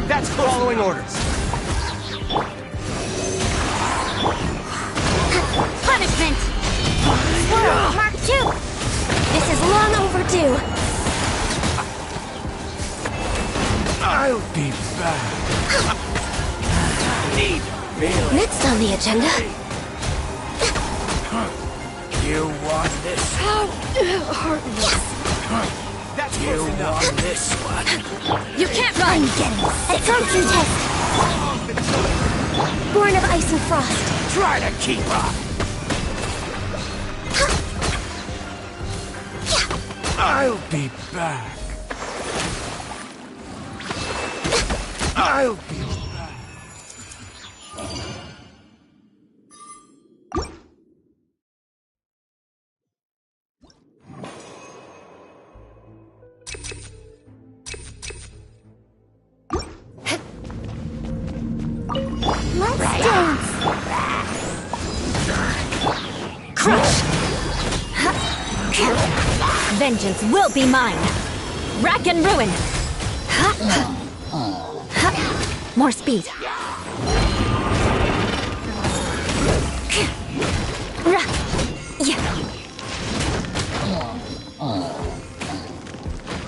That's following orders. Punishment! Swirl, Mark 2! This is long overdue. I'll be back. Next on the agenda. You want this? Yes! That's you want this one? You can't run! Absorption test! Born of ice and frost. Try to keep up. I'll be back. I'll be back. Let's dance! Crush! Vengeance will be mine! Rack and ruin! More speed!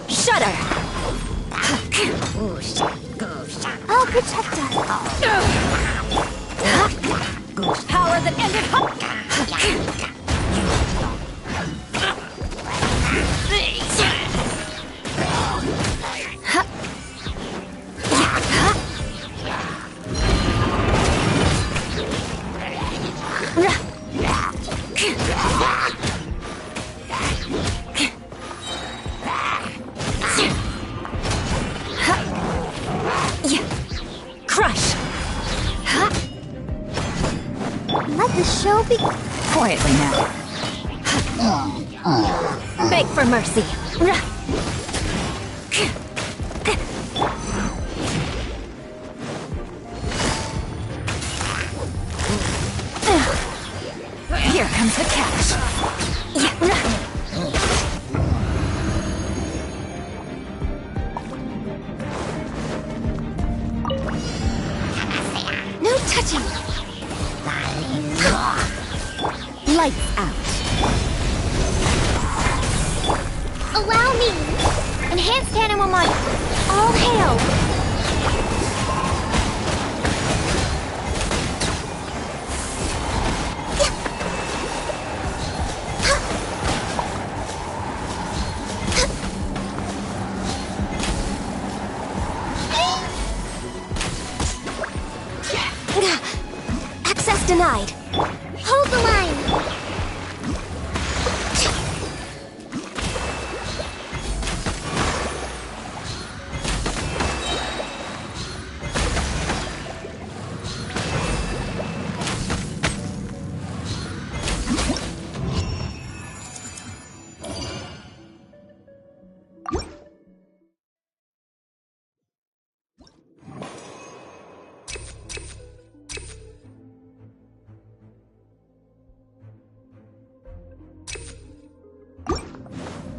Shudder! I'll protect us! Power that ended Crush! Let the show be... Quietly now. Beg for mercy. Here comes the cash. No touching. Lights out. Allow me. Enhanced animal mind. All hail. Access denied. Hold the line.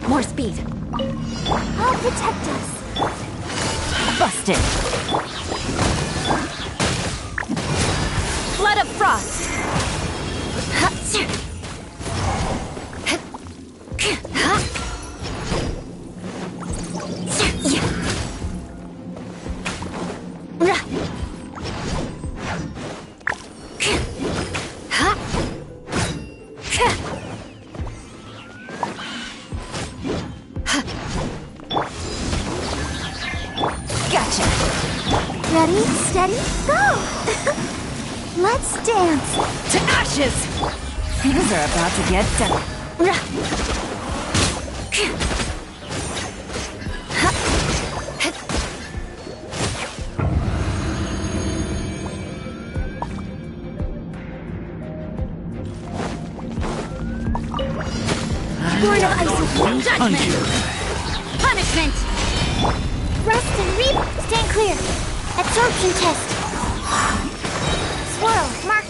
More speed. I'll protect us. Busted. Flood of frost. Gotcha. Ready, steady, go! Let's dance. To ashes! Things are about to get done. Born of ice and judgment! Punishment! Rest and reap! Stand clear! Absorption test! Swirl, mark!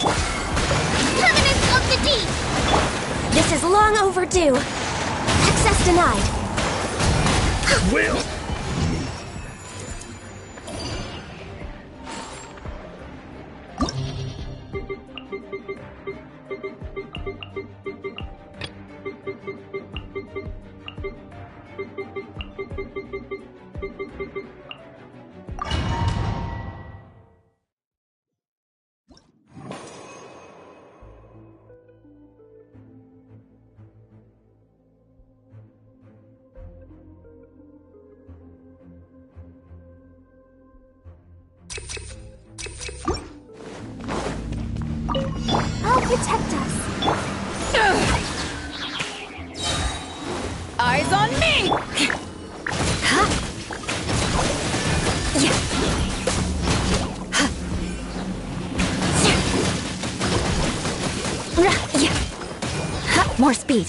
Covenants of the deep! This is long overdue! Access denied! Will! protect us. Eyes on me! Huh? Yeah. Huh. Yeah. Huh. More speed.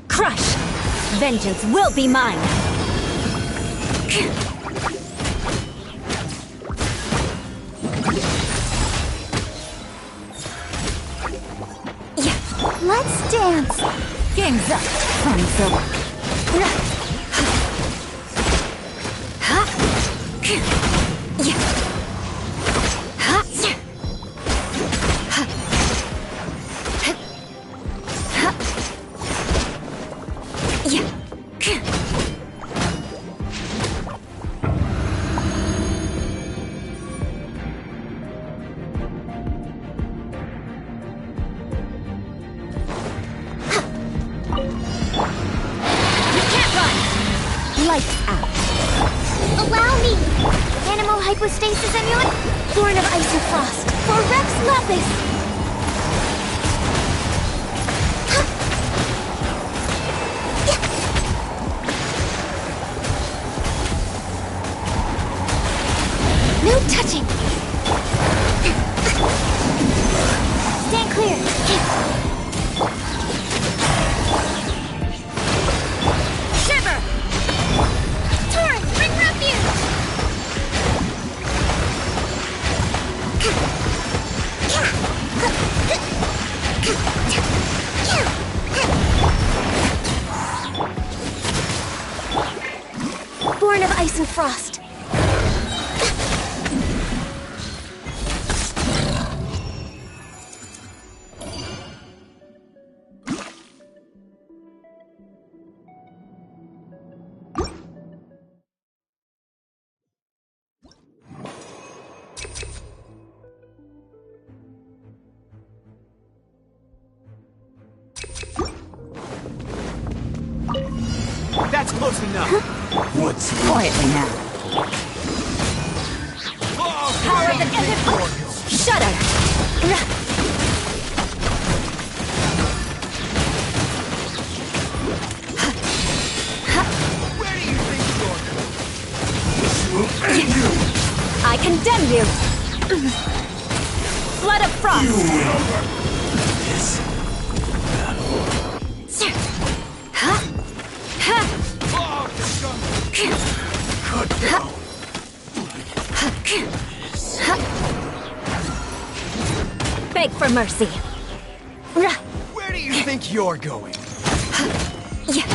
Crush! Vengeance will be mine! Yeah. Let's dance! Game's up! Fun's over! Huh? Yeah. Huh? Yeah. Lights out. Allow me! Animal hypostasis amulet, born of ice and frost, for Rex Lapis! No touching! Stand clear! Shiver! Torrent, bring refuge! Born of ice and frost. That's close enough. What's Quietly now. Power of the desert! Shudder! Where do you think you're going? I condemn you! Blood of frost! Huh? Huh? Oh, Beg for mercy. where do you think you're going? Yeah.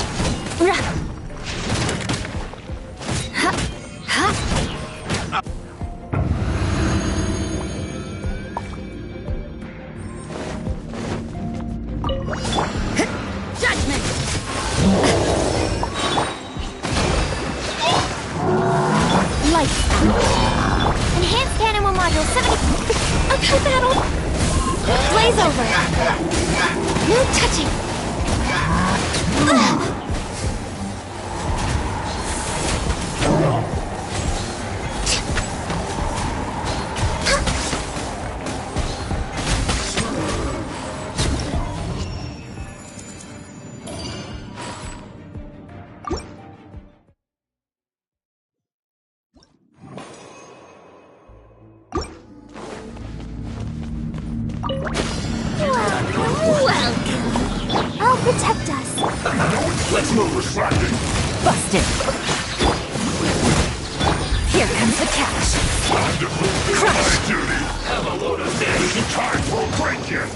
Judgment! Lights out. Enhanced animal module 70. Okay, battle. Blaze over. No touching. Welcome. I'll protect us. Let's move distracted. Busted! Here comes the catch! Time to fulfill Crush. my duty. Have a load of this. Isn't time for a break yet.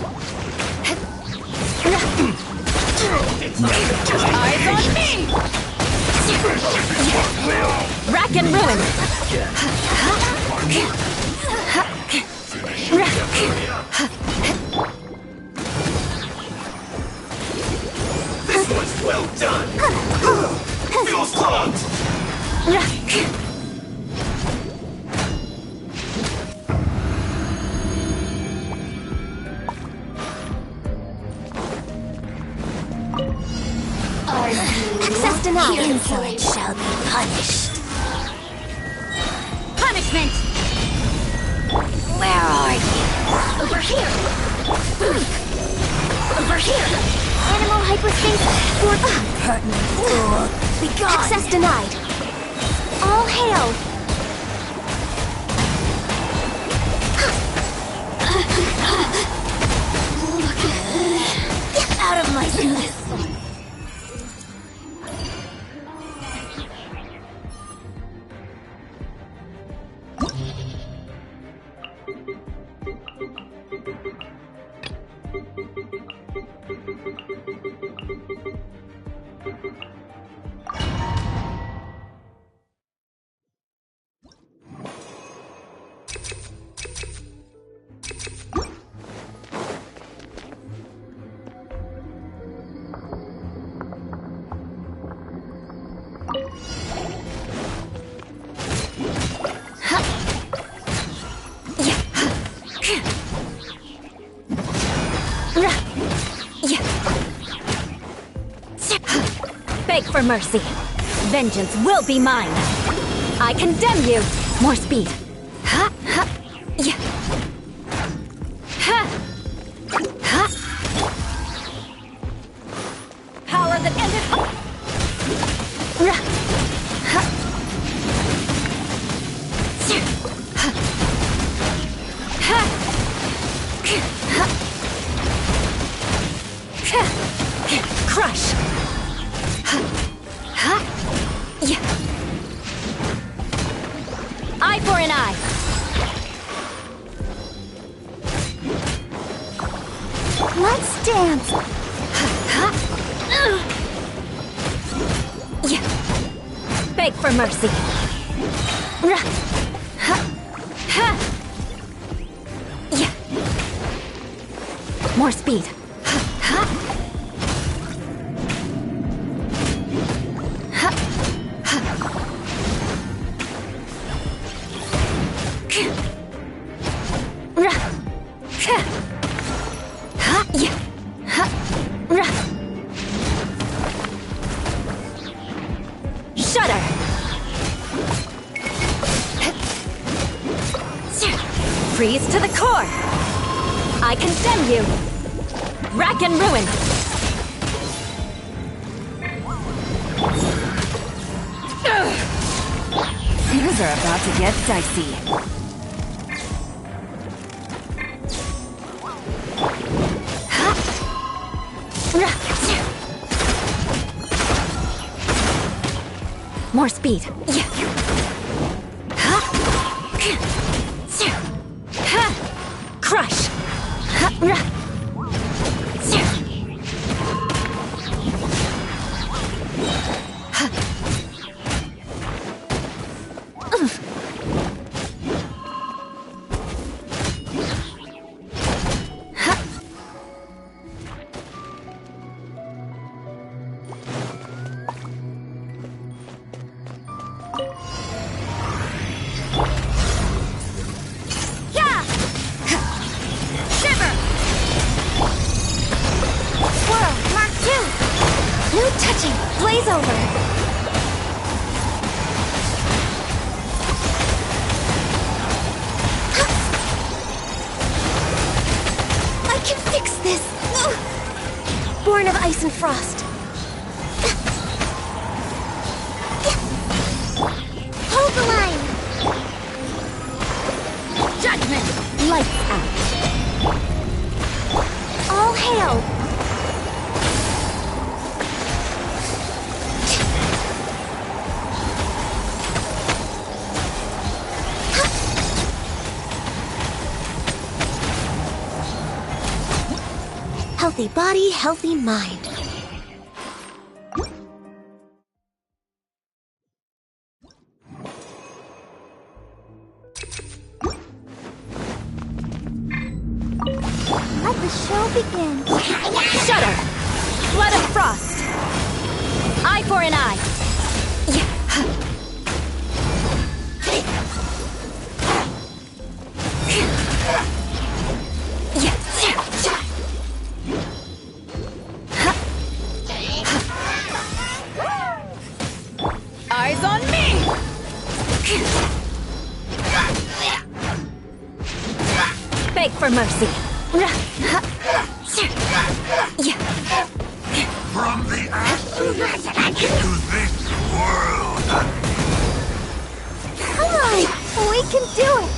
Eyes on me! Rack and ruin! This one's well done. Feels hot. Access denied. Insolent shall be punished. Punishment! Where are you? Over here! Over here! Animal hyperstasis. Pertinent fool! Be gone! Access denied. All hail. Get out of my sight! Beg for mercy. Vengeance will be mine. I condemn you. More speed. Ha, ha, yeah. Ha, ha. Power that ended. Ra, ha. Ha. Ha. Ha. Crush. Yeah. Eye for an eye. Let's dance. Yeah. Beg for mercy. Yeah. More speed. Shudder! Freeze to the core! I condemn you! Rack and ruin! Things are about to get dicey. More speed. Yeah. Crush. Touching! Blaze over! I can fix this! Born of ice and frost. Hold the line! Judgment! Lights out! All hail! Healthy body, healthy mind. Let the show begin. Shudder! Blood of frost! Eye for an eye! Beg for mercy. From the ashes to this world. Come on, we can do it.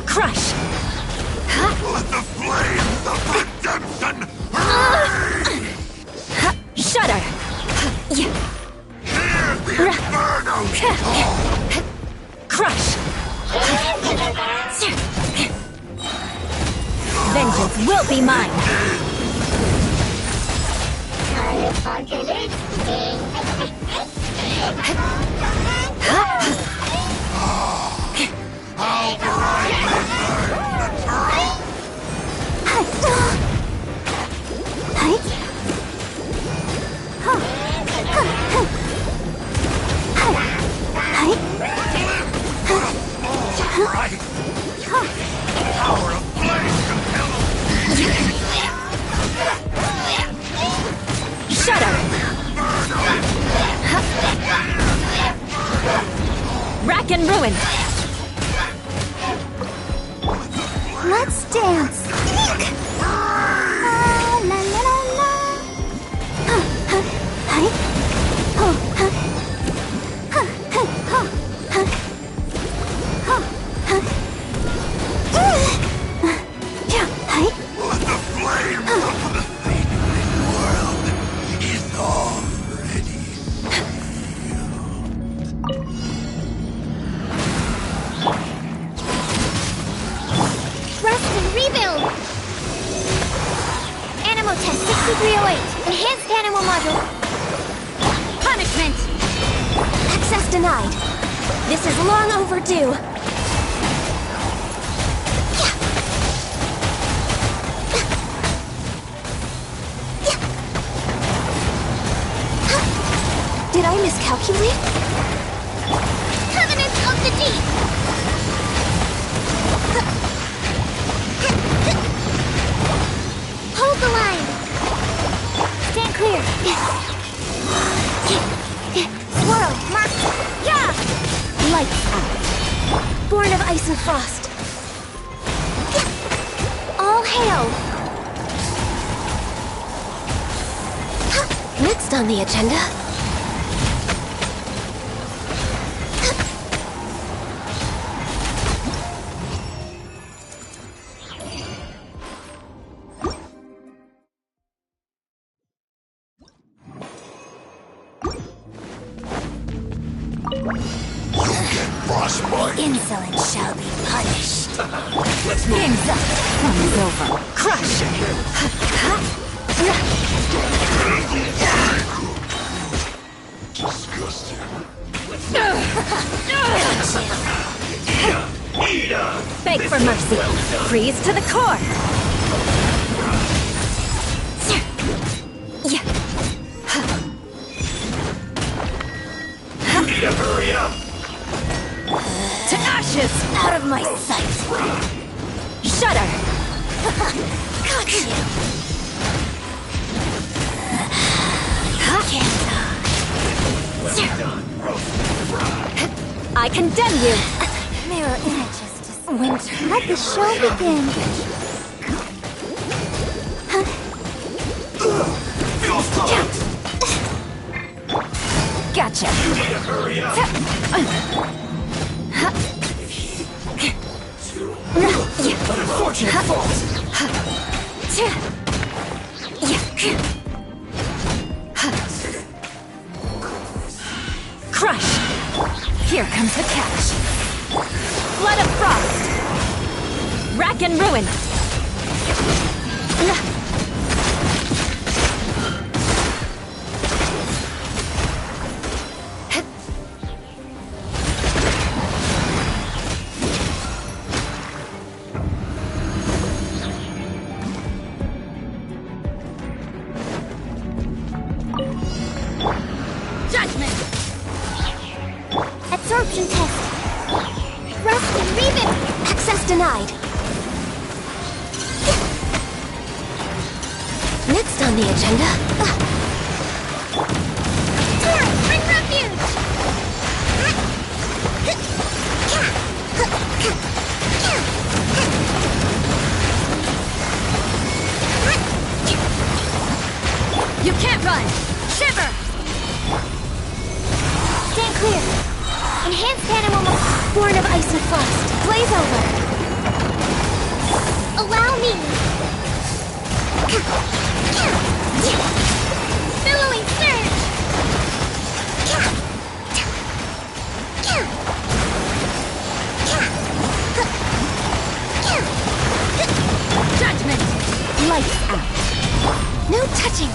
Crush. Let the flames of redemption Shudder. hear the inferno call. Crush. Vengeance will be mine. How brightly burn the turret. Right. Power of flame compels. Shudder. Rack and ruin. Let's dance. La la la la. Let the flames of the fading world is already Rest and rebuild. Animal test 6308. Enhanced animal module. Punishment. Access denied. This is long overdue. Did I miscalculate? Covenant of the Deep! Hold the line! Stand clear! Swirl, mark! Yeah! Lights out. Born of ice and frost. All hail! Next on the agenda... Insolent shall be punished. Game's up. Fun's over. Crush. disgusting. Beg for mercy. Freeze to the core. You need to hurry up. To ashes. Out of my sight. Shudder. Got you. I condemn you. Mirror images to winter. Let the show begin. Gotcha. You need to hurry up. Unfortunate fault. Crush. Here comes the catch. Flood of frost. Rack and ruin. Judgment. Absorption test. Rest and rebuild. Access denied. Next on the agenda. Torrent, bring refuge. You can't run! Shiver! Stand clear. Enhanced animal born of ice and frost. Blaze over. Allow me. Billowing surge. Judgment! Lights out! No touching.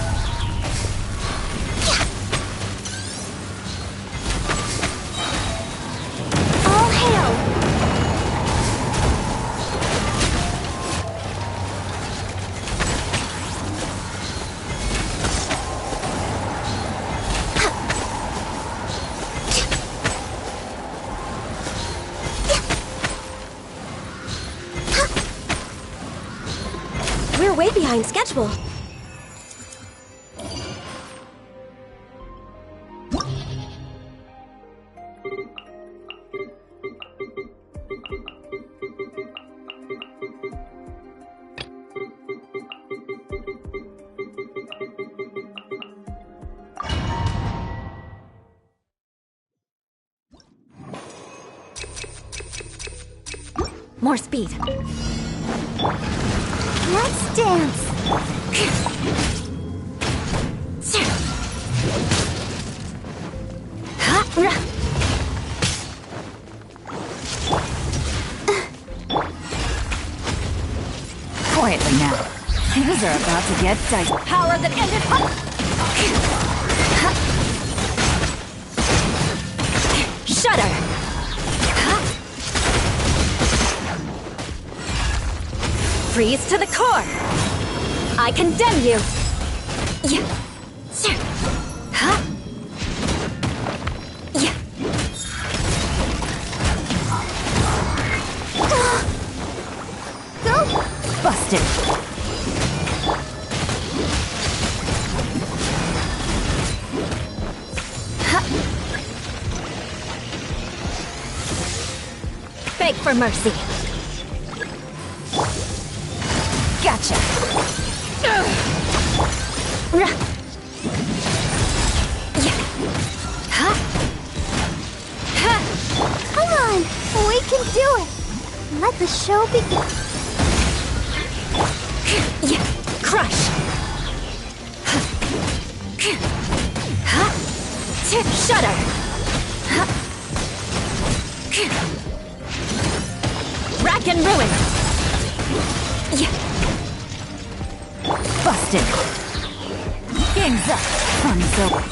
All hail. We're way behind schedule. More speed. Let's dance. Quietly now. Things are about to get dicey. Power that ended up. Shudder. Freeze to the core. I condemn you. Yeah. Huh? Yeah. Go. Busted. Beg for mercy. Gotcha. Come on. We can do it. Let the show begin. Yeah. Crush. Shudder. Rack and ruin. Yeah. Busted. Game's up. Fun's over.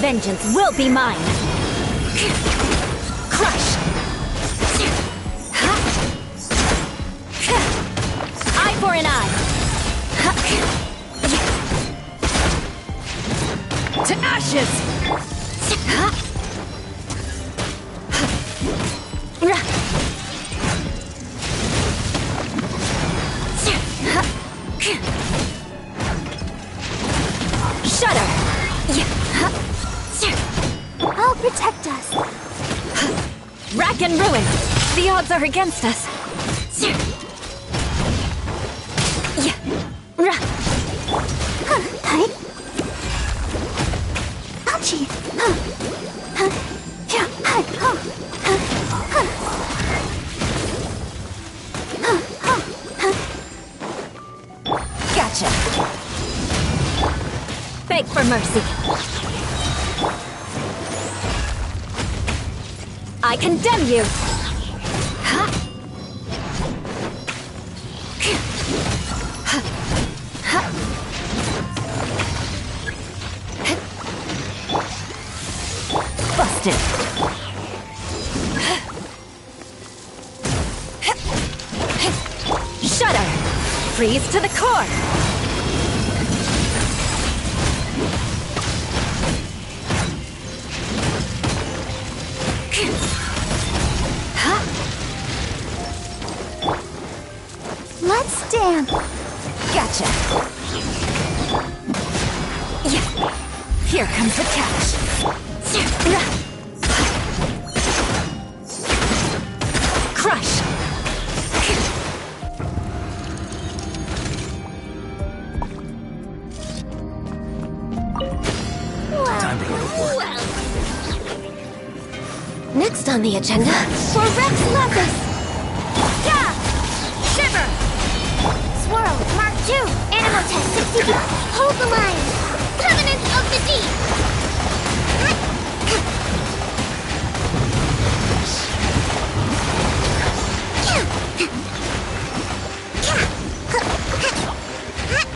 Vengeance will be mine. Crush. Eye for an eye. To ashes. Shudder! I'll protect us. Rack and ruin! The odds are against us. Ouchie! Gotcha! Beg for mercy. I condemn you! Busted! Shudder! Freeze to the core! Let's dance. Gotcha. Yeah. Here comes the catch. Next on the agenda, for Rex Lapis! Yeah! Shiver! Swirl, Mark 2, Animal Test 60. Hold the line! Covenant of the Deep!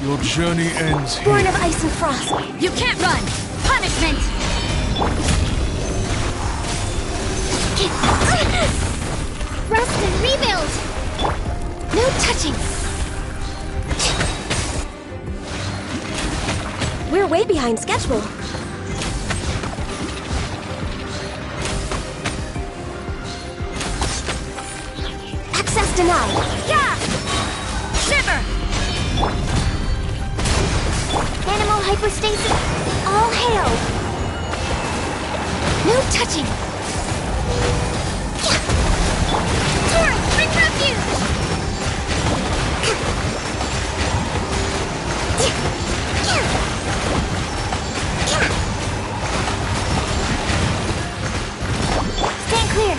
Your journey ends here. Born of Ice and Frost. You can't run! Punishment! Rest and rebuild! No touching! We're way behind schedule. Access denied. Yeah! Shiver! Animal hypostasis. All hail! No touching! Torrent, bring refuge! Stand clear!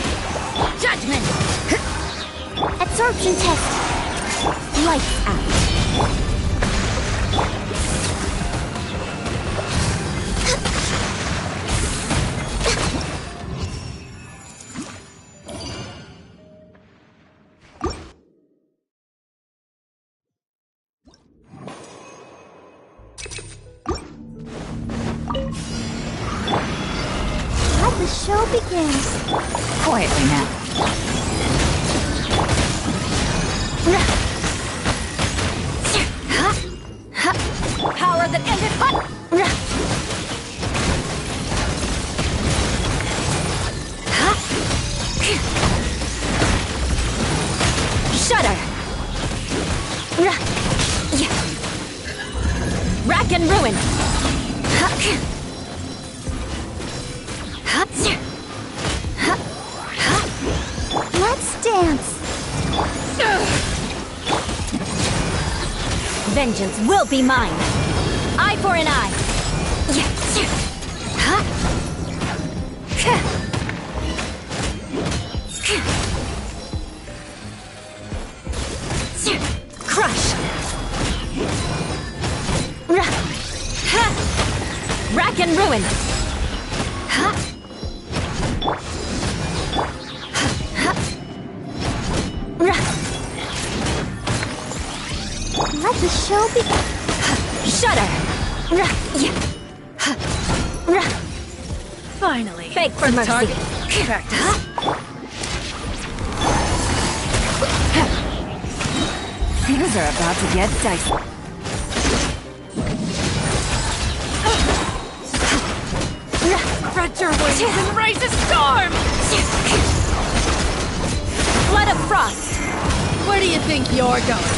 Judgment! Absorption test! Lights out! Let the show begin. Quietly now. Power that ended hot! Shudder! Rack and ruin! Let's dance. Vengeance will be mine! Eye for an eye! Crush! Rack and ruin! Let the show begin. Shudder! Finally. Beg for mercy! Target practice. Things are about to get dicey. Spread your wings and raise a storm! Blood of frost! Where do you think you're going?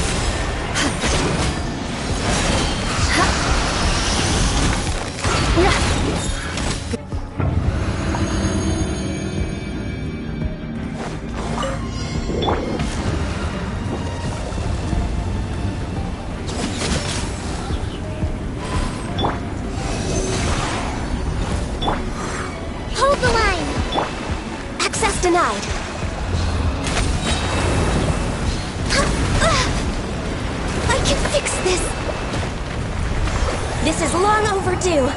Hold the line. Access denied. I can fix this. This is long overdue.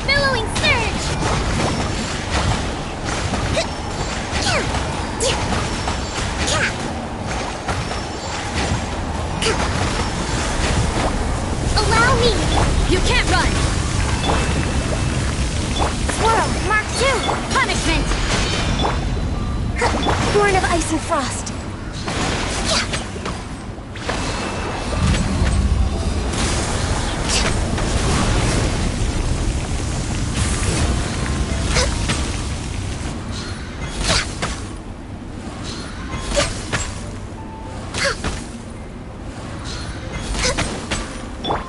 Billowing surge. Allow me. You can't run! Swirl, Mark 2. Punishment! Born of Ice and Frost.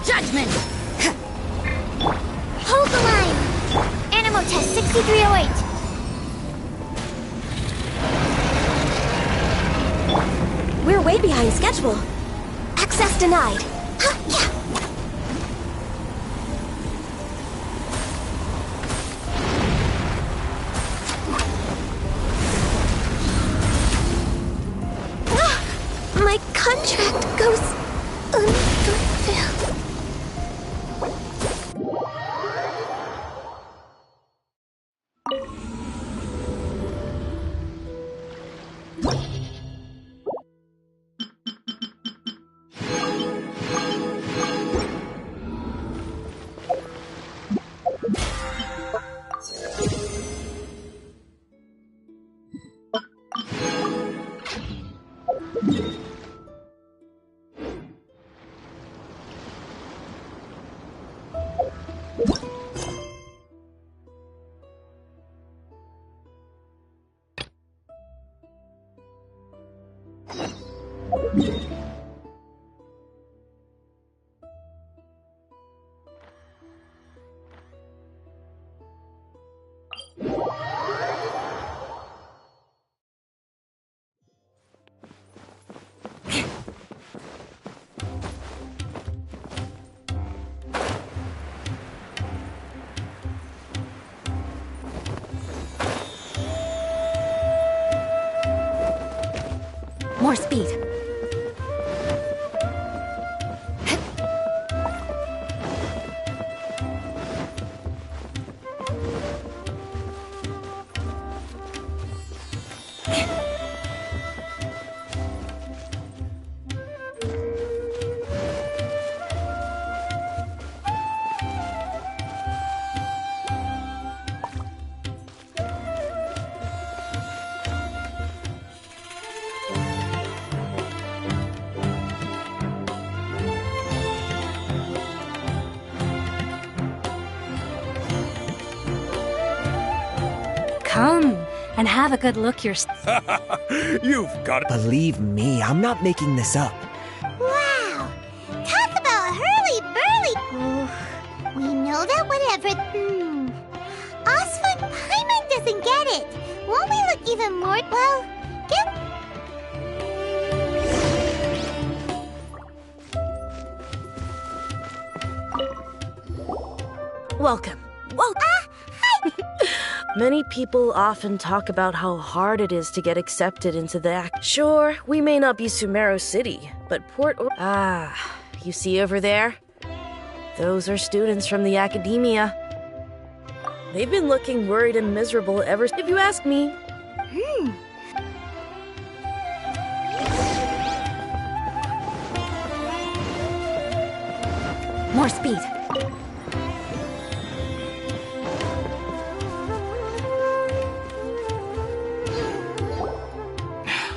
Judgment! Hold the line. Animal Test 6308. We're way behind schedule. Access denied. contract goes unfulfilled. More speed. Come and have a good look yourself. You've got it. Believe me, I'm not making this up. Wow! Talk about hurly-burly! Oh, we know that whatever... Osford Paimon doesn't get it. Won't we look even more... Well, Welcome. Many people often talk about how hard it is to get accepted into the act. Sure, we may not be Sumeru City, but you see over there? Those are students from the academia. They've been looking worried and miserable ever since, if you ask me. More speed.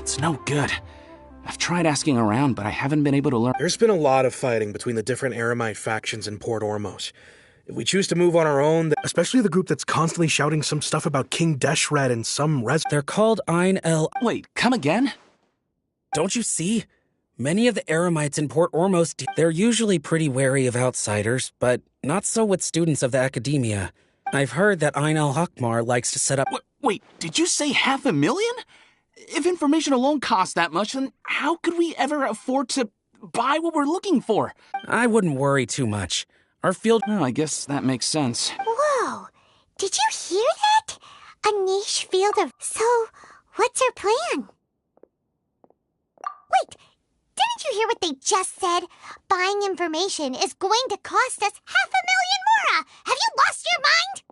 It's no good. I've tried asking around, but I haven't been able to learn. There's been a lot of fighting between the different Eremite factions in Port Ormos. If we choose to move on our own, especially the group that's constantly shouting some stuff about King Deshret and some They're called Ein El... Wait, come again? Don't you see? Many of the Eremites in Port Ormos, they're usually pretty wary of outsiders, but not so with students of the academia. I've heard that Ein El Hakmar likes to set up... Wait, did you say 500,000? If information alone costs that much, then how could we ever afford to buy what we're looking for? I wouldn't worry too much. Our field... Oh, I guess that makes sense. Whoa! Did you hear that? A niche field of... So, what's our plan? Wait! Didn't you hear what they just said? Buying information is going to cost us 500,000 mora! Have you lost your mind?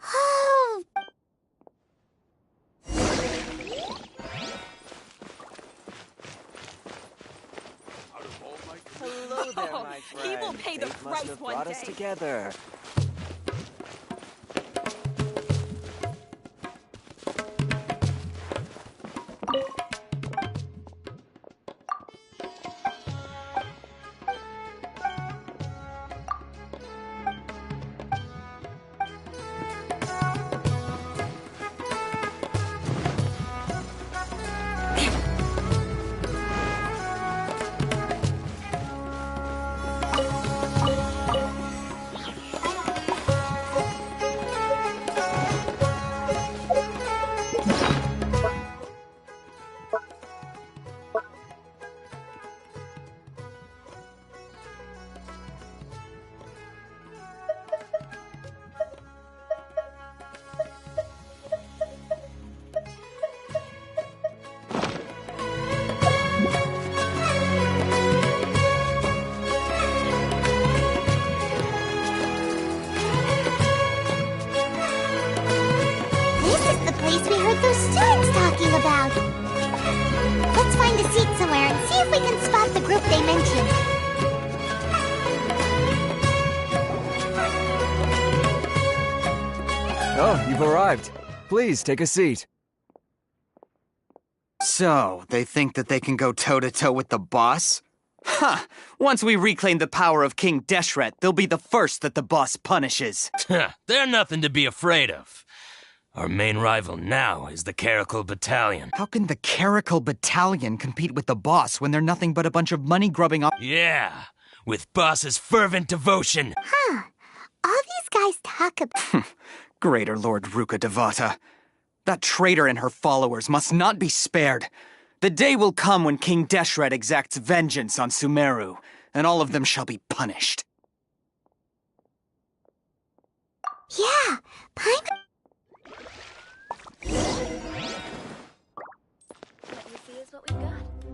Oh... Hello there, my friend. He will pay the Fate price must have one brought us day. together. if we can spot the group they mentioned. Oh, you've arrived. Please, take a seat. So, they think that they can go toe-to-toe with the boss? Huh! Once we reclaim the power of King Deshret, they'll be the first that the boss punishes. They're nothing to be afraid of. Our main rival now is the Caracal Battalion. How can the Caracal Battalion compete with the boss when they're nothing but a bunch of money-grubbing Yeah, with boss's fervent devotion. Huh. All these guys talk about... Greater Lord Ruka Devata. That traitor and her followers must not be spared. The day will come when King Deshret exacts vengeance on Sumeru, and all of them shall be punished. Yeah,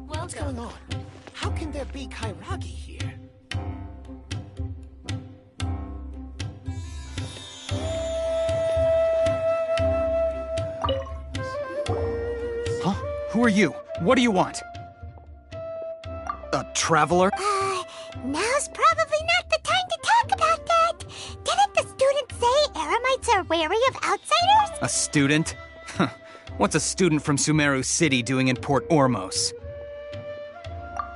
What's going on? How can there be Kairagi here? Huh? Who are you? What do you want? A traveler? Now's probably not the time to talk about that. Didn't the student say Eremites are wary of outsiders? A student? Huh. What's a student from Sumeru City doing in Port Ormos?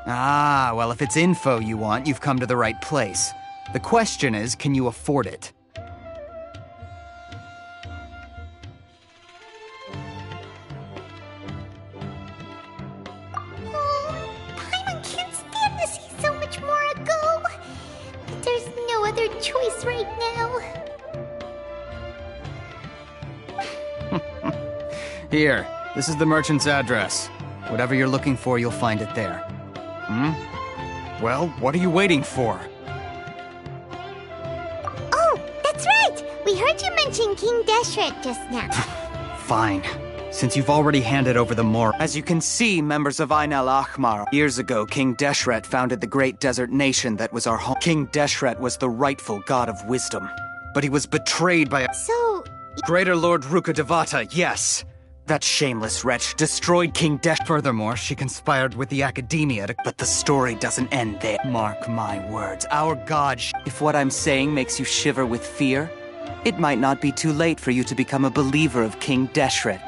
Ah, well, if it's info you want, you've come to the right place. The question is, can you afford it? Paimon can't stand to see so much more go. But there's no other choice right now. Here, this is the merchant's address. Whatever you're looking for, you'll find it there. Well, what are you waiting for? Oh, that's right! We heard you mention King Deshret just now. Fine. Since you've already handed over the moor. As you can see, members of Ain al-Ahmar, years ago, King Deshret founded the great desert nation that was our home. King Deshret was the rightful god of wisdom, but he was betrayed by a... So... Greater Lord Ruka Devata, yes! That shameless wretch destroyed King Desh. Furthermore, she conspired with the Academia to... But the story doesn't end there. Mark my words, our god... If what I'm saying makes you shiver with fear, it might not be too late for you to become a believer of King Deshret.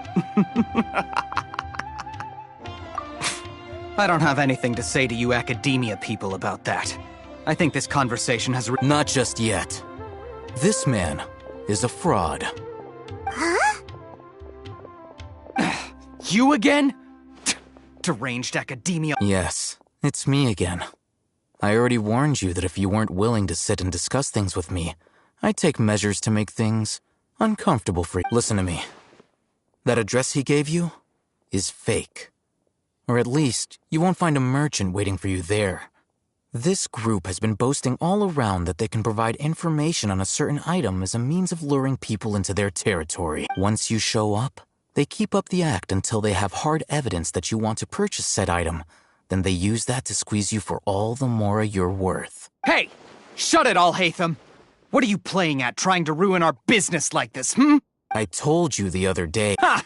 I don't have anything to say to you Academia people about that. I think this conversation has... Not just yet. This man is a fraud. Huh? You again? Deranged Academia. Yes, it's me again. I already warned you that if you weren't willing to sit and discuss things with me, I'd take measures to make things uncomfortable for you. Listen to me. That address he gave you is fake. Or at least, you won't find a merchant waiting for you there. This group has been boasting all around that they can provide information on a certain item as a means of luring people into their territory. Once you show up, they keep up the act until they have hard evidence that you want to purchase said item. Then they use that to squeeze you for all the more you're worth. Hey! Shut it, Al-Haytham! What are you playing at, trying to ruin our business like this, I told you the other day. Ha!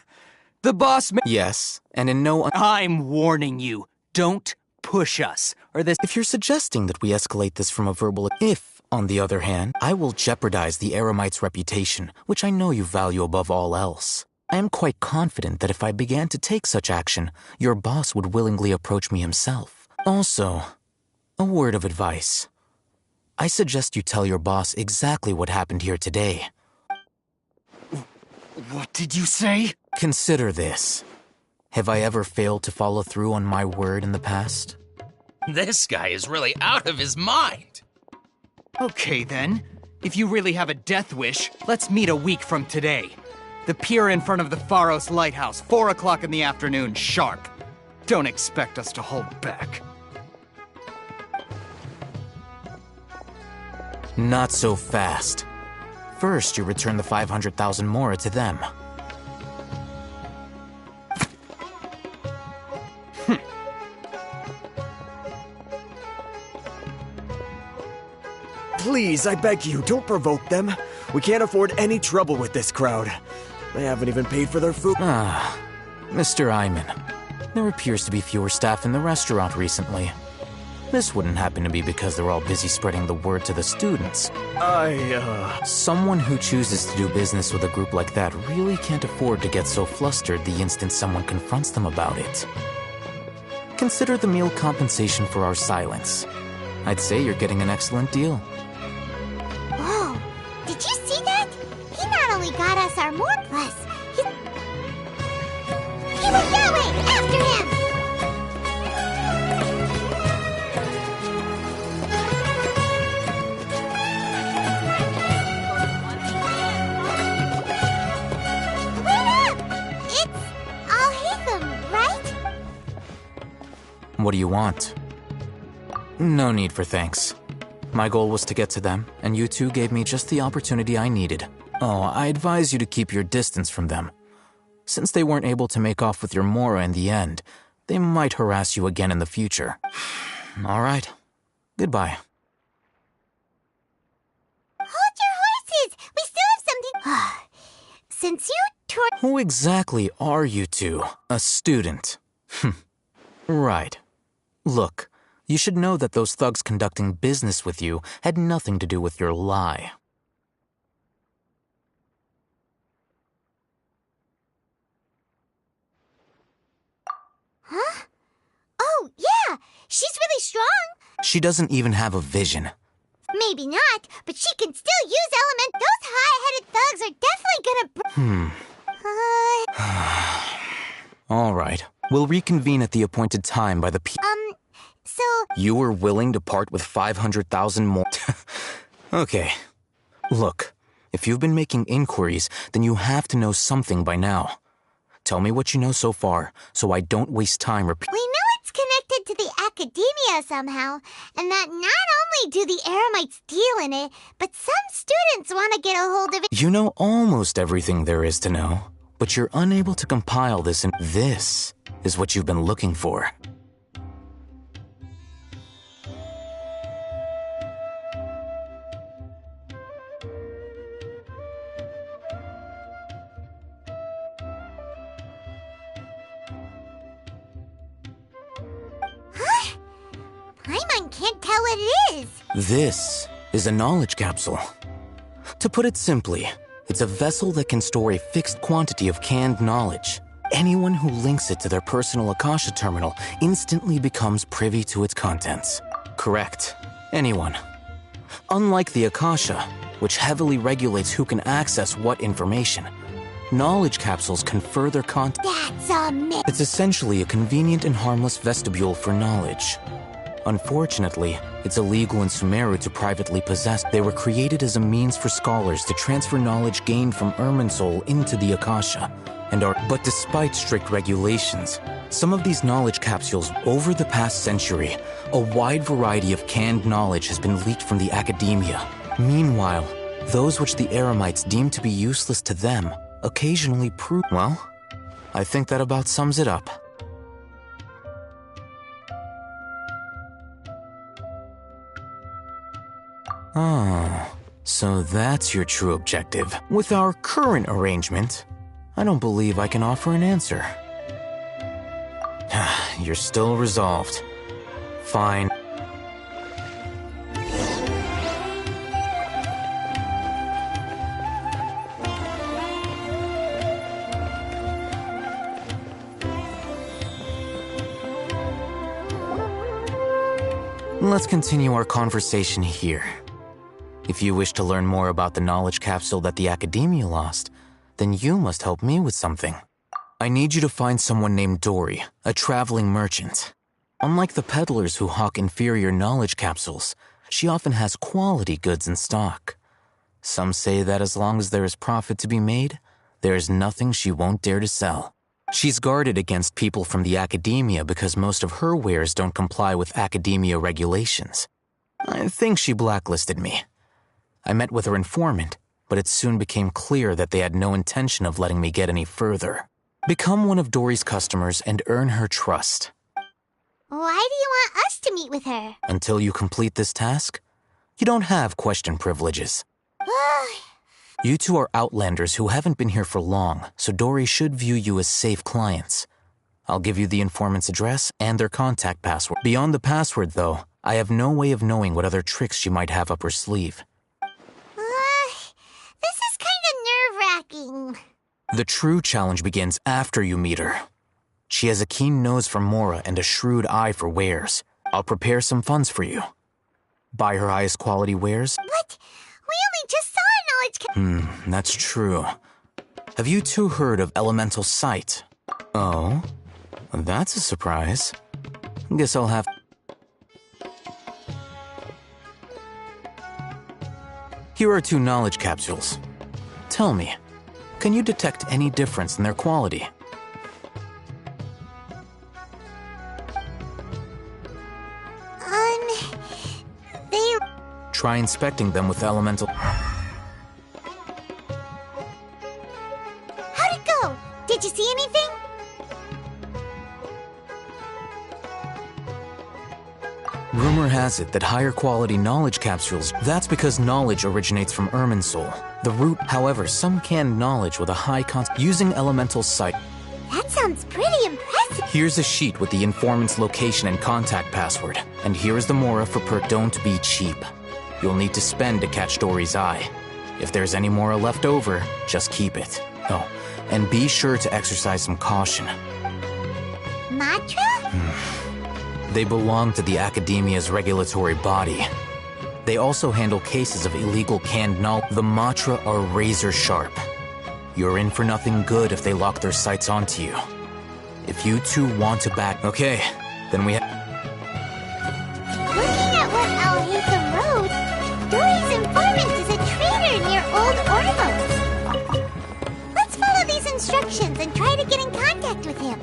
The boss Yes, and in no... I'm warning you. Don't push us, or this... If you're suggesting that we escalate this from a verbal... If, on the other hand, I will jeopardize the Eremite's reputation, which I know you value above all else. I am quite confident that if I began to take such action, your boss would willingly approach me himself. Also, a word of advice. I suggest you tell your boss exactly what happened here today. What did you say? Consider this. Have I ever failed to follow through on my word in the past? This guy is really out of his mind. Okay then. If you really have a death wish, let's meet a week from today. The pier in front of the Pharos Lighthouse, 4 o'clock in the afternoon, sharp. Don't expect us to hold back. Not so fast. First, you return the 500,000 mora to them. Please, I beg you, don't provoke them. We can't afford any trouble with this crowd. They haven't even paid for their food. Mr. Ayman. There appears to be fewer staff in the restaurant recently. This wouldn't happen to be because they're all busy spreading the word to the students. Someone who chooses to do business with a group like that really can't afford to get so flustered the instant someone confronts them about it. Consider the meal compensation for our silence. I'd say you're getting an excellent deal. Whoa, did you see that? He not only got us our more plus, he was yelling after him! What do you want? No need for thanks. My goal was to get to them, and you two gave me just the opportunity I needed. Oh, I advise you to keep your distance from them. Since they weren't able to make off with your Mora in the end, they might harass you again in the future. All right. Goodbye. Hold your horses! We still have something... Since you Who exactly are you two? A student? Right. Look, you should know that those thugs conducting business with you had nothing to do with your lie. Huh? Oh, yeah! She's really strong! She doesn't even have a vision. Maybe not, but she can still use element. Those high-headed thugs are definitely gonna... All right. We'll reconvene at the appointed time by the so... You were willing to part with 500,000 more? Okay. Look, if you've been making inquiries, then you have to know something by now. Tell me what you know so far, so I don't waste time We know it's connected to the academia somehow, and that not only do the Eremites deal in it, but some students want to get a hold of it. You know almost everything there is to know, but you're unable to compile this, and this is what you've been looking for. Paimon can't tell what it is. This is a knowledge capsule. To put it simply, it's a vessel that can store a fixed quantity of canned knowledge. Anyone who links it to their personal Akasha terminal instantly becomes privy to its contents. Correct. Anyone. Unlike the Akasha, which heavily regulates who can access what information, knowledge capsules confer their content. That's a myth. It's essentially a convenient and harmless vestibule for knowledge. Unfortunately, it's illegal in Sumeru to privately possess. They were created as a means for scholars to transfer knowledge gained from Irminsul into the Akasha, and are. But despite strict regulations, some of these knowledge capsules, over the past century, a wide variety of canned knowledge has been leaked from the academia. Meanwhile, those which the Eremites deem to be useless to them occasionally prove. Well, I think that about sums it up. Oh, so that's your true objective. With our current arrangement, I don't believe I can offer an answer. You're still resolved. Fine. Let's continue our conversation here. If you wish to learn more about the knowledge capsule that the Academia lost, then you must help me with something. I need you to find someone named Dory, a traveling merchant. Unlike the peddlers who hawk inferior knowledge capsules, she often has quality goods in stock. Some say that as long as there is profit to be made, there is nothing she won't dare to sell. She's guarded against people from the Academia because most of her wares don't comply with Academia regulations. I think she blacklisted me. I met with her informant, but it soon became clear that they had no intention of letting me get any further. Become one of Dory's customers and earn her trust. Why do you want us to meet with her? Until you complete this task, you don't have question privileges. You two are outlanders who haven't been here for long, so Dory should view you as safe clients. I'll give you the informant's address and their contact password. Beyond the password, though, I have no way of knowing what other tricks she might have up her sleeve. This is kind of nerve-wracking. The true challenge begins after you meet her. She has a keen nose for Mora and a shrewd eye for wares. I'll prepare some funds for you. Buy her highest quality wares? But we only just saw a knowledge That's true. Have you two heard of elemental sight? Oh? That's a surprise. Guess I'll have... Here are 2 knowledge capsules. Tell me, can you detect any difference in their quality? They... Try inspecting them with elemental... How'd it go? Did you see anything? Rumor has it that higher quality knowledge capsules, that's because knowledge originates from Irminsul. The root, however, some canned knowledge with a high using elemental sight. That sounds pretty impressive. Here's a sheet with the informant's location and contact password. And here is the Mora for Don't be cheap. You'll need to spend to catch Dory's eye. If there's any Mora left over, just keep it. Oh, and be sure to exercise some caution. Matra? They belong to the Academia's regulatory body. They also handle cases of illegal canned knowledge. The Matra are razor sharp. You're in for nothing good if they lock their sights onto you. If you two want to back... Okay, then we have... Looking at what Alhaitham wrote, Dory's informant is a traitor near Old Ormos. Let's follow these instructions and try to get in contact with him.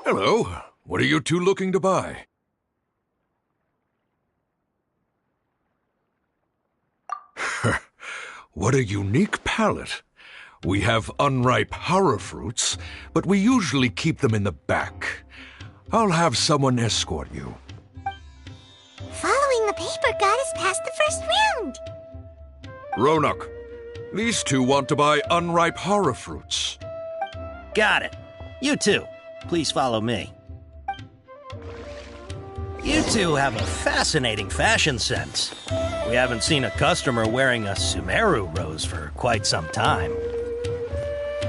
Hello. What are you two looking to buy? What a unique palette. We have unripe horror fruits, but we usually keep them in the back. I'll have someone escort you. Following the paper got us past the first round. Ronak, these two want to buy unripe horror fruits. Got it. You too. Please follow me. You two have a fascinating fashion sense. We haven't seen a customer wearing a Sumeru rose for quite some time.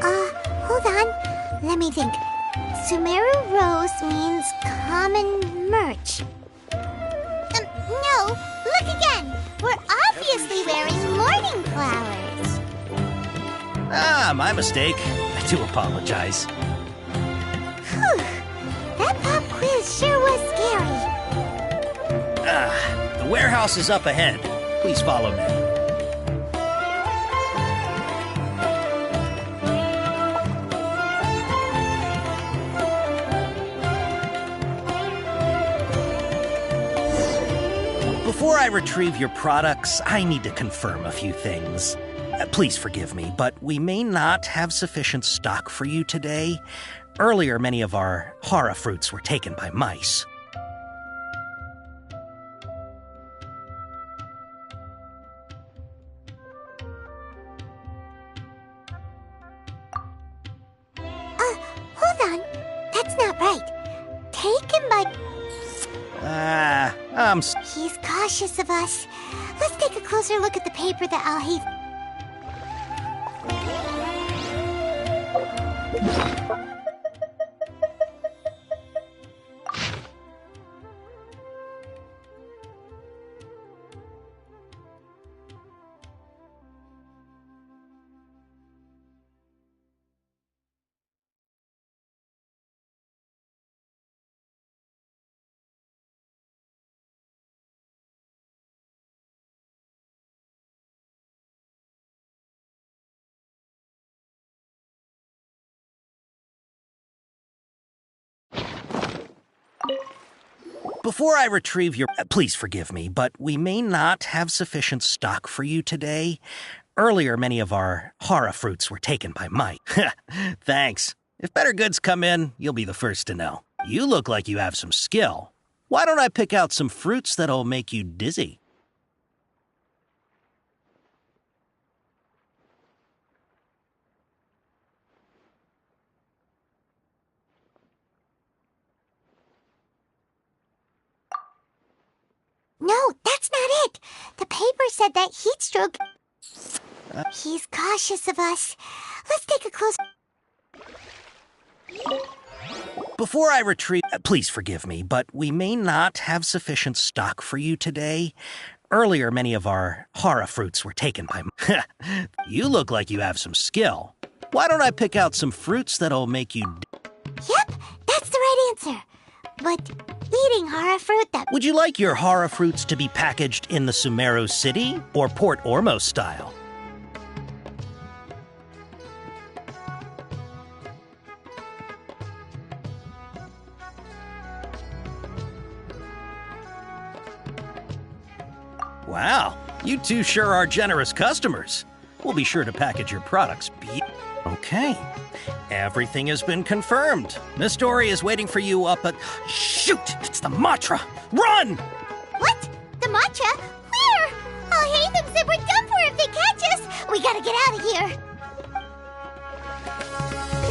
Hold on. Let me think. Sumeru rose means common merch. No, look again. We're obviously wearing morning flowers. Ah, my mistake. I do apologize. Whew. That pop quiz sure was scary. The warehouse is up ahead. Please follow me. Before I retrieve your products, I need to confirm a few things. Please forgive me, but we may not have sufficient stock for you today. Earlier, many of our hara fruits were taken by mice. Hold on. That's not right. Taken by... He's caught cautious of us. Let's take a closer look at the paper that Al-Hayth... Before I retrieve your... Please forgive me, but we may not have sufficient stock for you today. Earlier, many of our hara fruits were taken by Mike. Thanks. If better goods come in, you'll be the first to know. You look like you have some skill. Why don't I pick out some fruits that'll make you dizzy? No, that's not it. The paper said that heat stroke... He's cautious of us. Let's take a close... Before I retrieve... Please forgive me, but we may not have sufficient stock for you today. Earlier, many of our hara fruits were taken by... You look like you have some skill. Why don't I pick out some fruits that'll make you... Yep, that's the right answer. But eating hara fruit that... Would you like your hara fruits to be packaged in the Sumeru City or Port Ormos style? Wow, you two sure are generous customers. We'll be sure to package your products. Okay, everything has been confirmed. Miss Dory is waiting for you up at... Shoot, it's the Matra! Run! What? The Matra? Where? Al-Haytham said we're done for if they catch us. We gotta get out of here.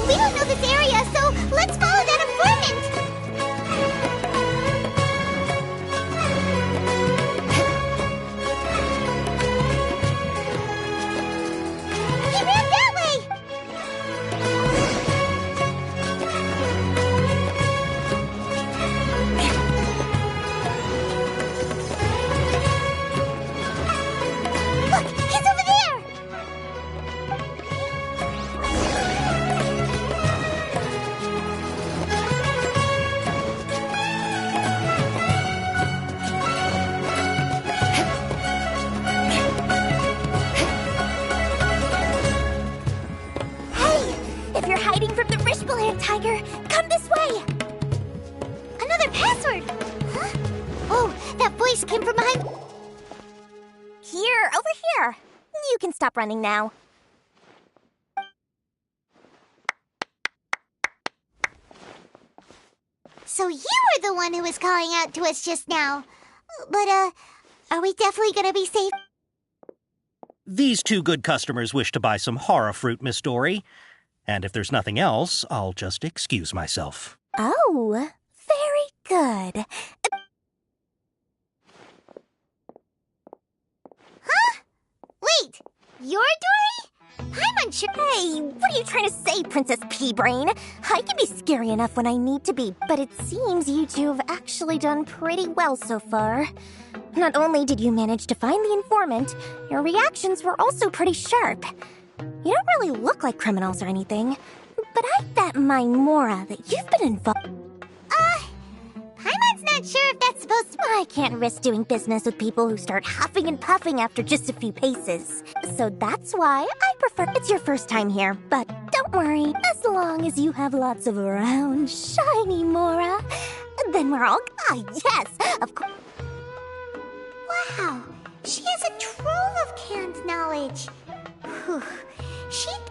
We don't know this area, so let's follow that informant. He ran that way! Look, he's over there! If you're hiding from the Rishbaland tiger, come this way! Another password! Huh? Oh, that voice came from behind... Here, over here. You can stop running now. So you were the one who was calling out to us just now. But, are we definitely gonna be safe? These two good customers wish to buy some hara fruit, Miss Dory. And if there's nothing else, I'll just excuse myself. Oh, very good. Huh? Wait, you're Dory? I'm unsure. Hey, what are you trying to say, Princess Pea-Brain? I can be scary enough when I need to be, but it seems you two have actually done pretty well so far. Not only did you manage to find the informant, your reactions were also pretty sharp. You don't really look like criminals or anything, but I bet my Mora that you've been involved. Paimon's not sure if that's supposed to... I can't risk doing business with people who start huffing and puffing after just a few paces. So that's why I prefer... It's your first time here, but don't worry. As long as you have lots of round, shiny Mora, then we're all... Ah, yes, of course. Wow, she has a trove of canned knowledge. Whew.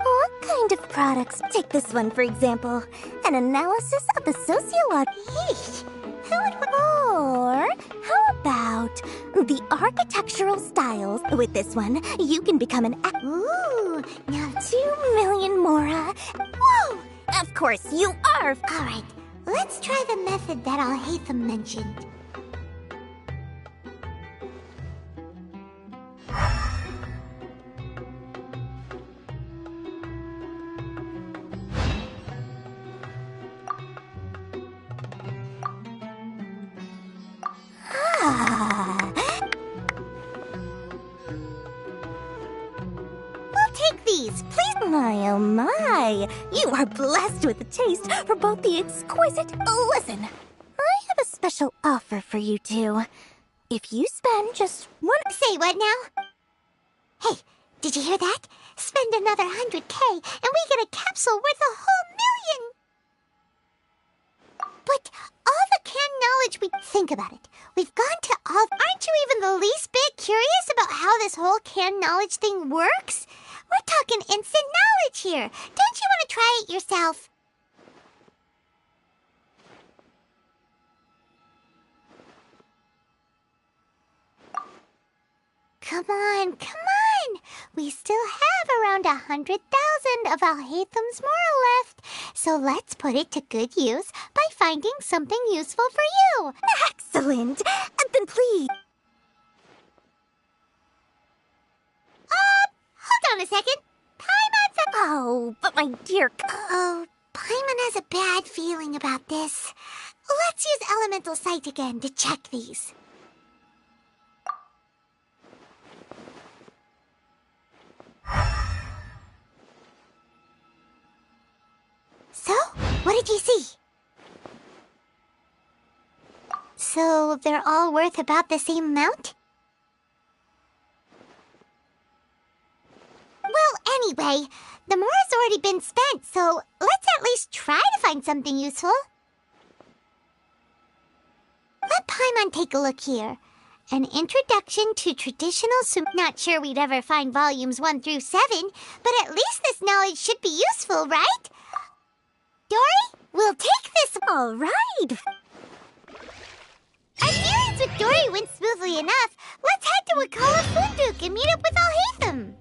What kind of products? Take this one, for example. An analysis of the sociology. Or how about the architectural styles? With this one, you can become an... Ooh, now 2 million Mora. Whoa! Of course, you are... All right, let's try the method that Al-Haytham mentioned. We'll take these, please. My, oh my. You are blessed with a taste for both the exquisite... Listen, I have a special offer for you two. If you spend just one... Say what now? Hey, did you hear that? Spend another 100K and we get a capsule worth a whole million! But all the canned knowledge we... Think about it. We've gone to all... Aren't you even the least bit curious about how this whole canned knowledge thing works? We're talking instant knowledge here. Don't you want to try it yourself? Come on, come on! We still have around 100,000 of Alhaitham's moral left, so let's put it to good use by finding something useful for you. Excellent! Then please... Hold on a second. Paimon's Oh, but my dear... Oh, Paimon has a bad feeling about this. Let's use Elemental Sight again to check these. So, what did you see? So, they're all worth about the same amount? Well, anyway, the more has already been spent, so let's at least try to find something useful. Let Paimon take a look here. An introduction to traditional Not sure we'd ever find volumes 1 through 7, but at least this knowledge should be useful, right? Dory, we'll take this. All right. Our dealings with Dory went smoothly enough. Let's head to Wakala Funduk and meet up with Alhaitham.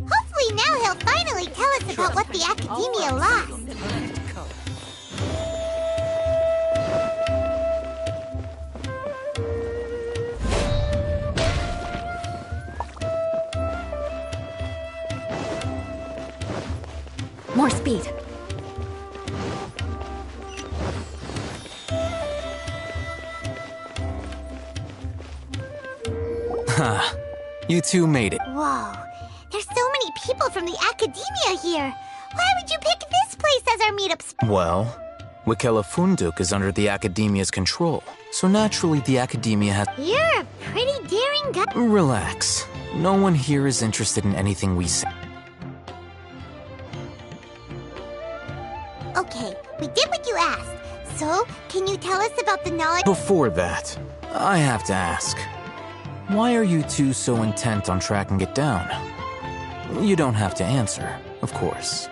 Hopefully now he'll finally tell us about what the Academia lost. More speed. Ha! You two made it. Whoa, there's so many people from the Academia here. Why would you pick this place as our meetup spot? Well, Wakela Funduk is under the Academia's control, so naturally the Academia has... You're a pretty daring guy. Relax. No one here is interested in anything we say. Okay, we did what you asked. So, can you tell us about the knowledge... Before that, I have to ask. Why are you two so intent on tracking it down? You don't have to answer, of course.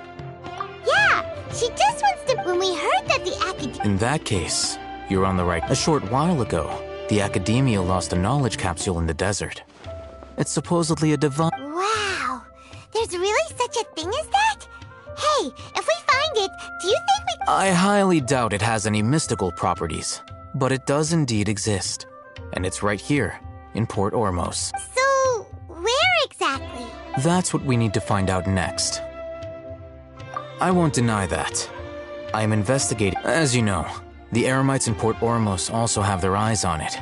Yeah, she just wants to... When we heard that the Academia... In that case, you're on the right... A short while ago, the Academia lost a knowledge capsule in the desert. It's supposedly a divine... Wow, there's really such a thing as that? Hey, if we find it, do you think we... I highly doubt it has any mystical properties, but it does indeed exist. And it's right here, in Port Ormos. So, where exactly? That's what we need to find out next. I won't deny that. I am investigating. As you know, the Eremites in Port Ormos also have their eyes on it.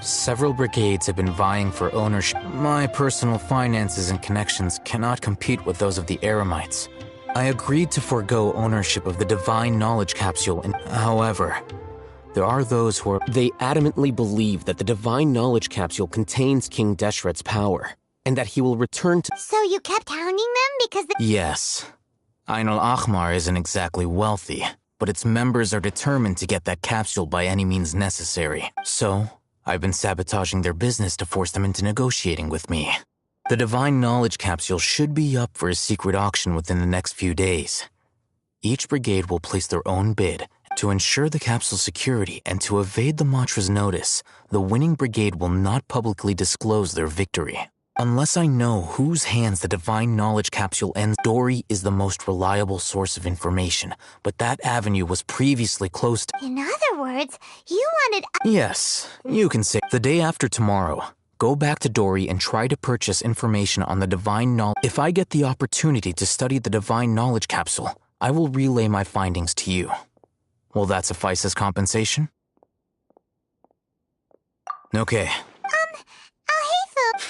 Several brigades have been vying for ownership. My personal finances and connections cannot compete with those of the Eremites. I agreed to forego ownership of the Divine Knowledge Capsule, and however, there are those who are... They adamantly believe that the Divine Knowledge Capsule contains King Deshret's power, and that he will return to... So you kept hounding them because... Yes. Ain al-Ahmar isn't exactly wealthy, but its members are determined to get that capsule by any means necessary. So, I've been sabotaging their business to force them into negotiating with me. The Divine Knowledge Capsule should be up for a secret auction within the next few days. Each brigade will place their own bid. To ensure the capsule's security and to evade the Matra's notice, the winning brigade will not publicly disclose their victory. Unless I know whose hands the Divine Knowledge Capsule ends, Dory is the most reliable source of information, but that avenue was previously closed. In other words, you wanted... Yes, you can say. The day after tomorrow, go back to Dory and try to purchase information on the Divine Knowledge. If I get the opportunity to study the Divine Knowledge Capsule, I will relay my findings to you. Will that suffice as compensation? Okay.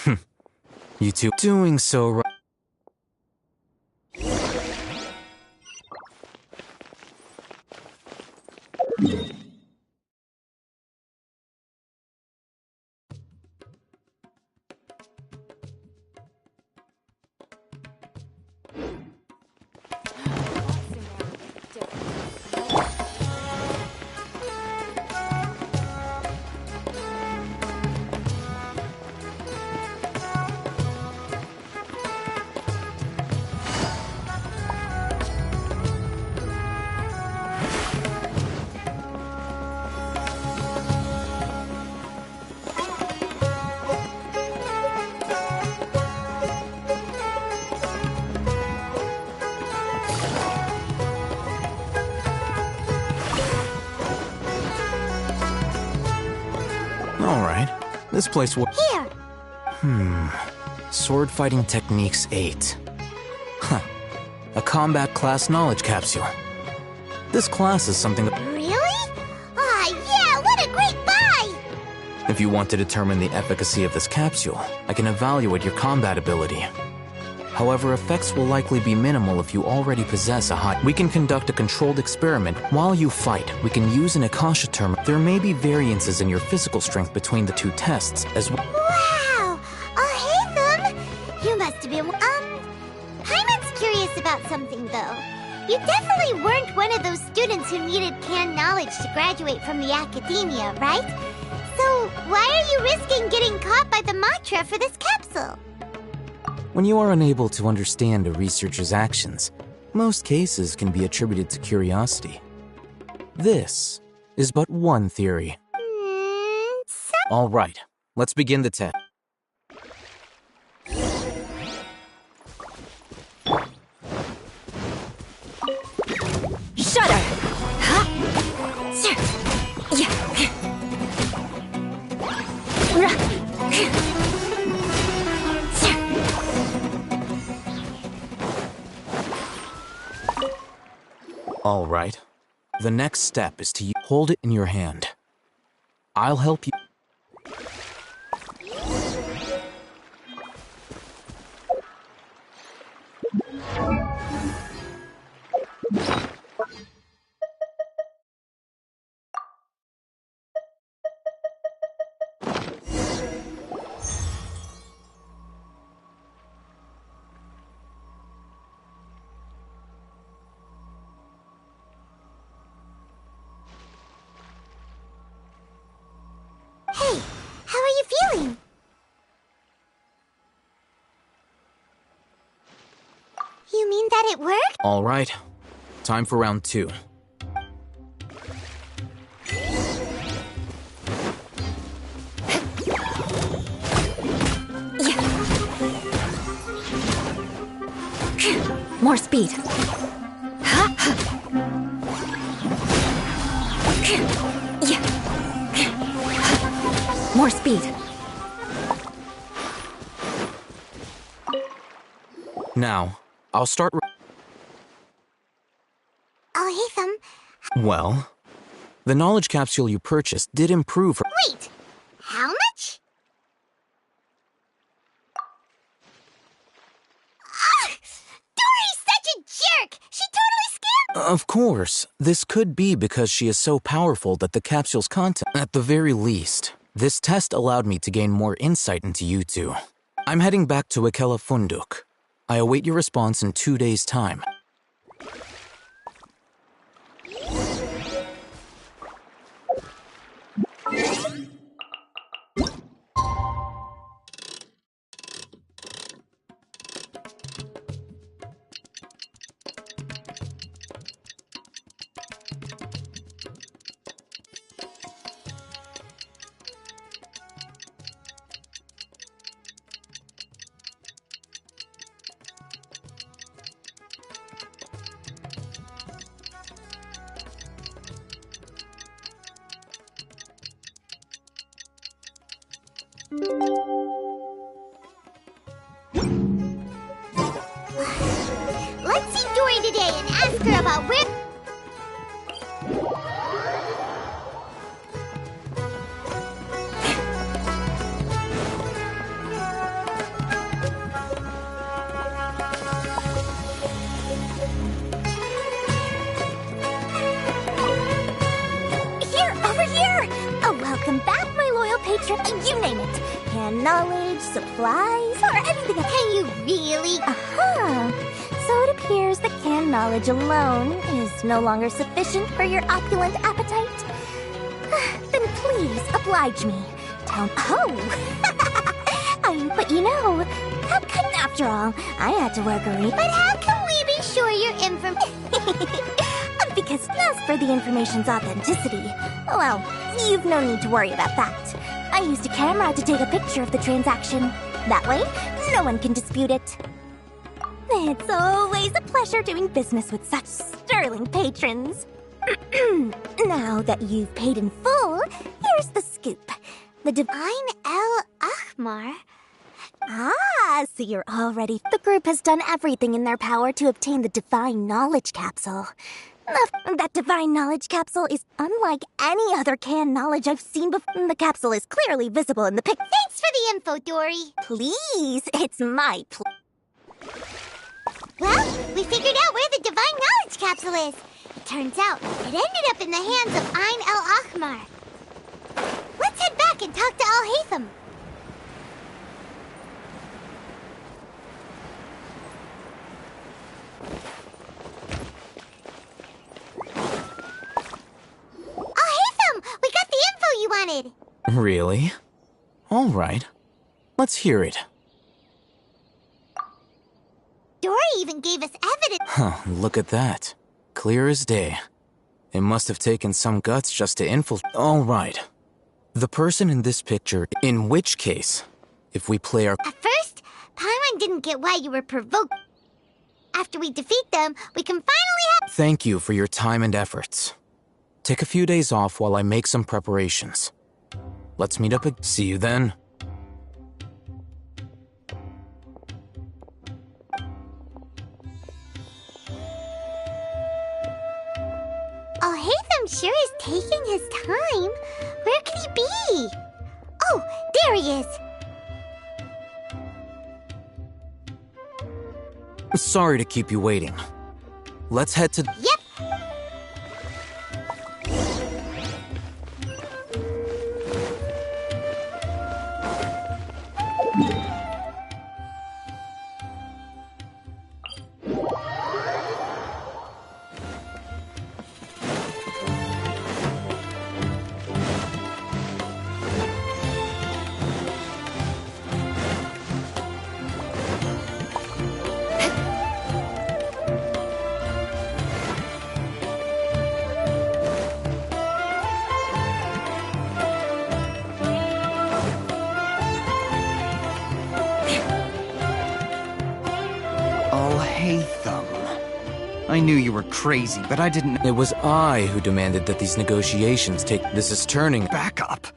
Alhaitham. You two doing so right. Alright. This place will. Here. Sword fighting techniques 8. Huh. A combat class knowledge capsule. This class is something that. Really? Ah, yeah, what a great buy! If you want to determine the efficacy of this capsule, I can evaluate your combat ability. However, effects will likely be minimal if you already possess a high. We can conduct a controlled experiment. While you fight, we can use an Akasha term. There may be variances in your physical strength between the two tests, as well. Wow! Alhaitham! You must have been. Paimon's curious about something, though. You definitely weren't one of those students who needed canned knowledge to graduate from the academia, right? So, why are you risking getting caught by the Matra for this capsule? When you are unable to understand a researcher's actions, most cases can be attributed to curiosity. This is but one theory. All right, let's begin the test. Shudder! Huh? All right. The next step is to hold it in your hand. I'll help you. Hey, how are you feeling? You mean that it worked? All right. Time for round 2. More speed. More speed. Now, I'll start. Alhaitham. Well, the knowledge capsule you purchased did improve her. Wait, how much? Dory's such a jerk! She totally scammed. Of course, this could be because she is so powerful that the capsule's content. At the very least, this test allowed me to gain more insight into you two. I'm heading back to Ikela Funduk. I await your response in 2 days' time. Let's see Dory today and ask her about where... trip, you name it. Can knowledge, supplies, or anything. Can you really? So it appears that canned knowledge alone is no longer sufficient for your opulent appetite. Then please oblige me. But you know, after all, I had to work a week. But how can we be sure your information? Because as for the information's authenticity, well, you've no need to worry about that. I used a camera to take a picture of the transaction. That way, no one can dispute it. It's always a pleasure doing business with such sterling patrons. Now that you've paid in full, here's the scoop. The Divine Al-Ahmar. So you're already... The group has done everything in their power to obtain the Divine Knowledge Capsule. That Divine Knowledge Capsule is unlike any other canned knowledge I've seen before. The capsule is clearly visible in the pic... Thanks for the info, Dory. Please, it's my Well, we figured out where the Divine Knowledge Capsule is. It turns out it ended up in the hands of Ain al-Ahmar. Let's head back and talk to Al-Haytham. Al-Haytham! We got the info you wanted! Really? All right. Let's hear it. Dory even gave us evidence. Look at that. Clear as day. It must have taken some guts just to infiltrate. All right. The person in this picture, in which case, if we play our... At first, Paimon didn't get why you were provoked. After we defeat them, we can finally have... Thank you for your time and efforts. Take a few days off while I make some preparations. Let's meet up again. See you then. Al-Haytham sure is taking his time. Where could he be? Oh, there he is. Sorry to keep you waiting. Let's head to... Yep. I knew you were crazy, but I didn't... It was I who demanded that these negotiations take... This is turning... Back up!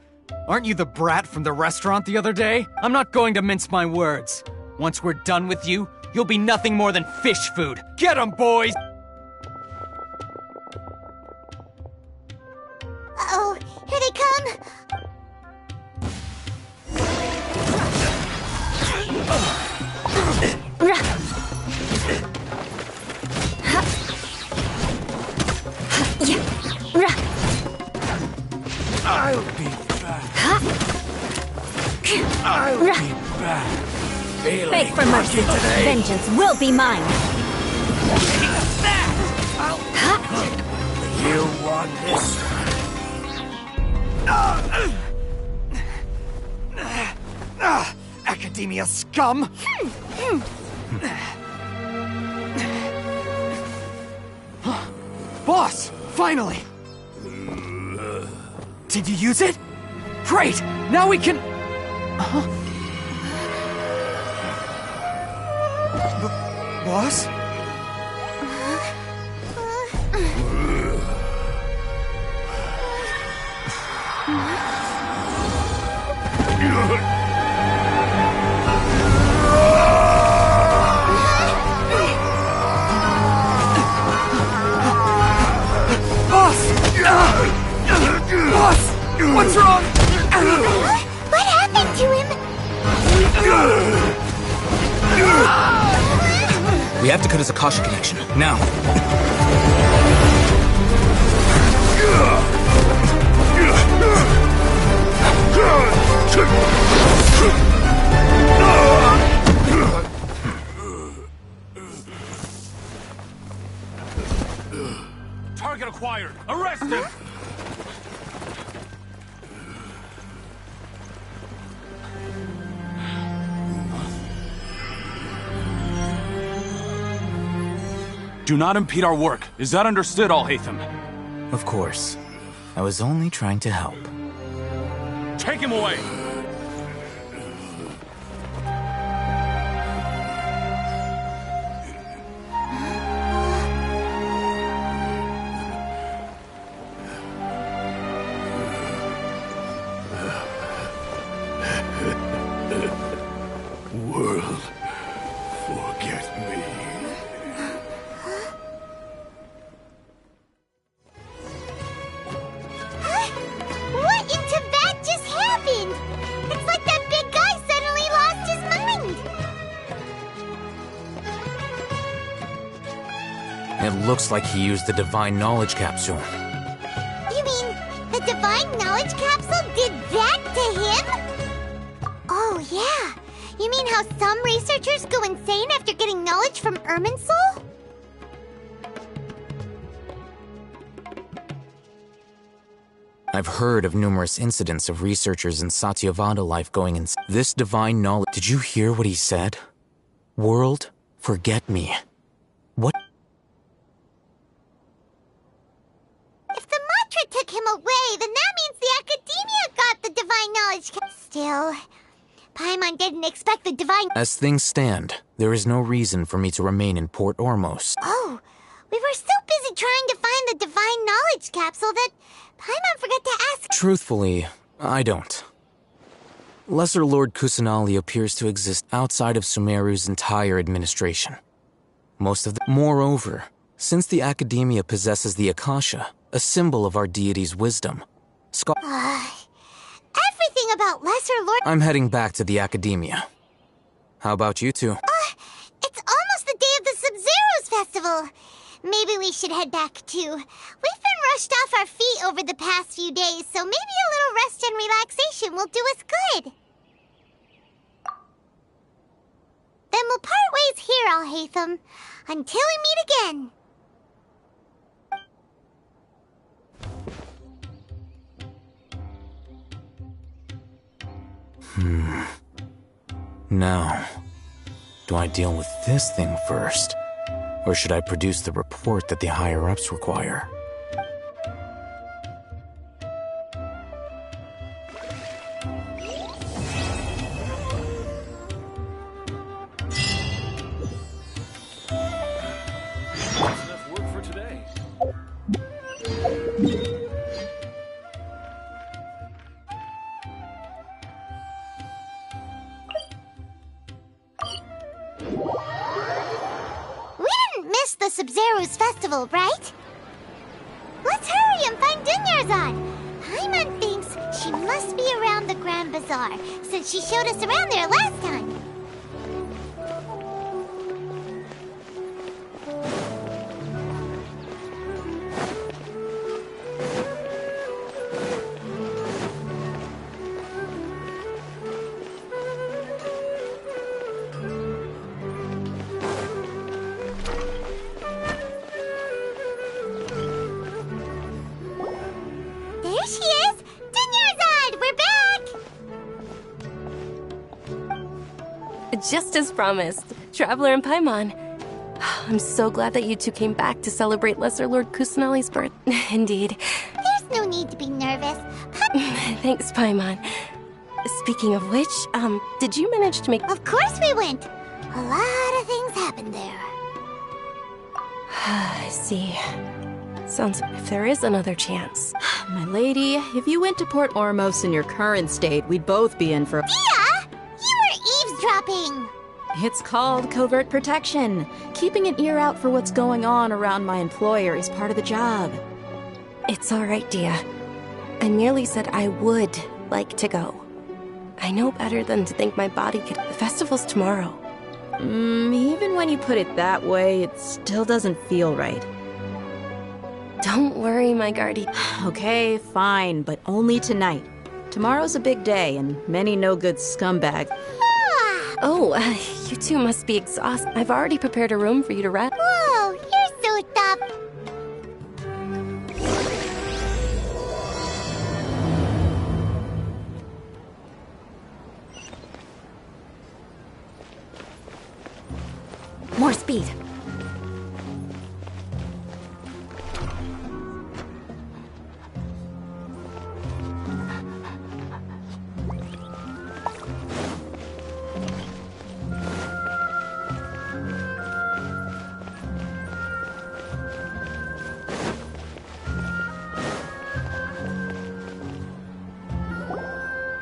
Aren't you the brat from the restaurant the other day? I'm not going to mince my words. Once we're done with you, you'll be nothing more than fish food. Get 'em, boys! Uh-oh, here they come! I'll be back. I'll be back. Beg for mercy. Vengeance will be mine. You want this? Academia scum! Boss! Finally! Did you use it? Great! Now we can... Boss? Boss! What's wrong? What happened to him? We have to cut his Akasha connection, now. Do not impede our work. Is that understood, Alhaitham? Of course. I was only trying to help. Take him away! World, forget me. What in Tibet just happened? It's like that big guy suddenly lost his mind. It looks like he used the Divine Knowledge Capsule. You mean the Divine Knowledge Capsule did that to him? Oh, yeah. You mean how some researchers go insane after getting knowledge from Irminsul? I've heard of numerous incidents of researchers in Satyavada life going in. This divine knowledge. Did you hear what he said? World, forget me. What? If the mantra took him away, then that means the Academia got the Divine Knowledge Still, Paimon didn't expect the Divine... As things stand, there is no reason for me to remain in Port Ormos. Oh, we were so busy trying to find the Divine Knowledge Capsule that Paimon forgot to ask... Truthfully, I don't. Lesser Lord Kusanali appears to exist outside of Sumeru's entire administration. Most of the... Moreover, since the Academia possesses the Akasha, a symbol of our deity's wisdom, everything about Lesser Lord... I'm heading back to the Academia. How about you two? It's almost the day of the Sub-Zero's festival. Maybe we should head back too. We've been rushed off our feet over the past few days, so maybe a little rest and relaxation will do us good. Then we'll part ways here, Alhaitham, until we meet again. Now, do I deal with this thing first? Or should I produce the report that the higher-ups require? Enough work for today. Miss the Sub-Zero's festival, right? Let's hurry and find Dunyarzad. Paimon thinks she must be around the Grand Bazaar, since she showed us around there last time. There she is! Dunyarzad, we're back! Just as promised, Traveler and Paimon. I'm so glad that you two came back to celebrate Lesser Lord Kusanali's birth. Indeed. There's no need to be nervous. Thanks, Paimon. Speaking of which, did you manage to make... Of course we went! A lot of things happened there. I see. Sounds if there is another chance. My lady, if you went to Port Ormos in your current state, we'd both be in for... Yeah! You were eavesdropping! It's called covert protection. Keeping an ear out for what's going on around my employer is part of the job. It's all right, Dia. I merely said I would like to go. I know better than to think my body could... The festival's tomorrow. Even when you put it that way, it still doesn't feel right. Don't worry, my guardian. Okay, fine, but only tonight. Tomorrow's a big day, and many no-good scumbags. Oh, you two must be exhausted. I've already prepared a room for you to rest. Whoa, you're so tough. More speed.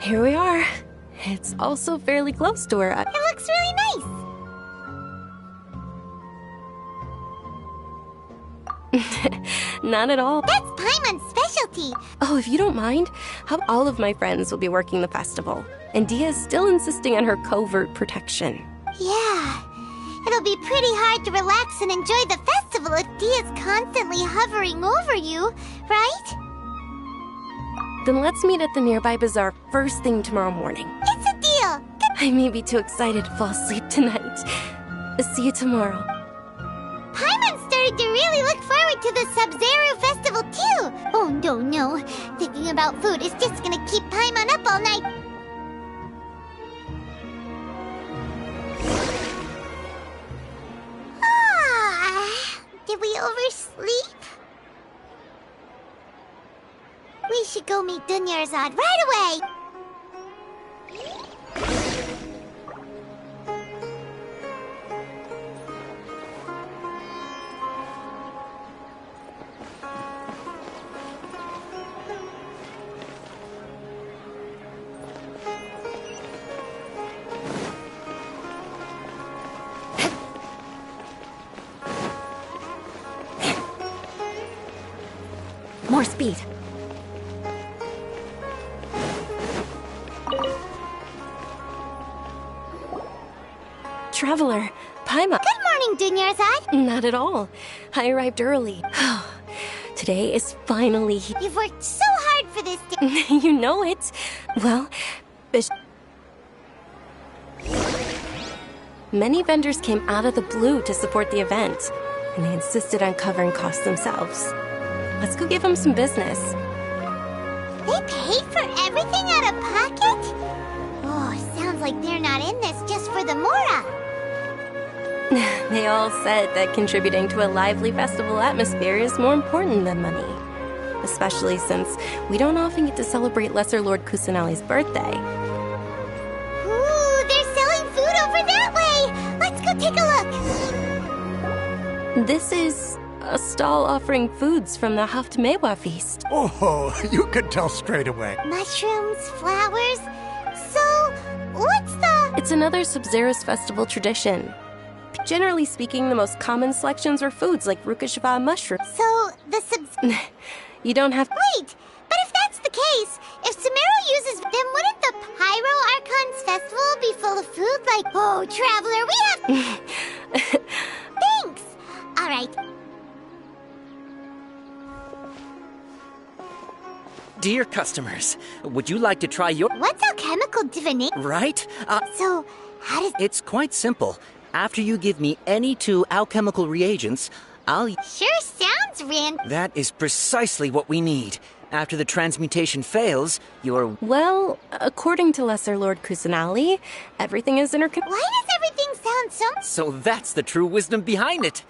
Here we are. It's also fairly close to where It looks really nice. Not at all. That's Paimon's specialty. Oh, if you don't mind, how all of my friends will be working the festival, and Dia's still insisting on her covert protection. Yeah. It'll be pretty hard to relax and enjoy the festival if Dia's constantly hovering over you, right? Then let's meet at the nearby bazaar first thing tomorrow morning. It's a deal. I may be too excited to fall asleep tonight. See you tomorrow. Paimon started to really look forward to the Sub-Zero festival too. Oh no. Thinking about food is just gonna keep Paimon up all night. Did we oversleep? We should go meet Dunyarzad right away! More speed. Traveler, Paimon. Good morning, Dunyarzad. Not at all. I arrived early. Today is finally... You've worked so hard for this day. You know it. Well, many vendors came out of the blue to support the event, and they insisted on covering costs themselves. Let's go give them some business. They paid for everything out of pocket? Oh, sounds like they're not in this just for the Mora. They all said that contributing to a lively festival atmosphere is more important than money. Especially since we don't often get to celebrate Lesser Lord Kusanali's birthday. Ooh, they're selling food over that way! Let's go take a look! This is a stall offering foods from the Haftmewa feast. Oh, you could tell straight away. Mushrooms, flowers. So, what's the... It's another Sub-Zero's festival tradition. Generally speaking, the most common selections are foods like Rukashva mushroom. So, the You don't have... Wait, but if that's the case, if Sumeru uses... Then wouldn't the Pyro Archon's festival be full of food like... Oh, Traveler, we have... Thanks! Alright. Dear customers, would you like to try your... What's alchemical divination? Right? So, how does... It's quite simple. After you give me any 2 alchemical reagents, I'll... Sure sounds random. That is precisely what we need. After the transmutation fails, you're... Well, according to Lesser Lord Kusanali, everything is interconnected. Why does everything sound so... So that's the true wisdom behind it.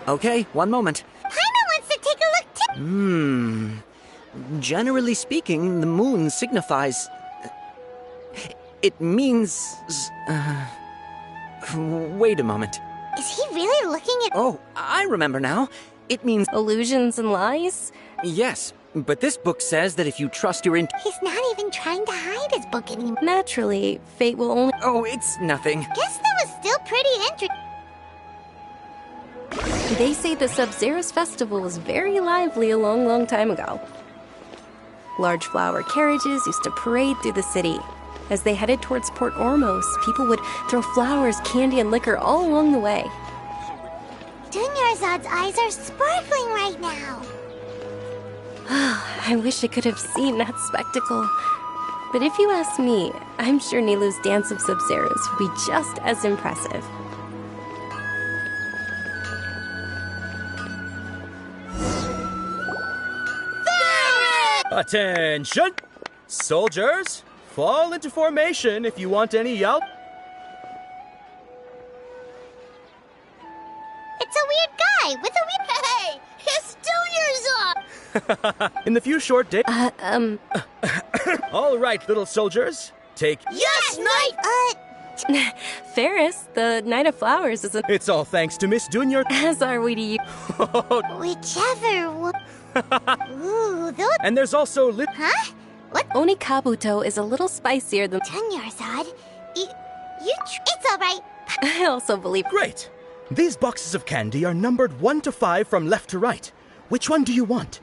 Okay, one moment. Paimon wants to take a look too. Generally speaking, the moon signifies... It means... Wait a moment. Is he really looking at... Oh, I remember now. It means... Illusions and lies? Yes, but this book says that if you trust your He's not even trying to hide his book anymore. Naturally, fate will only... Oh, it's nothing. Guess that was still pretty interesting. They say the Sub-Zero's festival was very lively a long time ago. Large flower carriages used to parade through the city. As they headed towards Port Ormos, people would throw flowers, candy, and liquor all along the way. Dunyarzad's eyes are sparkling right now. I wish I could have seen that spectacle. But if you ask me, I'm sure Nilu's dance of Sub-Zeros would be just as impressive. Attention! Soldiers, Fall into formation if you want any yelp. It's a weird guy with a weird... Hey! His junior's up! In the few short days... All right, little soldiers. Take... Yes, Knight! Ferris, the Knight of Flowers is a... It's all thanks to Miss Junior. As are we to you. Whichever one. Ooh, those... And there's also Huh? What? Onikabuto is a little spicier than... Junior's odd. It's alright. I also believe... Great. These boxes of candy are numbered 1 to 5 from left to right. Which one do you want?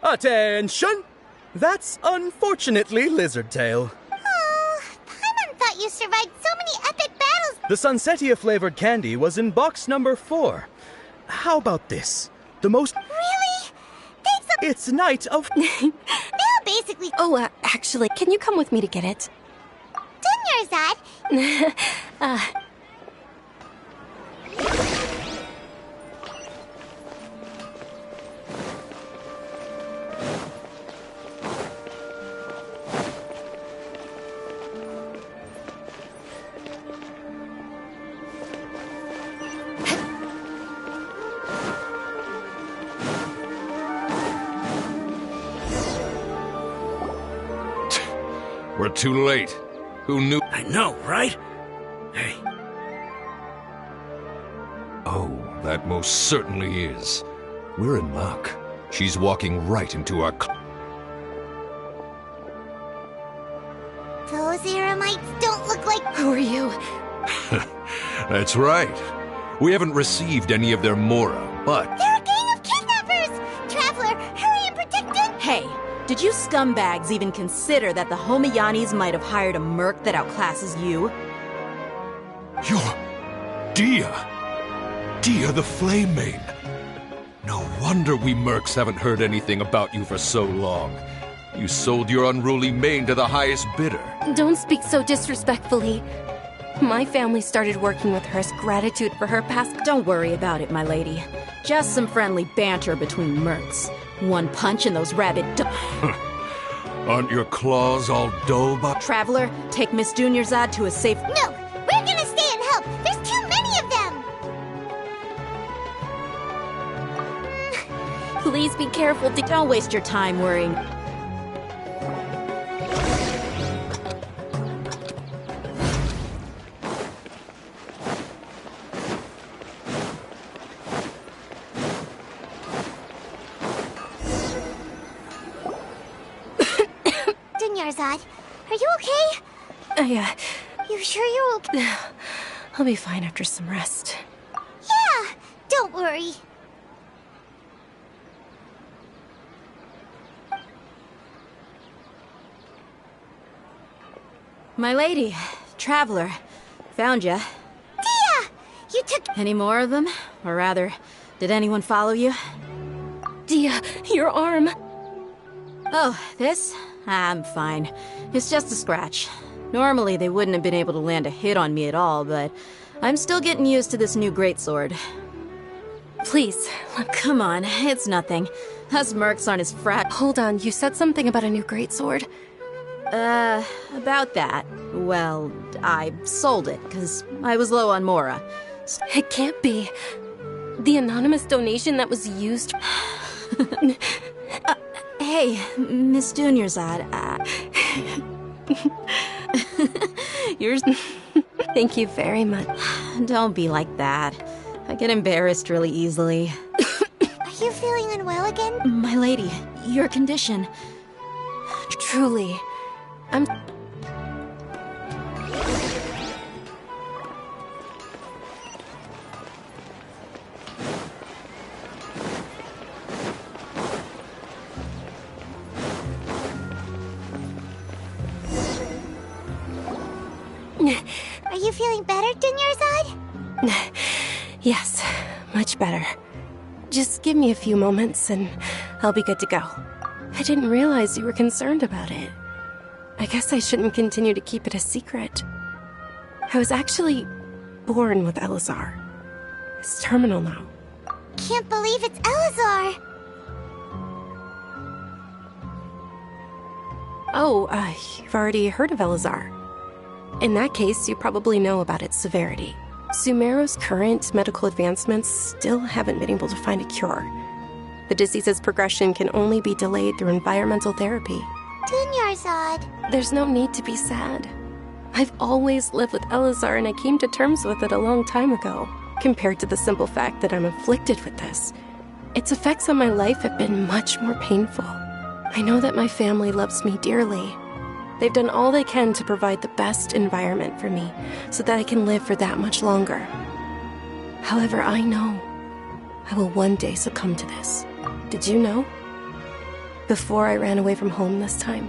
Attention! That's unfortunately Lizardtail. Oh, Paimon thought you survived so many epic battles. The Sunsetia-flavored candy was in box number 4. How about this? The most... Really? Thanks a... It's Knight of... They'll basically... Oh, actually, can you come with me to get it? Junior's odd. We're too late. Who knew? I know, right? Hey. Oh, that most certainly is. We're in luck. She's walking right into our... Those Eremites don't look like... Who are you? That's right. We haven't received any of their Mora, but... They're a gang of kidnappers! Traveler, hurry and protect it! Hey, did you scumbags even consider that the Homayanis might have hired a merc that outclasses you? You're... Dia the Flame Main. No wonder we mercs haven't heard anything about you for so long. You sold your unruly mane to the highest bidder. Don't speak so disrespectfully. My family started working with her as gratitude for her past... Don't worry about it, my lady. Just some friendly banter between mercs. One punch and those rabid... Aren't your claws all dull, but... Traveler, take Miss Dunyarzad to a safe... No! We're gonna stay and help! There's too many of them! Please be careful. Don't waste your time worrying. Dunyarzad, are you okay? You sure you're okay? I'll be fine after some rest. Yeah, don't worry. My lady, Traveler, found ya. Dia! You took... Any more of them? Or rather, did anyone follow you? Dia, your arm. Oh, this? I'm fine. It's just a scratch. Normally, they wouldn't have been able to land a hit on me at all, but I'm still getting used to this new greatsword. Please, come on, it's nothing. Us mercs aren't as frat. Hold on, you said something about a new greatsword. About that. Well, I sold it, because I was low on Mora. It can't be. The anonymous donation that was used... Hey, Miss Dunyarzad, Yours... Thank you very much. Don't be like that. I get embarrassed really easily. Are you feeling unwell again? My lady, your condition... Truly, I'm... Are you feeling better, Dunyarzad? Yes, much better. Just give me a few moments and I'll be good to go. I didn't realize you were concerned about it. I guess I shouldn't continue to keep it a secret. I was actually born with Elazar. It's terminal now. Can't believe it's Elazar! Oh, you've already heard of Elazar. In that case, you probably know about its severity. Sumeru's current medical advancements still haven't been able to find a cure. The disease's progression can only be delayed through environmental therapy. Dunyarzad. There's no need to be sad. I've always lived with Elazar and I came to terms with it a long time ago. Compared to the simple fact that I'm afflicted with this, its effects on my life have been much more painful. I know that my family loves me dearly. They've done all they can to provide the best environment for me so that I can live for that much longer. However, I know I will one day succumb to this. Did you know? Before I ran away from home this time,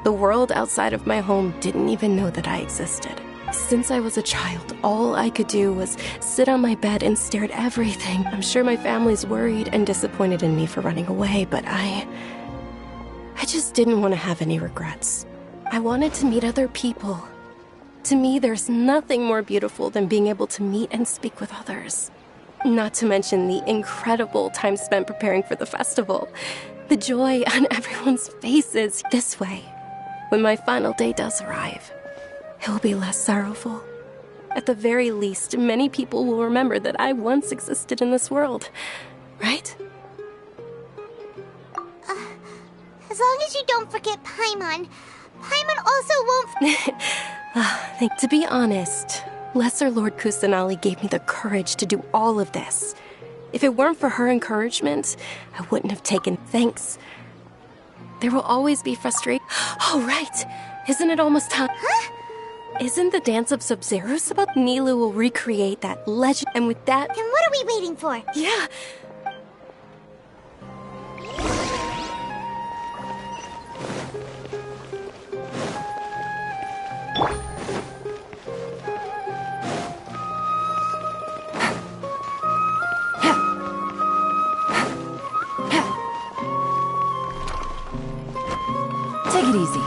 the world outside of my home didn't even know that I existed. Since I was a child, all I could do was sit on my bed and stare at everything. I'm sure my family's worried and disappointed in me for running away, but I just didn't want to have any regrets. I wanted to meet other people. To me, there's nothing more beautiful than being able to meet and speak with others. Not to mention the incredible time spent preparing for the festival. The joy on everyone's faces. This way, when my final day does arrive, it will be less sorrowful. At the very least, many people will remember that I once existed in this world. Right? As long as you don't forget Paimon. Paimon also won't... To be honest, Lesser Lord Kusanali gave me the courage to do all of this. If it weren't for her encouragement, I wouldn't have taken thanks. There will always be frustration. Oh, right. Isn't it almost time? Huh? Isn't the Dance of Sub-Zeros about? Nilou will recreate that legend, and with that... Then what are we waiting for? Yeah. Take it easy.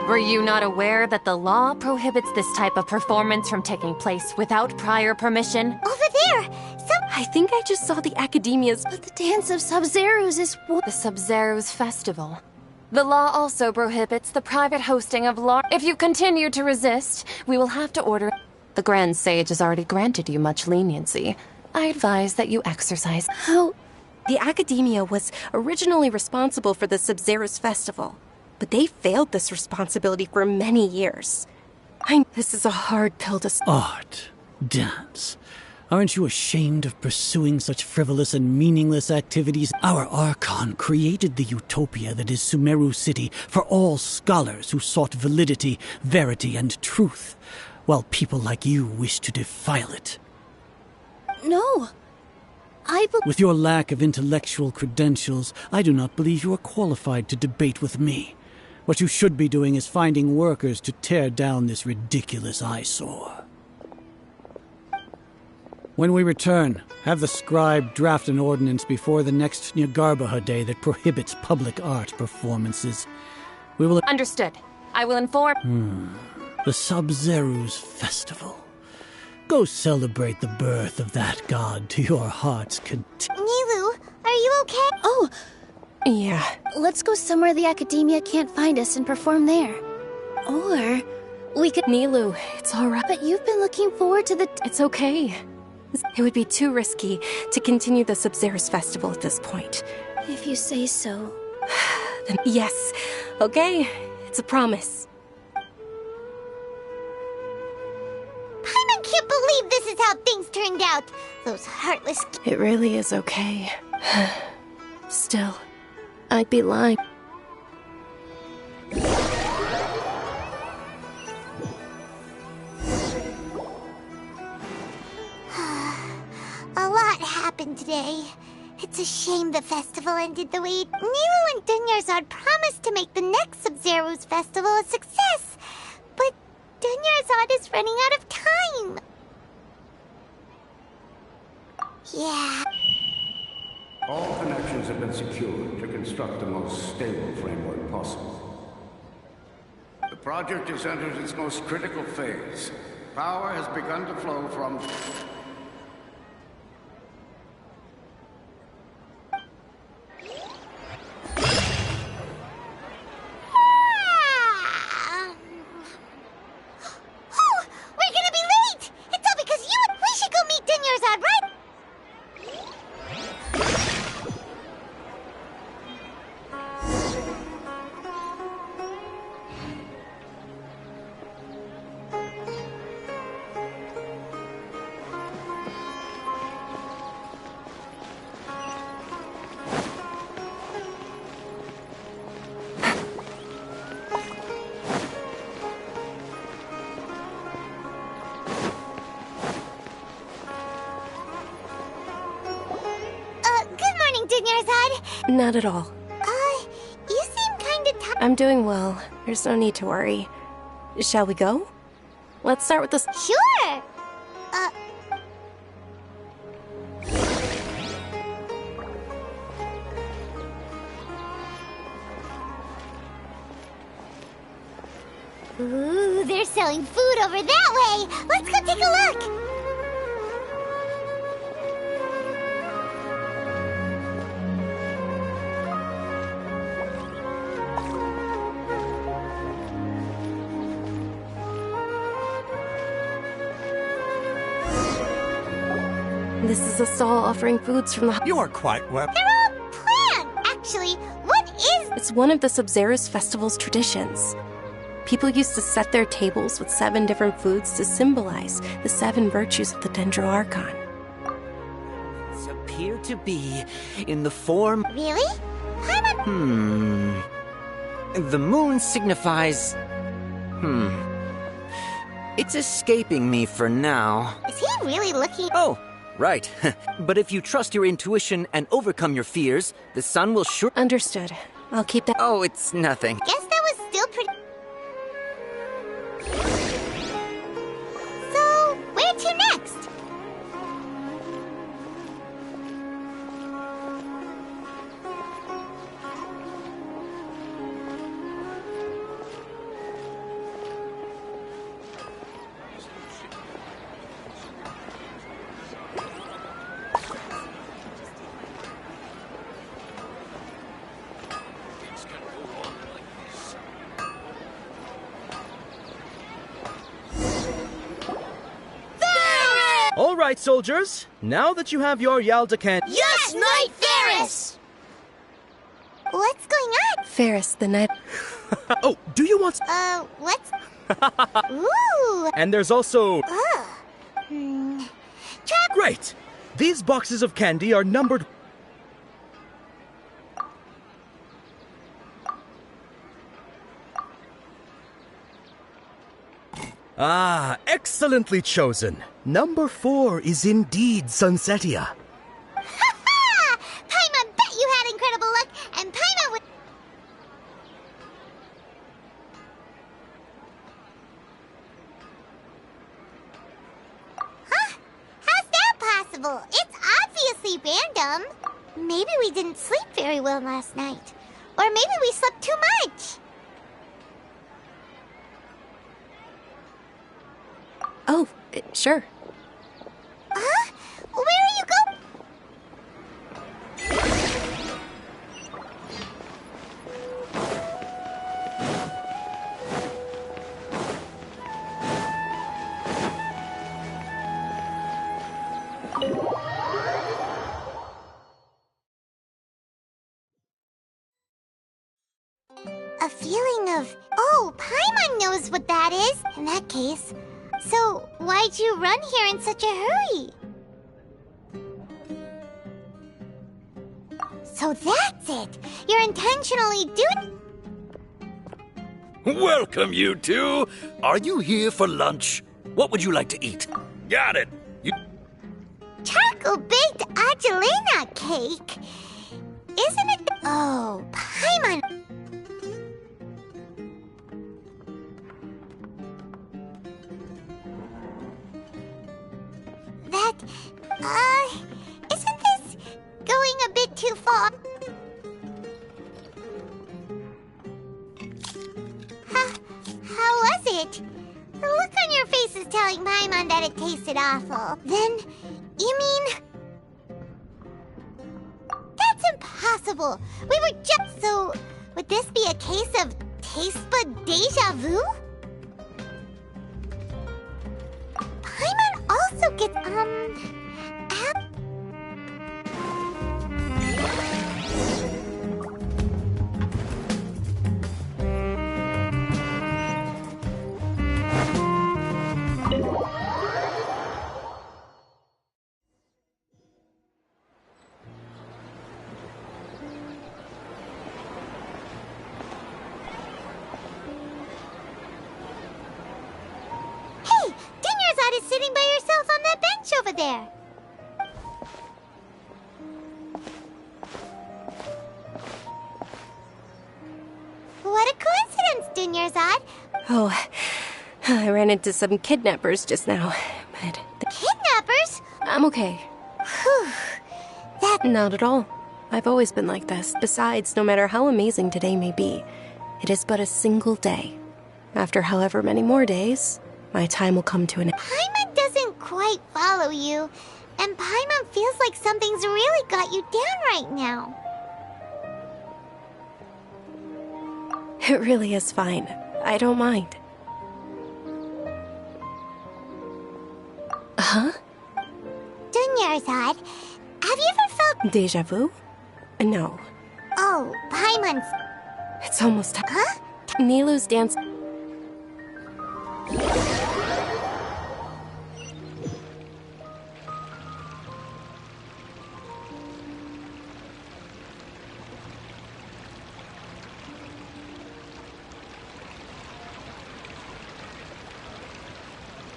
Were you not aware that the law prohibits this type of performance from taking place without prior permission? Over there! I think I just saw the Academia's... But the Dance of Sub-Zeros is... The Sub-Zeros Festival. The law also prohibits the private hosting of If you continue to resist, we will have to order... The Grand Sage has already granted you much leniency. I advise that you exercise... How... The Academia was originally responsible for the Sub-Zeros Festival, but they failed this responsibility for many years. This is a hard pill to... Art. Dance. Aren't you ashamed of pursuing such frivolous and meaningless activities? Our Archon created the utopia that is Sumeru City for all scholars who sought validity, verity, and truth, while people like you wish to defile it. No. With your lack of intellectual credentials, I do not believe you are qualified to debate with me. What you should be doing is finding workers to tear down this ridiculous eyesore. When we return, have the scribe draft an ordinance before the next Nyargarbaha Day that prohibits public art performances. We will... Understood. I will inform... The Sub-Zeros Festival. Go celebrate the birth of that god to your heart's content. Nilou, are you okay? Oh, yeah. Let's go somewhere the Academia can't find us and perform there. Or we could... Nilou, it's alright. But you've been looking forward to the... It's okay. It would be too risky to continue the Sub-Zeros Festival at this point. If you say so. Then yes. Okay, it's a promise. Paimon can't believe this is how things turned out. Those heartless... It really is okay. Still, I'd be lying. A lot happened today. It's a shame the festival ended the way it... Nilou and Dunyarzad promised to make the next Sub-Zeros festival a success. But Dunyarzad is running out of time. been secured to construct the most stable framework possible. The project has entered its most critical phase. Power has begun to flow from... Not at all. You seem kinda tired. I'm doing well. There's no need to worry. Shall we go? Let's start with this. Sure! Ooh, they're selling food over that way! Let's go take a look! This is a stall offering foods from the... You are quite well. They're all planned! Actually, what is... It's one of the Sub-Zerus Festival's traditions. People used to set their tables with 7 different foods to symbolize the 7 virtues of the Dendroarchon. Appear to be in the form... Really? The moon signifies... It's escaping me for now. Is he really looking... Oh, right. But if you trust your intuition and overcome your fears, the sun will sure... Understood. I'll keep that... Oh, it's nothing. Guess that was still pretty... So, where to next? All right, soldiers. Now that you have your Yaldacan... Yes, Knight Ferris! What's going on? Ferris, the knight... Oh, do you want... Let's... Ooh! And there's also... Trap... Great! These boxes of candy are numbered... Ah, excellently chosen. Number 4 is indeed Sunsetia. Ha-ha! Paimon bet you had incredible luck, and Paimon would... Huh? How's that possible? It's obviously random. Maybe we didn't sleep very well last night. Or maybe we slept too much. Oh, sure. Huh? Where are you going? A feeling of... Oh, Paimon knows what that is. In that case... So, why'd you run here in such a hurry? So that's it! You're intentionally doing... Welcome, you two! Are you here for lunch? What would you like to eat? Got it! Charcoal-baked Angelina cake! Isn't it... Oh, Paimon... That... Isn't this going a bit too far? Paimon that it tasted awful. Then, you mean... That's impossible! We were just... So, would this be a case of taste bud deja vu? Paimon also gets, is sitting by yourself on that bench over there. What a coincidence, Dunyarzad. Oh, I ran into some kidnappers just now, but... Kidnappers? I'm okay. Whew. Not at all. I've always been like this. Besides, no matter how amazing today may be, it is but a single day. After however many more days, my time will come to an end. Paimon doesn't quite follow you, and Paimon feels like something's really got you down right now. It really is fine. I don't mind. Huh? Dunyarzad, have you ever felt... Deja vu? No. Oh, Paimon's... It's almost time. Huh? Nilou's dance...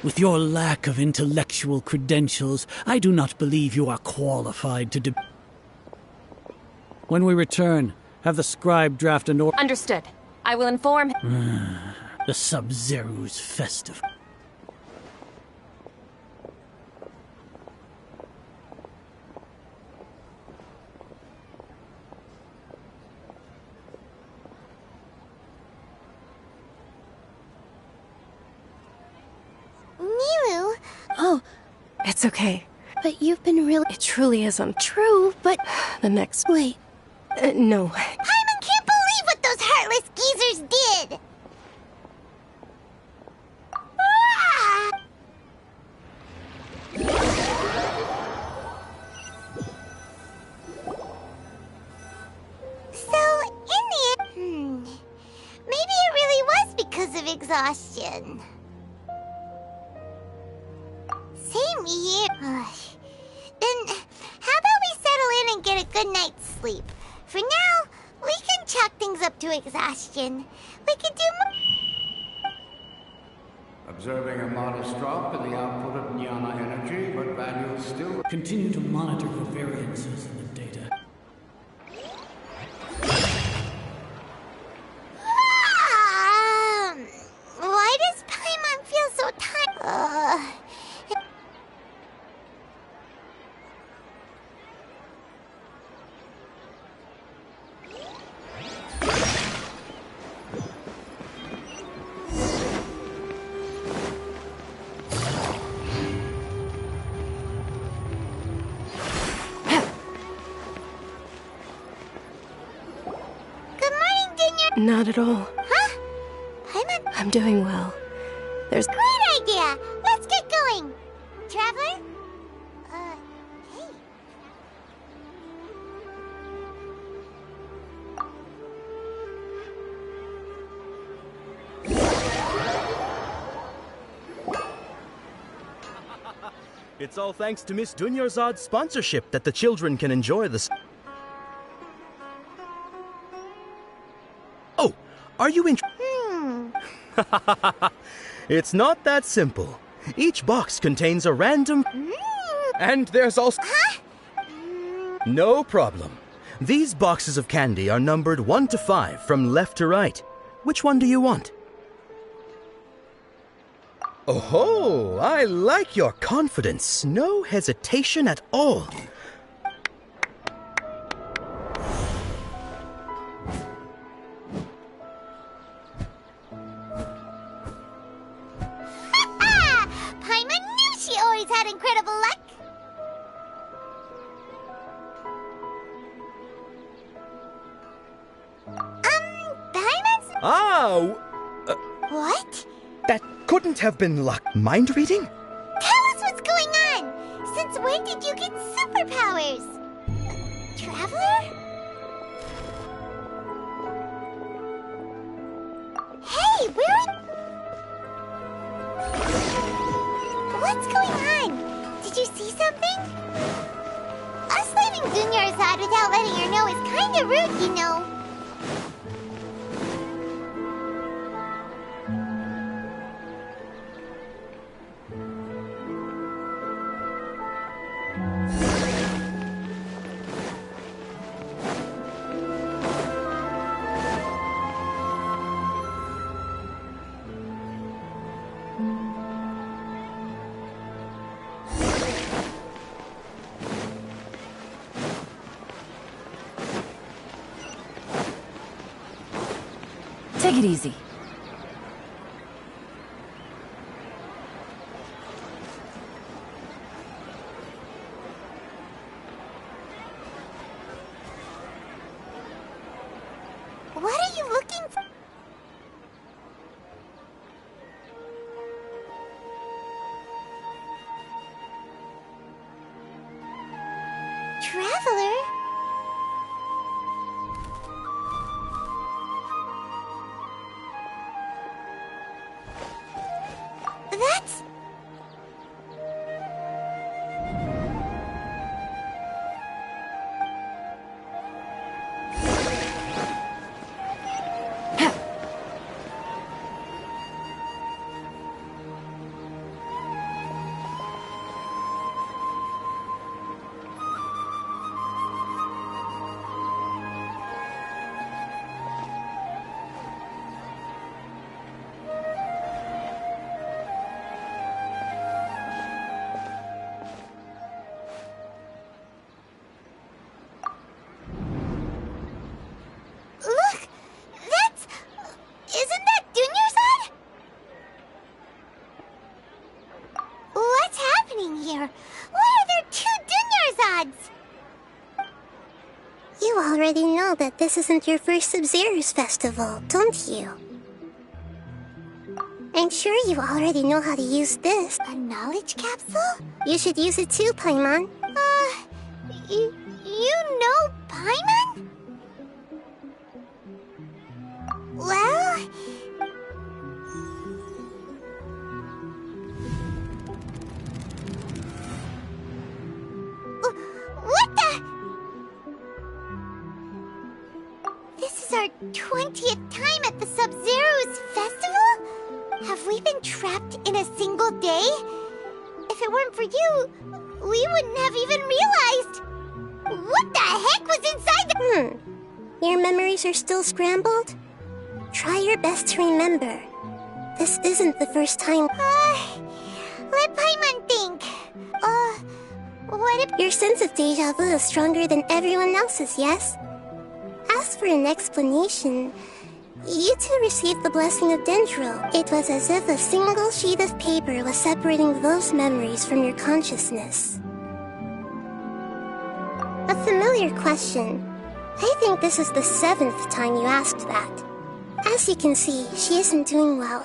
With your lack of intellectual credentials, I do not believe you are qualified to When we return, have the scribe draft an order. Understood. I will inform... The Sub-Zeru's festival. Nilou? Oh, it's okay. But you've been real... It truly is True, but... The next... Wait. No. Paimon can't believe what those heartless geezers did! Ah! So, in the end... Maybe it really was because of exhaustion. Same here. Then, how about we settle in and get a good night's sleep? For now, we can chalk things up to exhaustion. We could do more. Observing a modest drop in the output of Jnana energy, but values still... Continue to monitor for variances in the data. Why does Paimon feel so tired? Not at all. Huh? Paimon? I'm doing well. There's... Great idea! Let's get going! Traveler? Hey. It's all thanks to Miss Dunyarzad's sponsorship that the children can enjoy this. Oh, are you in? It's not that simple. Each box contains a random... And there's also... Huh? No problem. These boxes of candy are numbered 1 to 5 from left to right. Which one do you want? Oh, I like your confidence. No hesitation at all. Paimon incredible luck. Paimon's... Oh! What? That couldn't have been luck. Mind reading? Tell us what's going on! Since when did you get superpowers? Traveler? Hey, what's going on? Did you see something? Us leaving Dunyarzad without letting her know is kinda rude, you know. Take it easy. What are you looking for? Traveler? That's... Look! That's... Isn't that Dunyarzad? What's happening here? Why are there two Dunyarzads? You already know that this isn't your first Sub-Zero's festival, don't you? I'm sure you already know how to use this. A knowledge capsule? You should use it too, Paimon. You know Paimon? Well... What the... This is our 20th time at the Sub-Zero's festival? Have we been trapped in a single day? If it weren't for you, we wouldn't have even realized. What the heck was inside the... Your memories are still scrambled? Try your best to remember. This isn't the first time... let Paimon think. What if... Your sense of deja vu is stronger than everyone else's, yes? As for an explanation, you two received the blessing of Dendro. It was as if a single sheet of paper was separating those memories from your consciousness. A familiar question. I think this is the 7th time you asked that. As you can see, she isn't doing well.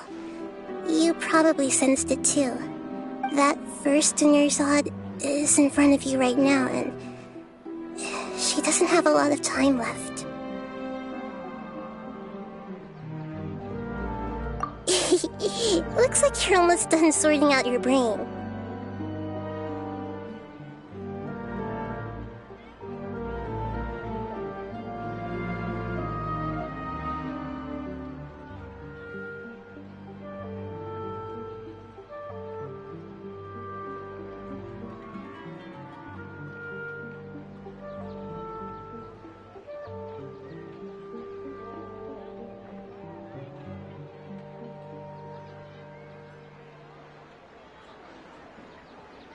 You probably sensed it too. That first Dunyarzad is in front of you right now, and she doesn't have a lot of time left. Looks like you're almost done sorting out your brain.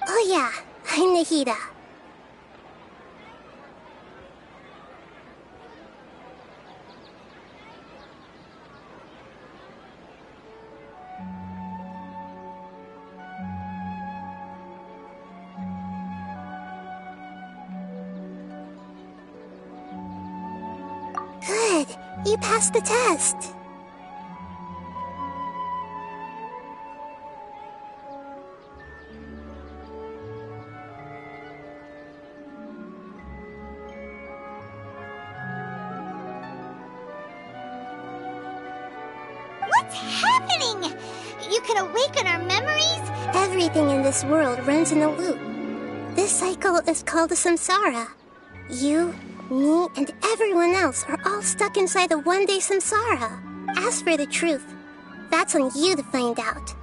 Oh yeah, I'm Nahida. You passed the test. What's happening? You can awaken our memories? Everything in this world runs in a loop. This cycle is called a samsara. You, me, and everyone else are all stuck inside the one-day samsara. As for the truth, that's on you to find out.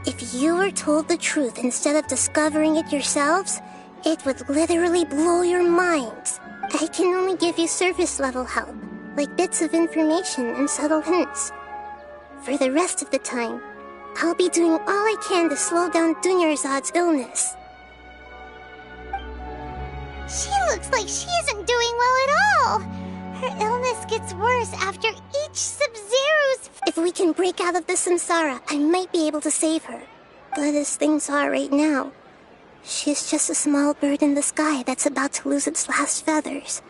If you were told the truth instead of discovering it yourselves, it would literally blow your minds. I can only give you surface-level help, like bits of information and subtle hints. For the rest of the time, I'll be doing all I can to slow down Dunyarzad's illness. She looks like she isn't doing well at all. Her illness gets worse after each Sub-Zero's... If we can break out of the samsara, I might be able to save her. But as things are right now, she's just a small bird in the sky that's about to lose its last feathers.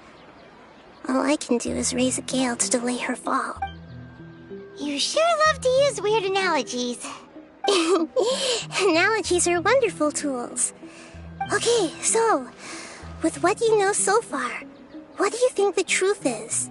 All I can do is raise a gale to delay her fall. You sure love to use weird analogies. Analogies are wonderful tools. Okay, so, with what you know so far, what do you think the truth is?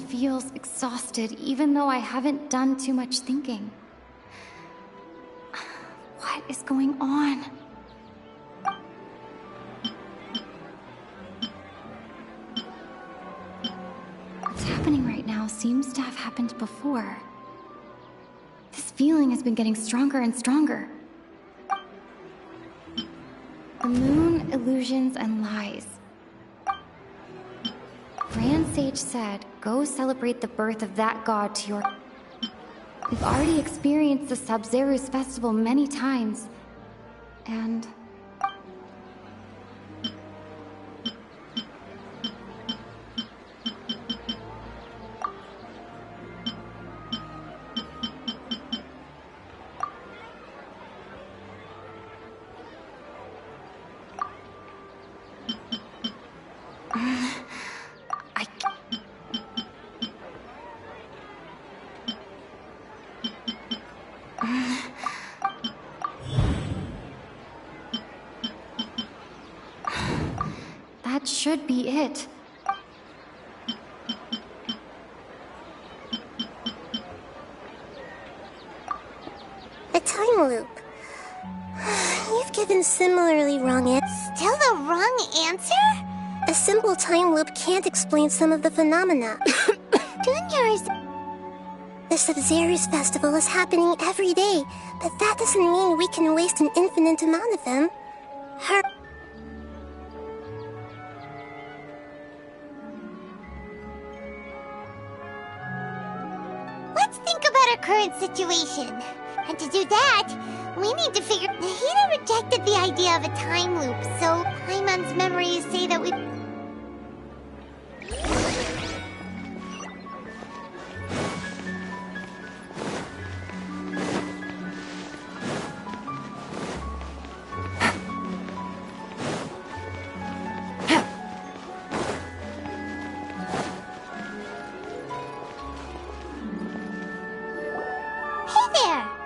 Feels exhausted, even though I haven't done too much thinking. What is going on? What's happening right now seems to have happened before. This feeling has been getting stronger and stronger. The moon, illusions, and lies. Grand Sage said, go celebrate the birth of that god to your... We've already experienced the Sub-Zero's festival many times, and... That should be it. A time loop. You've given similarly wrong answers. Still the wrong answer? A simple time loop can't explain some of the phenomena. Dunyar's... The Sub-Zero's festival is happening every day, but that doesn't mean we can waste an infinite amount of them. Her... Let's think about our current situation. And to do that, we need to figure... Nahida rejected the idea of a time loop, so Paimon's memories say that we...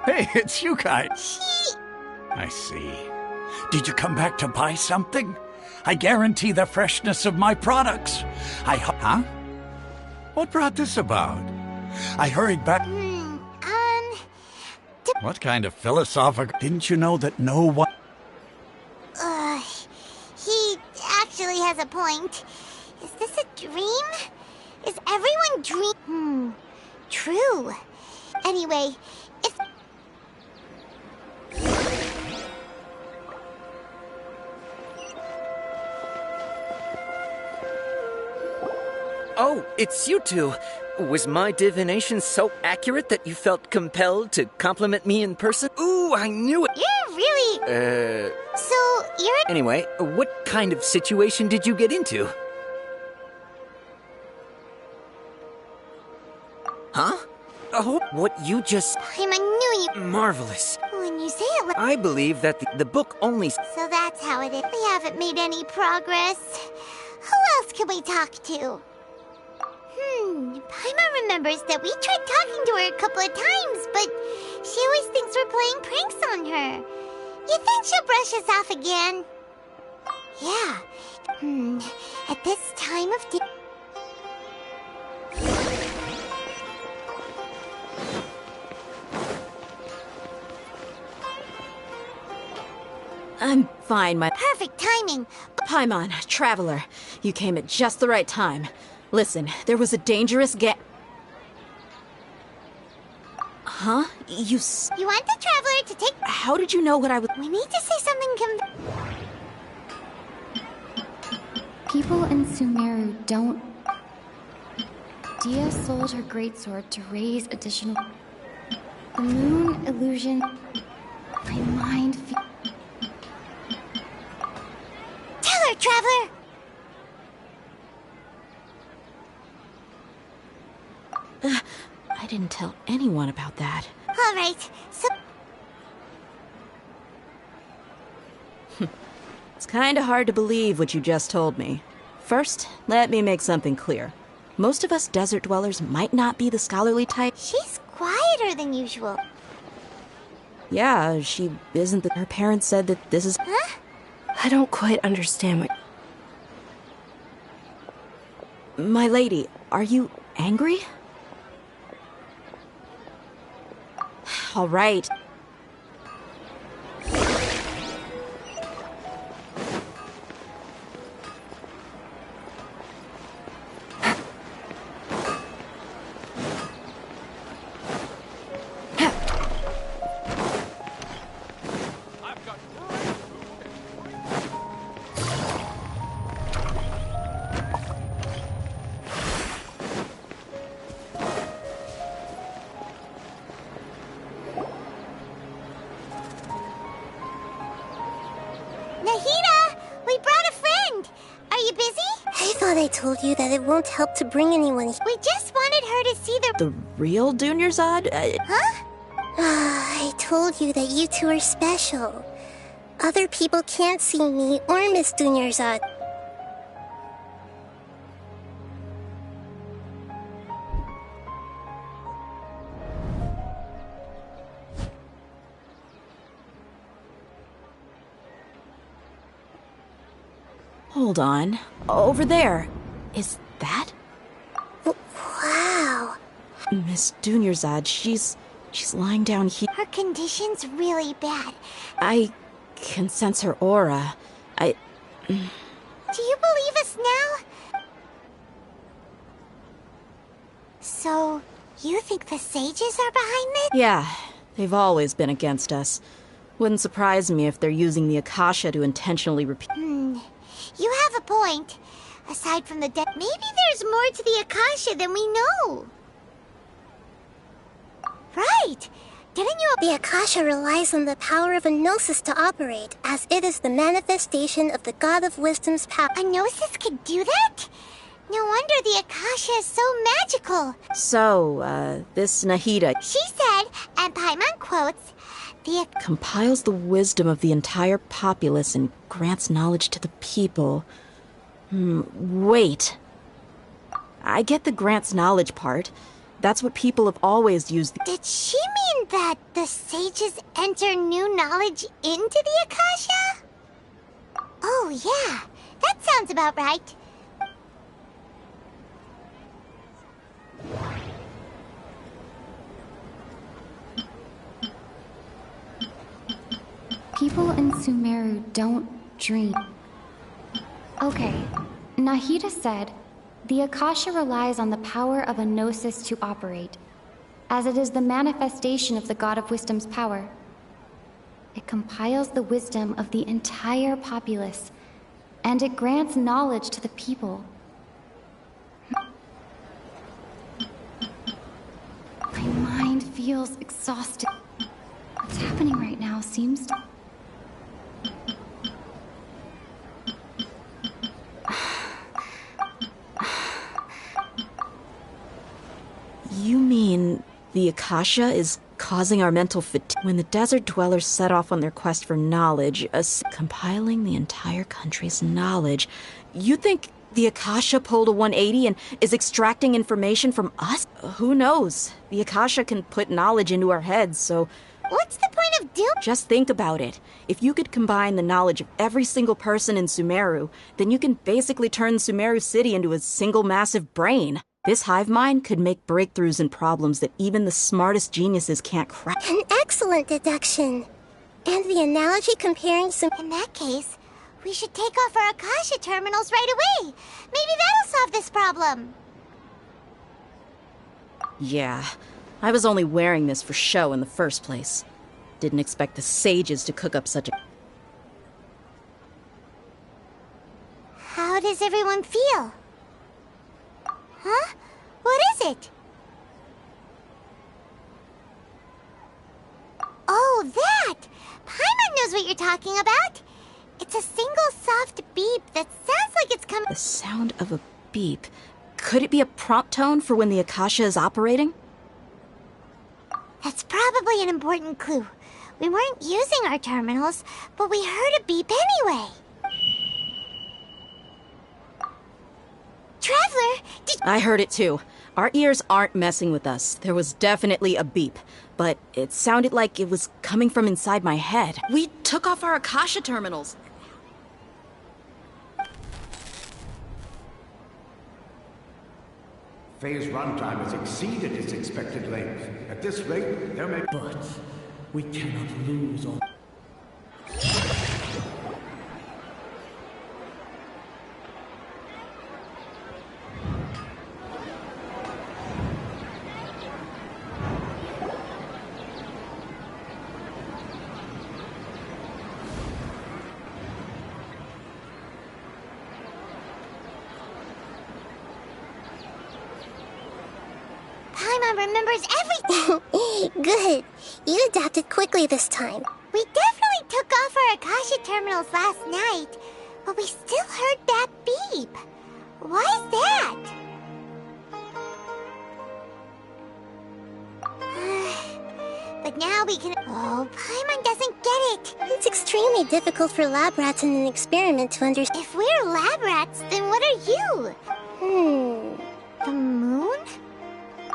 Hey, it's you guys. I see. Did you come back to buy something? I guarantee the freshness of my products. Huh? What brought this about? I hurried back... What kind of philosophical... Didn't you know that no one... He actually has a point. Is this a dream? Is everyone True. Anyway, Oh, it's you two. Was my divination so accurate that you felt compelled to compliment me in person? Ooh, I knew it! You're really... So, you're... Anyway, what kind of situation did you get into? Huh? Oh, what you just... I knew you... Marvelous. When you say it like... I believe that the book only... So that's how it is. We haven't made any progress. Who else can we talk to? Paimon remembers that we tried talking to her a couple of times, but she always thinks we're playing pranks on her. You think she'll brush us off again? Yeah. At this time of day... I'm fine, my... Perfect timing! Paimon, Traveler, you came at just the right time. Listen, there was a dangerous Huh? You want the Traveler to take... How did you know what I was... We need to say something People in Sumeru don't... Dia sold her greatsword to raise additional... The moon illusion... My mind... Tell her, Traveler! I didn't tell anyone about that. All right, so... It's kinda hard to believe what you just told me. First, let me make something clear. Most of us desert dwellers might not be the scholarly type. She's quieter than usual. Yeah, she isn't her parents said that this is... Huh? I don't quite understand what... My lady, are you angry? All right. I told you that it won't help to bring anyone here. We just wanted her to see the real Dunyarzad? Huh? I told you that you two are special. Other people can't see me or Miss Dunyarzad. Hold on. Over there. Is that? Wow. Miss Dunyarzad, she's lying down here. Her condition's really bad. I can sense her aura. Do you believe us now? So, you think the sages are behind this? Yeah, they've always been against us. Wouldn't surprise me if they're using the Akasha to intentionally repeat. You have a point. Aside from the dead, maybe there's more to the Akasha than we know. Right! Didn't you... The Akasha relies on the power of a Gnosis to operate, as it is the manifestation of the God of Wisdom's power. A Gnosis could do that? No wonder the Akasha is so magical. So, this Nahida... She said, and Paimon quotes, the... compiles the wisdom of the entire populace and grants knowledge to the people. Wait. I get the grants knowledge part. That's what people have always used. Did she mean that the sages enter new knowledge into the Akasha? Oh, yeah. That sounds about right. People in Sumeru don't dream. Okay, Nahida said, the Akasha relies on the power of a Gnosis to operate, as it is the manifestation of the God of Wisdom's power. It compiles the wisdom of the entire populace, and it grants knowledge to the people. feels exhausting. What's happening right now seems to... You mean the Akasha is causing our mental fatigue? When the desert dwellers set off on their quest for knowledge, compiling the entire country's knowledge, you think the Akasha pulled a 180 and is extracting information from us? Who knows? The Akasha can put knowledge into our heads, so... What's the point of doing? Just think about it. If you could combine the knowledge of every single person in Sumeru, then you can basically turn Sumeru City into a single massive brain. This hive mind could make breakthroughs in problems that even the smartest geniuses can't crack. An excellent deduction. And the analogy comparing some... In that case, we should take off our Akasha terminals right away. Maybe that'll solve this problem. Yeah, I was only wearing this for show in the first place. Didn't expect the sages to cook up such a... How does everyone feel? Huh? What is it? Oh, that! Paimon knows what you're talking about. It's a single soft beep that sounds like it's coming... The sound of a beep. Could it be a prompt tone for when the Akasha is operating? That's probably an important clue. We weren't using our terminals, but we heard a beep anyway. Traveler, I heard it too. Our ears aren't messing with us. There was definitely a beep, but it sounded like it was coming from inside my head. We took off our Akasha terminals. Phase runtime has exceeded its expected length. At this rate, there may... But we cannot lose all... remembers everything. Good. You adapted quickly this time. We definitely took off our Akasha terminals last night, but we still heard that beep. Why is that? But now we can... Oh, Paimon doesn't get it. It's extremely difficult for lab rats in an experiment to understand. If we're lab rats, then what are you? The moon?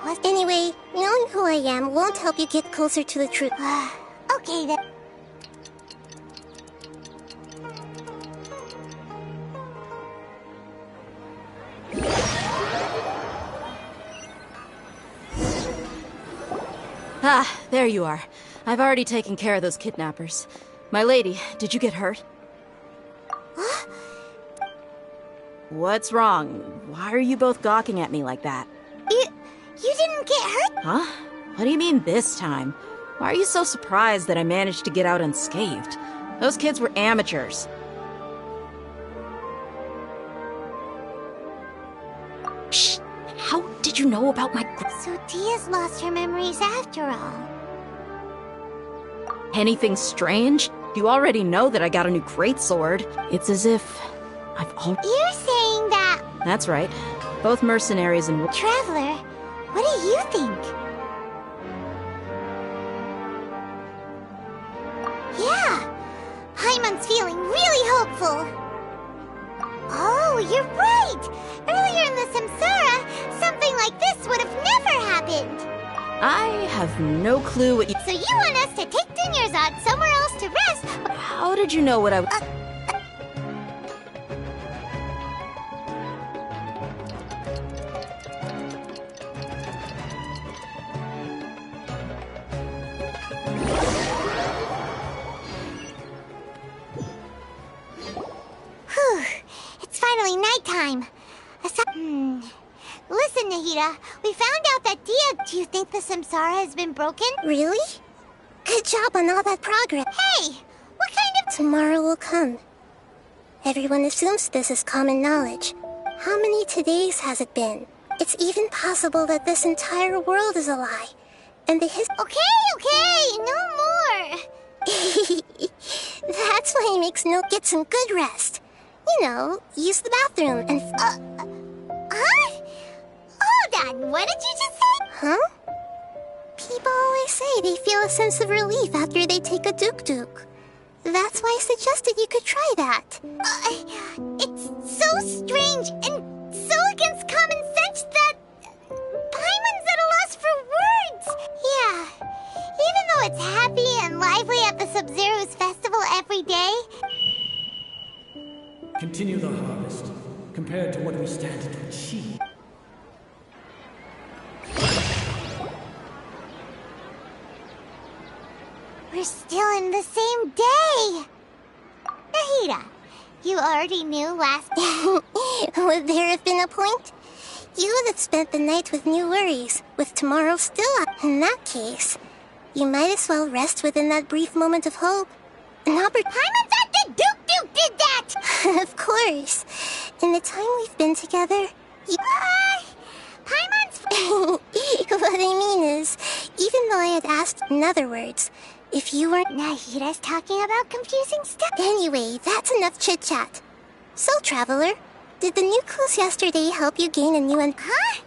What? Anyway, knowing who I am won't help you get closer to the truth. Okay, then. Ah, there you are. I've already taken care of those kidnappers. My lady, did you get hurt? What's wrong? Why are you both gawking at me like that? You didn't get hurt? Huh? What do you mean this time? Why are you so surprised that I managed to get out unscathed? Those kids were amateurs. Shh! How did you know about my... So Tia's lost her memories after all. Anything strange? You already know that I got a new greatsword. It's as if I've already... You're saying that... That's right. Both mercenaries and... Traveler, what do you think? Yeah, Paimon's feeling really hopeful. Oh, you're right! Earlier in the Samsara, something like this would have never happened. I have no clue what you... So you want us to take Dunyarzad somewhere else to rest? How did you know what I... Whew, it's finally nighttime. Listen, Nahida, we found out that Dia... Do you think the Samsara has been broken? Really? Good job on all that progress. Hey, what kind of... Tomorrow will come. Everyone assumes this is common knowledge. How many todays has it been? It's even possible that this entire world is a lie. and the Okay, no more! That's why he makes no get some good rest. You know, use the bathroom and Huh? Hold on, what did you just say? Huh? People always say they feel a sense of relief after they take a duk-duk. That's why I suggested you could try that. It's so strange and so against common sense that Paimon's at a loss for words. Yeah, even though it's happy and lively at the Sub-Zero's festival every day. Continue the harvest, compared to what we stand to achieve. We're still in the same day. Nahida, you already knew last... Would there have been a point? You would have spent the night with new worries, with tomorrow still up. In that case, you might as well rest within that brief moment of hope. Paimon's at the Duk did that! Of course. In the time we've been together, Paimon's... What I mean is, even though I had asked, in other words, if you weren't... Nahida's talking about confusing stuff. Anyway, that's enough chit-chat. So, Traveler, did the new clues yesterday help you gain a new Huh?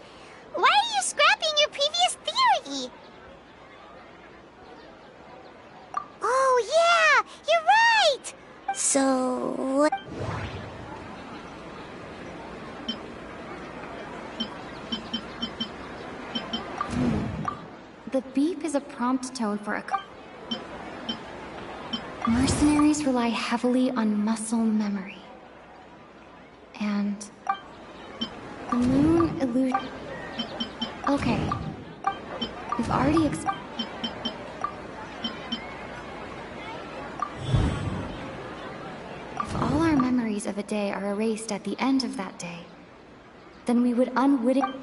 Why are you scrapping your previous theory? Oh, yeah! You're right! So... The beep is a prompt tone for a... Mercenaries rely heavily on muscle memory. And... the moon illusion... Okay. We've already If all our memories of a day are erased at the end of that day, then we would unwittingly...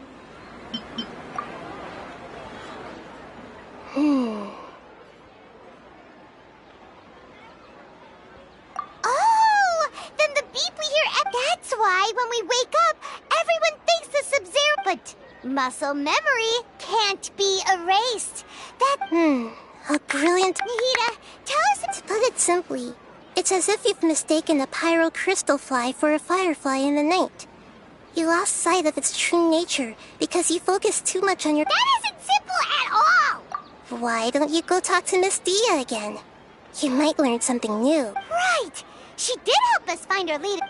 Oh! Then the beep we hear... That's why when we wake up, everyone thinks the Sub-Zero... But muscle memory can't be erased. A brilliant... Nahida, tell us... To put it simply, it's as if you've mistaken a pyro crystal fly for a firefly in the night. You lost sight of its true nature because you focused too much on your... That isn't simple at all! Why don't you go talk to Miss Dia again? You might learn something new. Right! She did help us find our leader.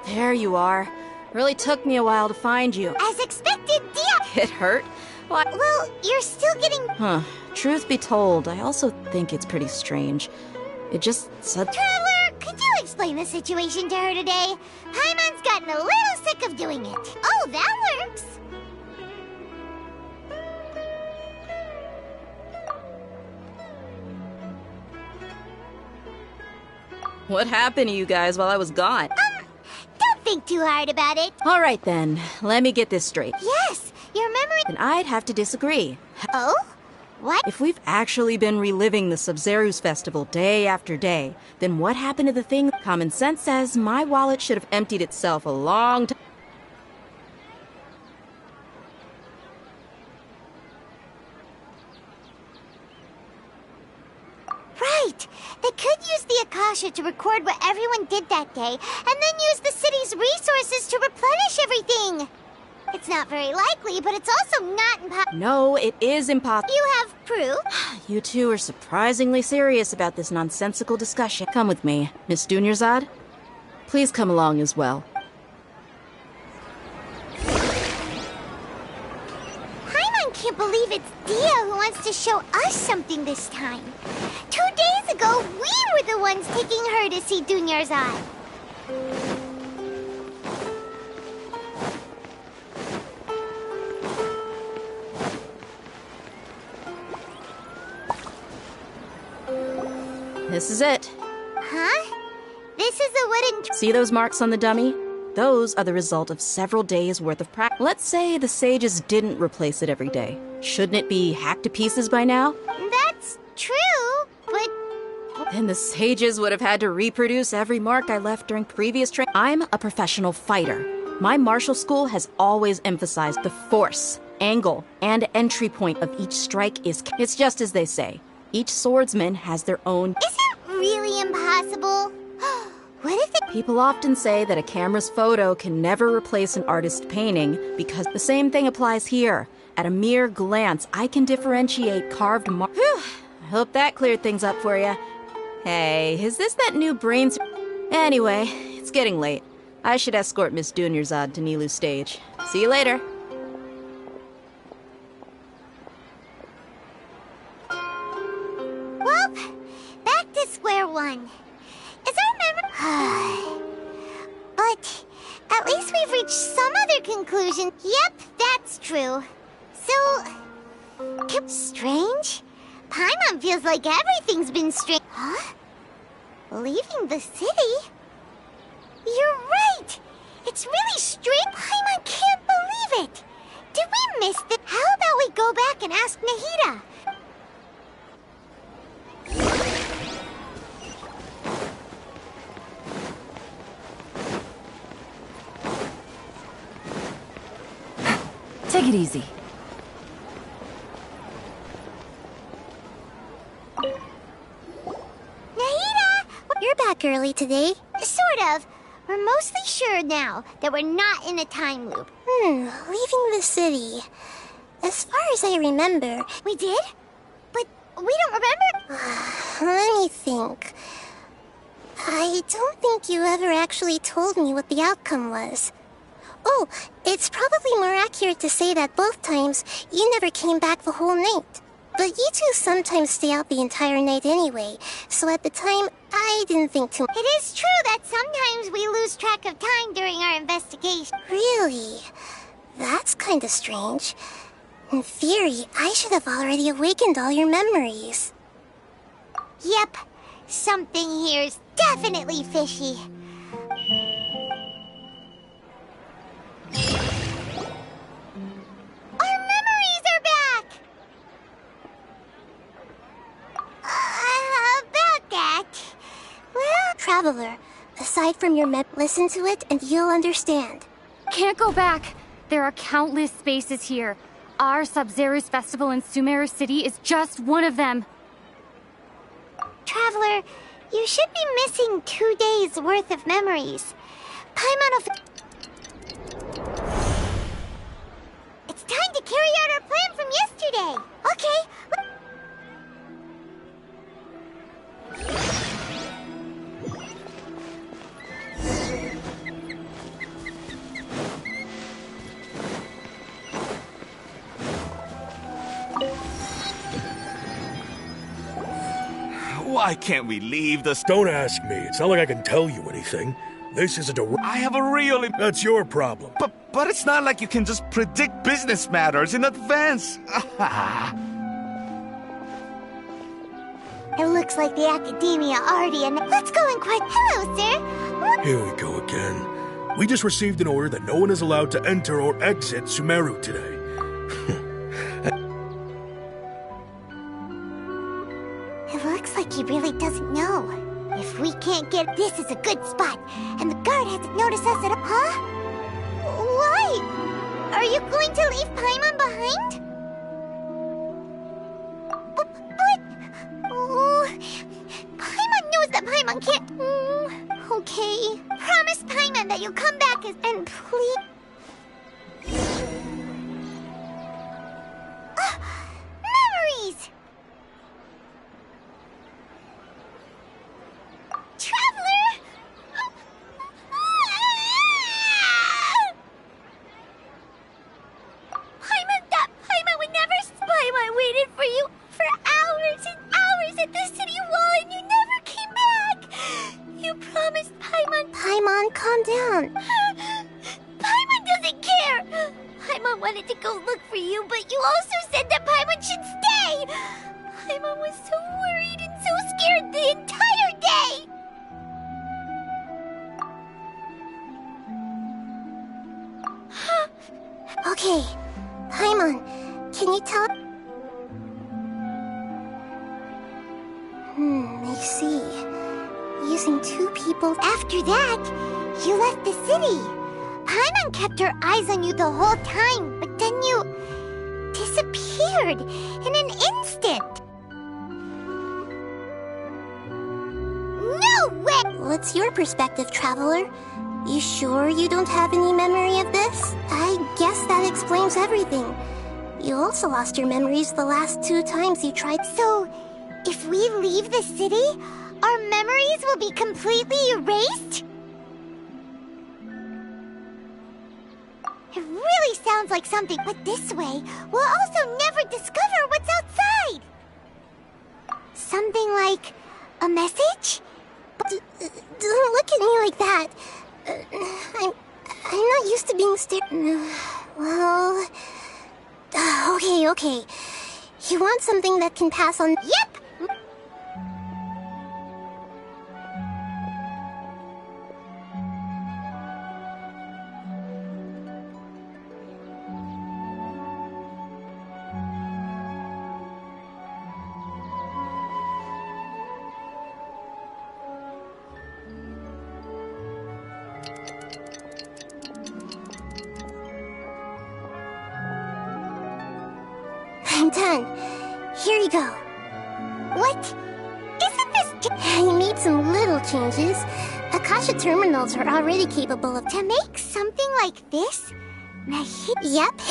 There you are. Really took me a while to find you. As expected, Dia! It hurt? Why? Well, you're still getting... Huh. Truth be told, I also think it's pretty strange. It just said... Traveler, could you explain the situation to her today? Paimon's gotten a little sick of doing it. Oh, that works! What happened to you guys while I was gone? Don't think too hard about it. All right then, let me get this straight. Yes, your memory... Then I'd have to disagree. Oh? What? If we've actually been reliving the Sub-Zero's festival day after day, then what happened to the thing? Common sense says my wallet should have emptied itself a long time. Right! They could use the Akasha to record what everyone did that day, and then use the city's resources to replenish everything! It's not very likely, but it's also not impossible. No, it is impossible. You have proof? You two are surprisingly serious about this nonsensical discussion. Come with me, Miss Dunyarzad. Please come along as well. Paimon can't believe it's Dia who wants to show us something this time. 2 days ago, we were the ones taking her to see Dunyarzad. This is it. Huh? This is a wooden... See those marks on the dummy? Those are the result of several days' worth of practice. Let's say the sages didn't replace it every day. Shouldn't it be hacked to pieces by now? That's true, but... Then the sages would have had to reproduce every mark I left during previous training. I'm a professional fighter. My martial school has always emphasized the force, angle, and entry point of each strike is... It's just as they say. Each swordsman has their own... Is it really impossible? What if it... People often say that a camera's photo can never replace an artist's painting because the same thing applies here. At a mere glance, I can differentiate carved mark... I hope that cleared things up for you. Hey, is this that new brains... Anyway, it's getting late. I should escort Miss Dunyarzad to Nilu's stage. See you later. Well, back to square one. As I remember... But at least we've reached some other conclusion. Yep, that's true. So... Strange? Paimon feels like everything's been strange. Huh? Leaving the city? You're right! It's really strange. Paimon can't believe it! Did we miss it? How about we go back and ask Nahida? Take it easy. Nahida! You're back early today. Sort of. We're mostly sure now that we're not in a time loop. Leaving the city. As far as I remember... We did? But we don't remember... Let me think. I don't think you ever actually told me what the outcome was. Oh, it's probably more accurate to say that both times you never came back the whole night. But you two sometimes stay out the entire night anyway, so at the time, I didn't think too much. It is true that sometimes we lose track of time during our investigation. Really? That's kinda strange. In theory, I should have already awakened all your memories. Yep. Something here's definitely fishy. Our memories are back! About that... Well... Traveler, aside from your listen to it and you'll understand. Can't go back. There are countless spaces here. Our Sub-Zero's festival in Sumeru City is just one of them. Traveler, you should be missing 2 days' worth of memories. Paimon of... It's time to carry out our plan from yesterday. Okay. Why can't we leave the... Don't ask me. It's not like I can tell you anything. This isn't a... I have a real... That's your problem. But it's not like you can just predict business matters in advance. It looks like the Academia already... Let's go and quiet... Hello, sir. Here we go again. We just received an order that no one is allowed to enter or exit Sumeru today. It looks like he really doesn't know. If we can't get... This is a good spot. And the guard hasn't noticed us at all. Huh? Why? Are you going to leave Paimon behind? But... Oh... Paimon knows that Paimon can't... Okay. Promise Paimon that you'll come back and please... Memories! Traveler! Paimon would never... Paimon waited for you for hours and hours at the city wall and you never came back! You promised Paimon... Paimon, calm down. Paimon doesn't care! Paimon wanted to go look for you, but you also said that Paimon should stay! Paimon was so worried and so scared the entire day! Okay, Paimon, can you tell... I see. Using 2 people. After that, you left the city. Paimon kept her eyes on you the whole time, but then you disappeared in an instant. No way! What's your perspective, Traveler? You sure you don't have any memory of this? I guess that explains everything. You also lost your memories the last 2 times you tried. So, if we leave the city, our memories will be completely erased? It really sounds like something, but this way, we'll also never discover what's outside! Something like a message? Don't look at me like that. I'm not used to being stared. Well, okay. You want something that can pass on? Yep. I'm done. Here you go. What? Isn't this... I made some little changes. Akasha terminals are already capable of... To make something like this? Yep.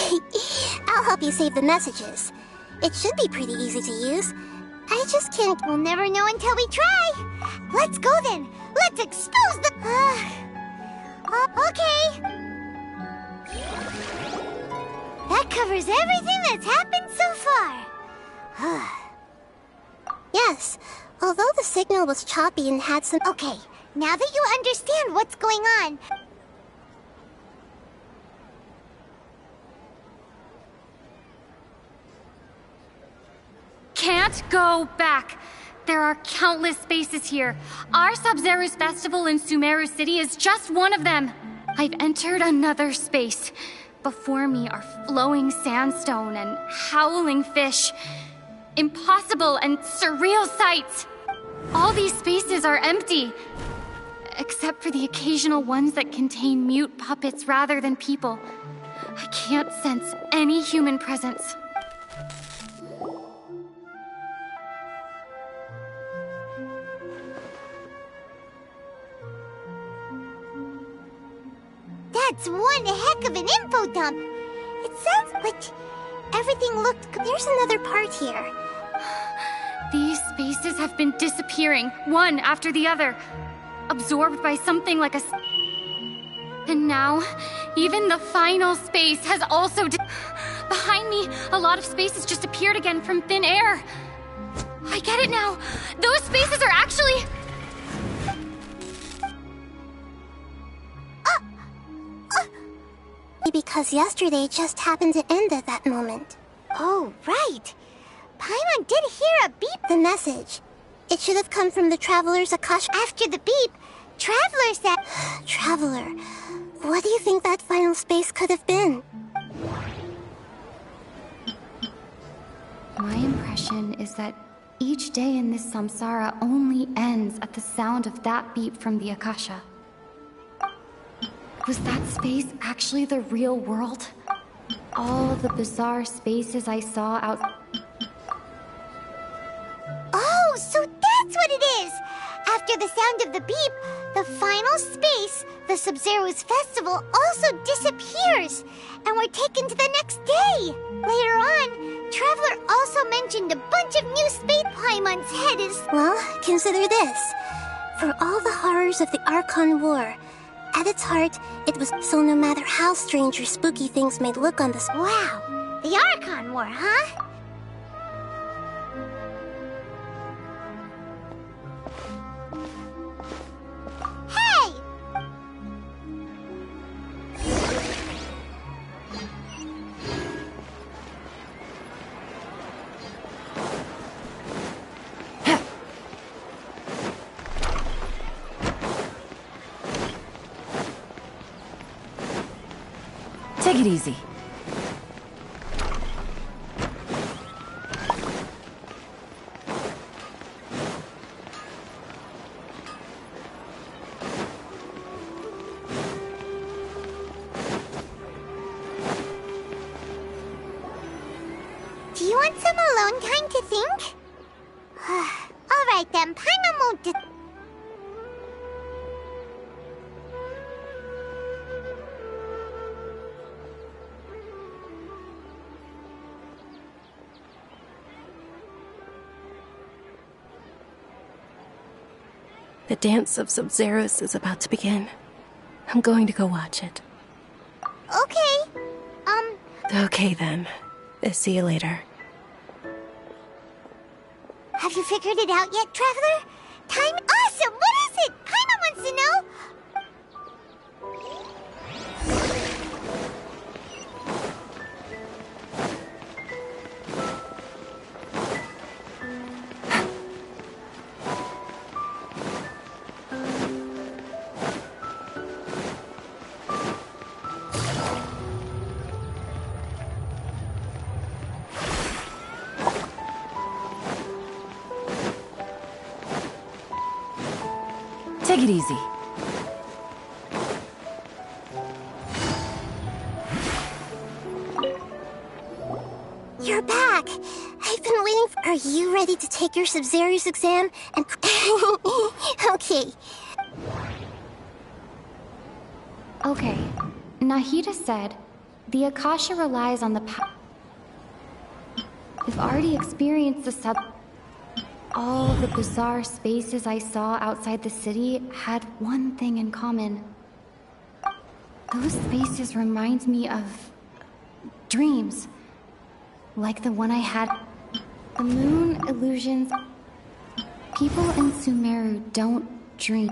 I'll help you save the messages. It should be pretty easy to use. I just can't... We'll never know until we try. Let's go then. Let's expose the... Okay. That covers everything that's happened so far. Yes, although the signal was choppy and had some... Okay, now that you understand what's going on... Can't go back. There are countless spaces here. Our Sub-Zero's festival in Sumeru City is just one of them. I've entered another space. Before me are flowing sandstone and howling fish. Impossible and surreal sights. All these spaces are empty. Except for the occasional ones that contain mute puppets rather than people. I can't sense any human presence. That's one heck of an info dump. It sounds like everything looked... There's another part here. These spaces have been disappearing, one after the other. Absorbed by something like a... And now, even the final space has also... Behind me, a lot of spaces just appeared again from thin air. I get it now. Those spaces are actually... Because yesterday just happened to end at that moment. Oh, right. Paimon did hear a beep. The message. It should have come from the Traveler's Akasha. After the beep, Traveler said... Traveler, what do you think that final space could have been? My impression is that each day in this samsara only ends at the sound of that beep from the Akasha. Was that space actually the real world? All the bizarre spaces I saw out... Oh, so that's what it is! After the sound of the beep, the final space, the Sub-Zero's festival, also disappears! And we're taken to the next day! Later on, Traveler also mentioned a bunch of new space. Paimon's head is... Well, consider this. For all the horrors of the Archon War, at its heart, it was so no matter how strange or spooky things may look on this... Wow! The Archon War, huh? Hey! Take it easy. Do you want some alone time to think? Alright then, Paimon won't The dance of Sub-Zeros is about to begin. I'm going to go watch it. Okay. Okay then. See you later. Have you figured it out yet, Traveler? Time awesome! What is it? Paimon wants to know! Take it easy. You're back! I've been waiting for— Are you ready to take your Sub-Zero's exam? And— Okay. Okay. Nahida said, the Akasha relies on the power. We've already experienced the All the bizarre spaces I saw outside the city had one thing in common. Those spaces remind me of dreams. Like the one I had. The moon illusions. People in Sumeru don't dream.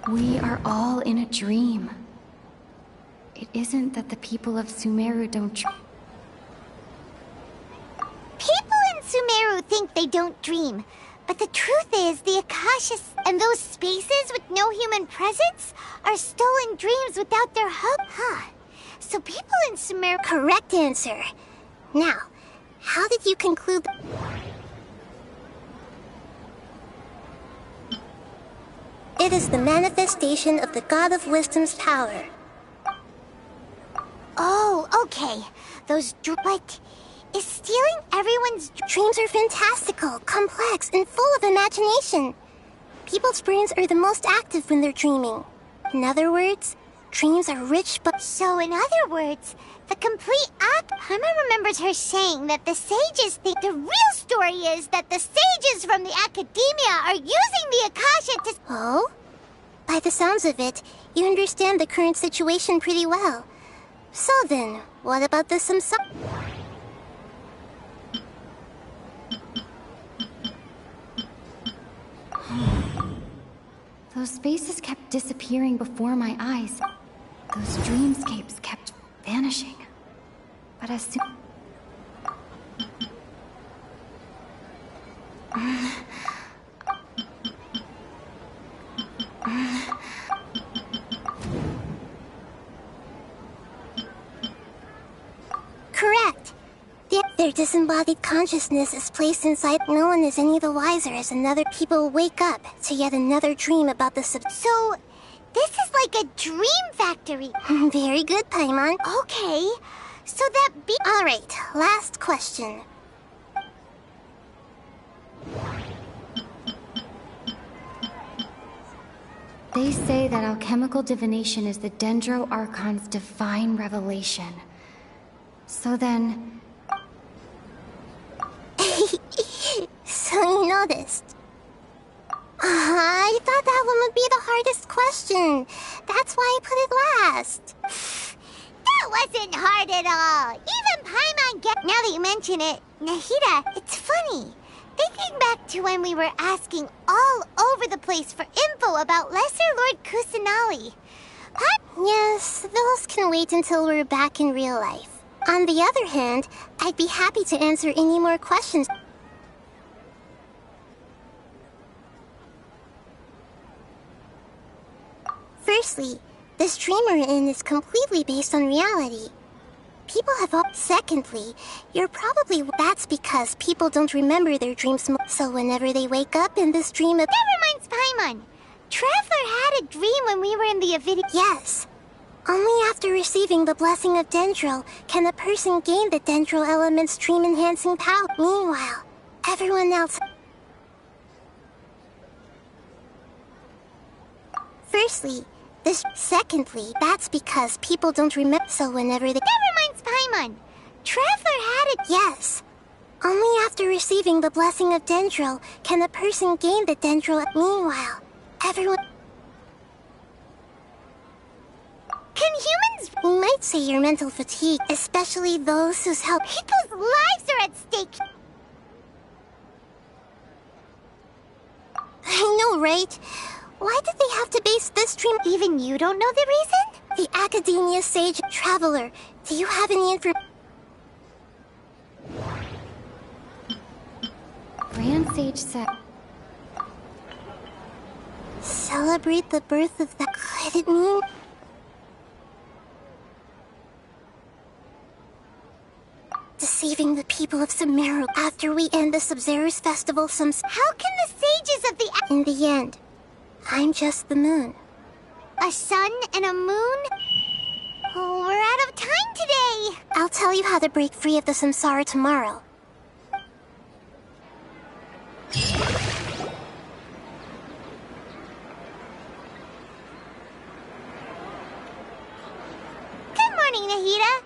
We are all in a dream. It isn't that the people of Sumeru don't dream. People in Sumeru think they don't dream. But the truth is, the Akasha and those spaces with no human presence are stolen dreams without their hub. Huh. So people in Sumeru— Correct answer. Now, how did you conclude— It is the manifestation of the God of Wisdom's power. Oh, okay. Those But is stealing everyone's dreams are fantastical, complex, and full of imagination. People's brains are the most active when they're dreaming. In other words, dreams are rich but— So in other words, the complete Paimon remembers her saying that the sages think— The real story is that the sages from the academia are using the Akasha to— Oh? By the sounds of it, you understand the current situation pretty well. So then, what about the Samsara? Those spaces kept disappearing before my eyes. Those dreamscapes kept vanishing. But as soon... Correct. Their disembodied consciousness is placed inside. No one is any the wiser as another people wake up to yet another dream about the So, this is like a dream factory. Very good, Paimon. Okay, so that be— Alright, last question. They say that alchemical divination is the Dendro Archon's divine revelation. So then... So you noticed. I thought that one would be the hardest question. That's why I put it last. That wasn't hard at all. Even Paimon Now that you mention it, Nahida, it's funny. Thinking back to when we were asking all over the place for info about Lesser Lord Kusanali. Yes, those can wait until we're back in real life. On the other hand, I'd be happy to answer any more questions. Firstly, this dream we're in is completely based on reality. People have all. Secondly, you're probably. That's because people don't remember their dreams. So whenever they wake up in this dream of. Never mind, Paimon. Traveler had a dream when we were in the Avid. Yes. Only after receiving the blessing of Dendril can a person gain the Dendril element's dream-enhancing power. Meanwhile, everyone else. Firstly, this. Secondly, that's because people don't remember. So whenever they. Never mind, Paimon. Traveler had it. Yes. Only after receiving the blessing of Dendril can a person gain the Dendril. Meanwhile, everyone. Can humans? We might say your mental fatigue, especially those whose help. People's lives are at stake. I know, right? Why did they have to base this dream? Even you don't know the reason? The Academia Sage Traveler, do you have any information? Grand Sage said... Celebrate the birth of that... Could it mean... Deceiving the people of Sumeru after we end the Sub-Zerus festival some... How can the sages of the... In the end, I'm just the moon. A sun and a moon? Oh, we're out of time today! I'll tell you how to break free of the samsara tomorrow. Good morning, Nahida.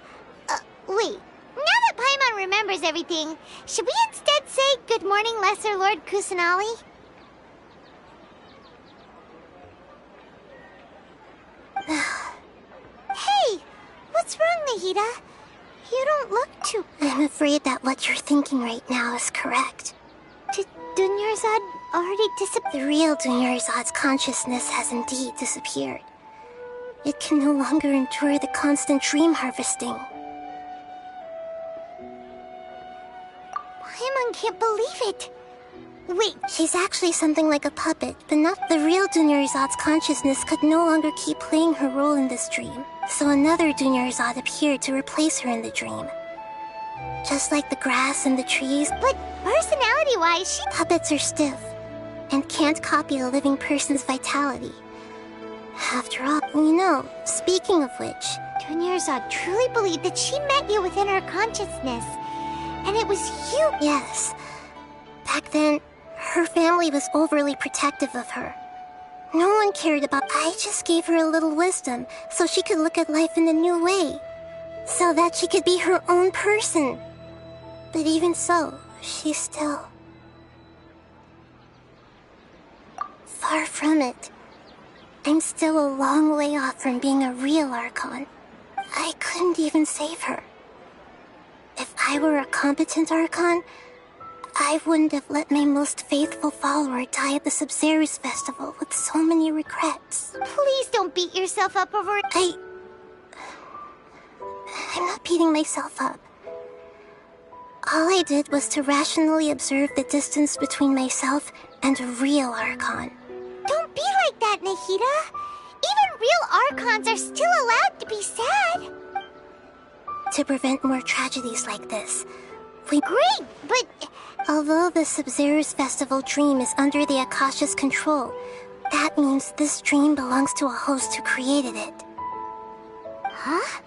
Wait. Now that Paimon remembers everything, should we instead say good morning, Lesser Lord Kusanali? Hey! What's wrong, Nahida? You don't look too... I'm afraid that what you're thinking right now is correct. Did Dunyarzad already disappear? The real Dunyarzad's consciousness has indeed disappeared. It can no longer endure the constant dream harvesting. Paimon can't believe it. Wait, she's actually something like a puppet, but not the real Dunyarzad's consciousness could no longer keep playing her role in this dream. So another Dunyarzad appeared to replace her in the dream. Just like the grass and the trees. But personality-wise, Puppets are stiff, and can't copy a living person's vitality. After all, speaking of which... Dunyarzad truly believed that she met you within her consciousness. And it was you. Yes. Back then, her family was overly protective of her. No one cared about... I just gave her a little wisdom so she could look at life in a new way. So that she could be her own person. But even so, she's still... Far from it. I'm still a long way off from being a real Archon. I couldn't even save her. If I were a competent Archon, I wouldn't have let my most faithful follower die at the Sub-Zerus festival with so many regrets. Please don't beat yourself up over it. I'm not beating myself up. All I did was to rationally observe the distance between myself and a real Archon. Don't be like that, Nahida. Even real Archons are still allowed to be sad. To prevent more tragedies like this, Great, but... Although the Sub-Zerus festival dream is under the Akasha's control, that means this dream belongs to a host who created it. Huh?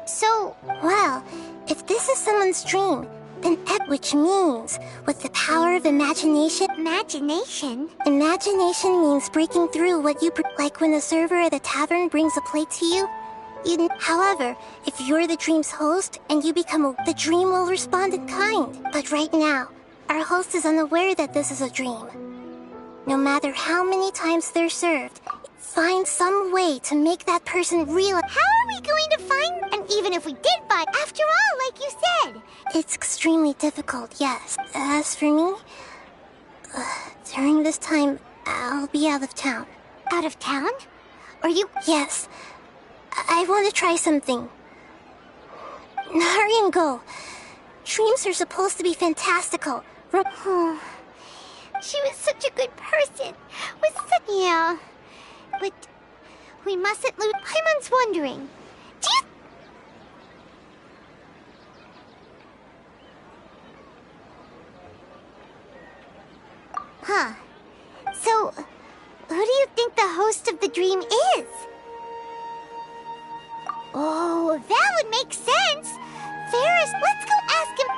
So... Well, if this is someone's dream, then which means, with the power of imagination... Imagination? Imagination means breaking through what you... Like when a server at a tavern brings a plate to you. However, if you're the dream's host and you become the dream will respond in kind. But right now, our host is unaware that this is a dream. No matter how many times they're served, find some way to make that person realize. How are we going to find? And even if we did find, after all, like you said. It's extremely difficult, yes. As for me, during this time, I'll be out of town. Out of town? Are you? Yes. I want to try something. Hurry and go. Dreams are supposed to be fantastical. She was such a good person. Yeah. But We mustn't lose. Paimon's wondering. Do you... Huh. So, who do you think the host of the dream is? Oh, that would make sense. Ferris, let's go ask him.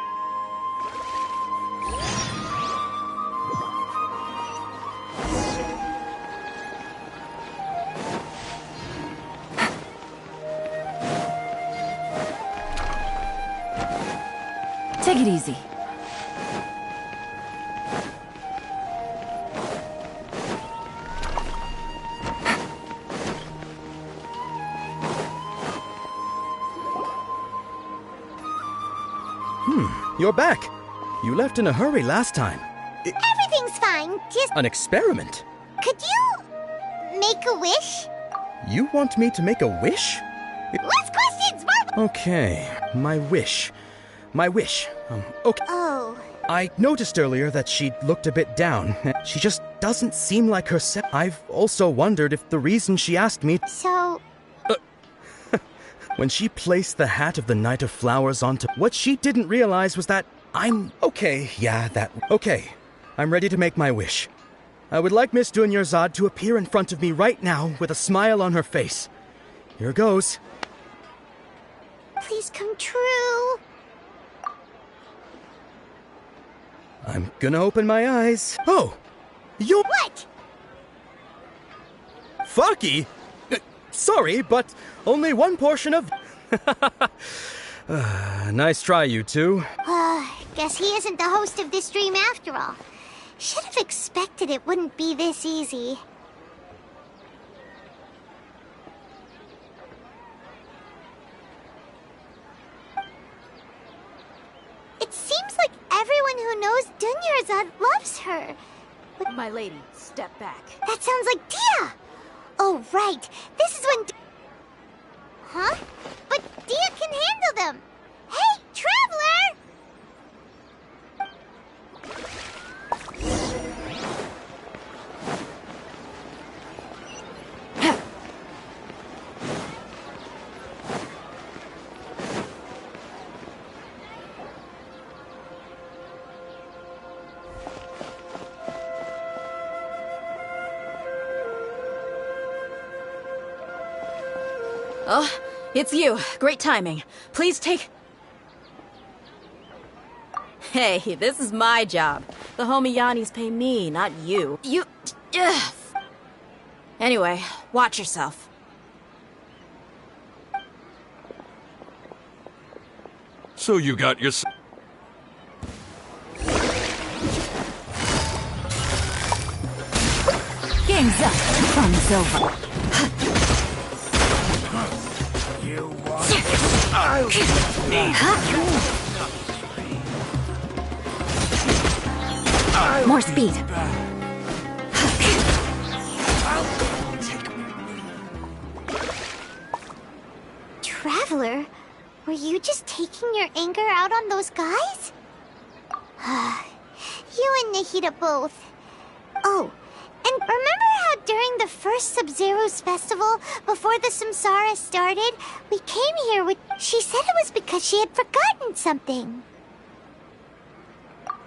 Take it easy. You're back. You left in a hurry last time. Everything's fine. Just... An experiment? Could you... make a wish? You want me to make a wish? Less questions, Marble! Okay, my wish. My wish. Okay. Oh. I noticed earlier that she looked a bit down. She just doesn't seem like herself. I've also wondered if the reason she asked me... So... When she placed the hat of the Knight of Flowers onto... What she didn't realize was that I'm... Okay, yeah, that... Okay, I'm ready to make my wish. I would like Miss Dunyarzad to appear in front of me right now with a smile on her face. Here goes. Please come true. I'm gonna open my eyes. Oh! You... What? Faki? Sorry, but only one portion of... Nice try, you two. Guess he isn't the host of this dream after all. Should have expected it wouldn't be this easy. It seems like everyone who knows Dunyarzad loves her. But my lady, step back. That sounds like Dia! Oh, right. This is when... Huh? But Dia can handle them! Hey, Traveler! Oh, it's you. Great timing. Please take... Hey, this is my job. The homie Yanni's pay me, not you. You... Ugh. Anyway, watch yourself. So you got your... Game's up. Fun's over. More speed. Traveler, were you just taking your anger out on those guys? You and Nahida both. Oh, and remember how during the first Sub-Zero's festival, before the Samsara started, we came here with... She said it was because she had forgotten something.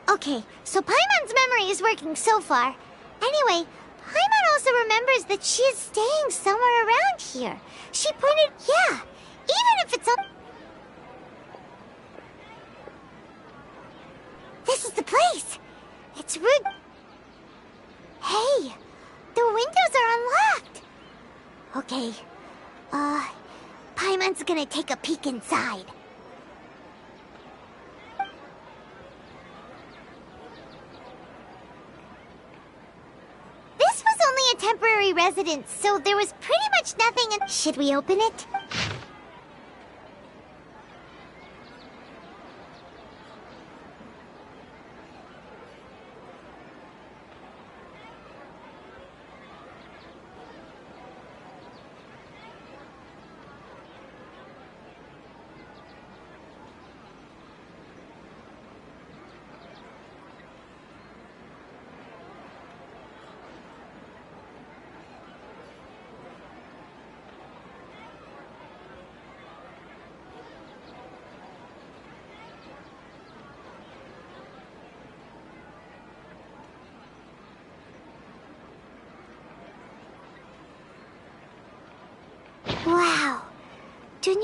Okay, so Paimon's memory is working so far. Anyway, Paimon also remembers that she is staying somewhere around here. She pointed... Yeah, even if it's up... This is the place. It's rude... Hey, the windows are unlocked. Okay, Paimon's gonna take a peek inside. This was only a temporary residence, so there was pretty much nothing in... Should we open it?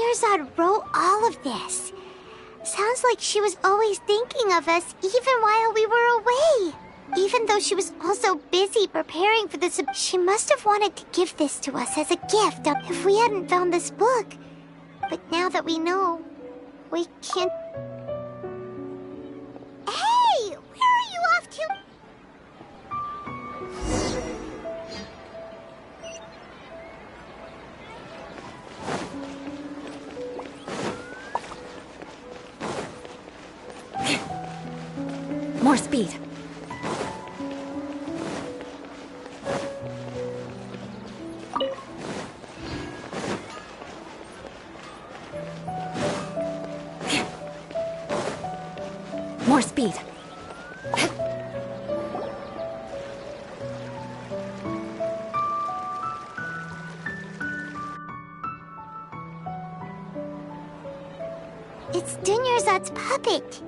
Dunyarzad wrote all of this. Sounds like she was always thinking of us even while we were away. Even though she was also busy preparing for this, she must have wanted to give this to us as a gift if we hadn't found this book. But now that we know, we can't... Hey! Where are you off to? More speed. More speed. It's Dunyarzad's puppet.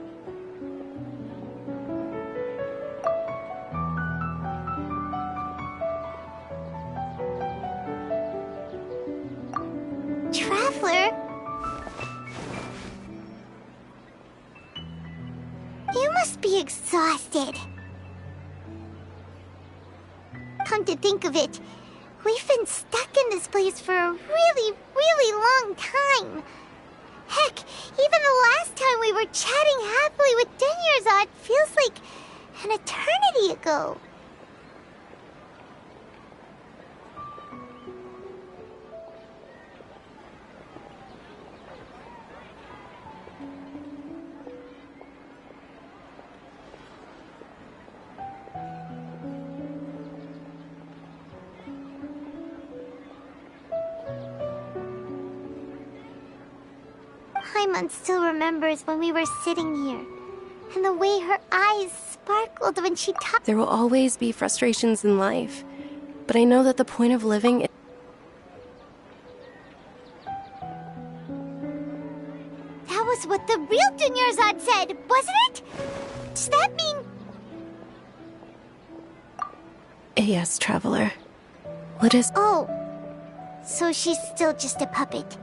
Traveler? You must be exhausted. Come to think of it, we've been stuck in this place for a really, really long time. Heck, even the last time we were chatting happily with Dunyarzad feels like an eternity ago. Paimon still remembers when we were sitting here, and the way her eyes sparkled when she talked. There will always be frustrations in life, but I know that the point of living is... That was what the real Dunyarzad said, wasn't it? Does that mean... Yes, Traveler. What is... Oh, so she's still just a puppet.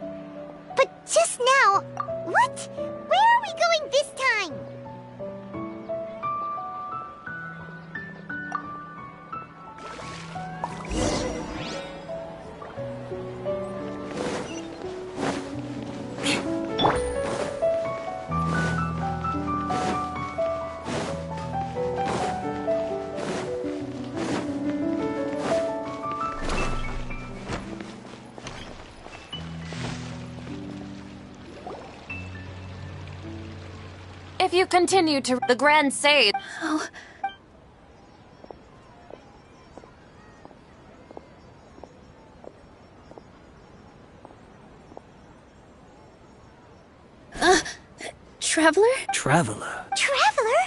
But just now, what? Where are we going this time? If you continue to the Grand Sage... Oh. Traveler? Traveler? Traveler?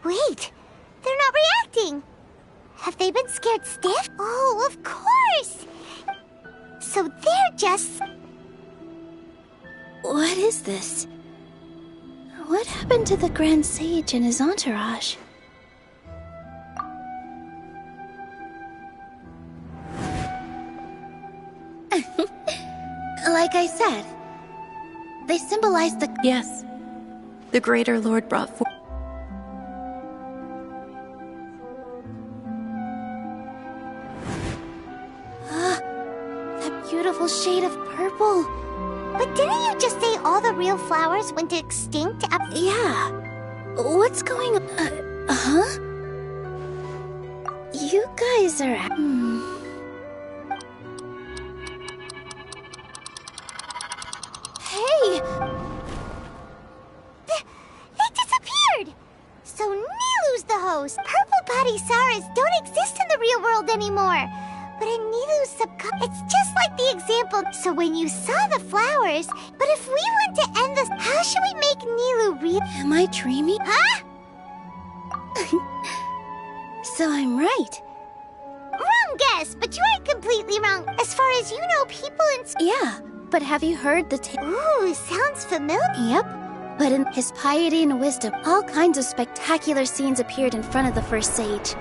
Wait, they're not reacting. Have they been scared stiff? Oh, of course! So they're just... What is this? What happened to the Grand Sage and his entourage? Like I said, they symbolize the... Yes. The Greater Lord brought forth... That beautiful shade of purple. But didn't you just say all the real flowers went extinct? Yeah. What's going on? Huh? You guys are... Hey! They disappeared! So Nilu's the host. Purple body Saras don't exist in the real world anymore. But in Nilu's subconscious, it's just like the example. So when you saw the flowers, but if we want to end this, how should we make Nilu real? Am I dreaming? Huh? So I'm right. Wrong guess, but you aren't completely wrong. As far as you know, people in... Yeah, but have you heard the Ooh, sounds familiar. Yep. But in his piety and wisdom, all kinds of spectacular scenes appeared in front of the first sage.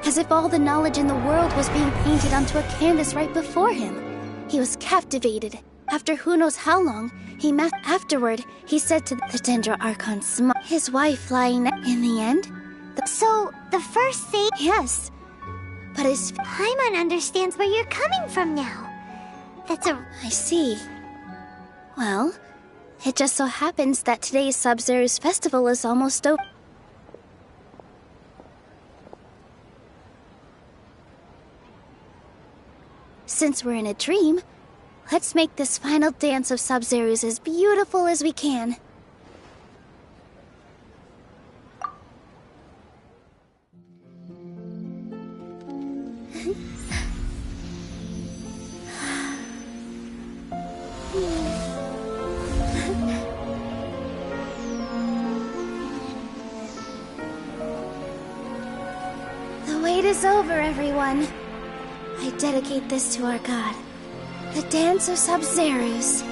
as if all the knowledge in the world was being painted onto a canvas right before him. He was captivated. After who knows how long, afterward, he said to the Dendra Archon his wife lying in the end. So, the first thing... Yes. But his... Paimon understands where you're coming from now. That's a... I see. Well, it just so happens that today's Sub-Zero's festival is almost over. Since we're in a dream, let's make this final dance of Sub-Zero's as beautiful as we can. The wait is over, everyone. I dedicate this to our god, the dance of Sub-Zero's.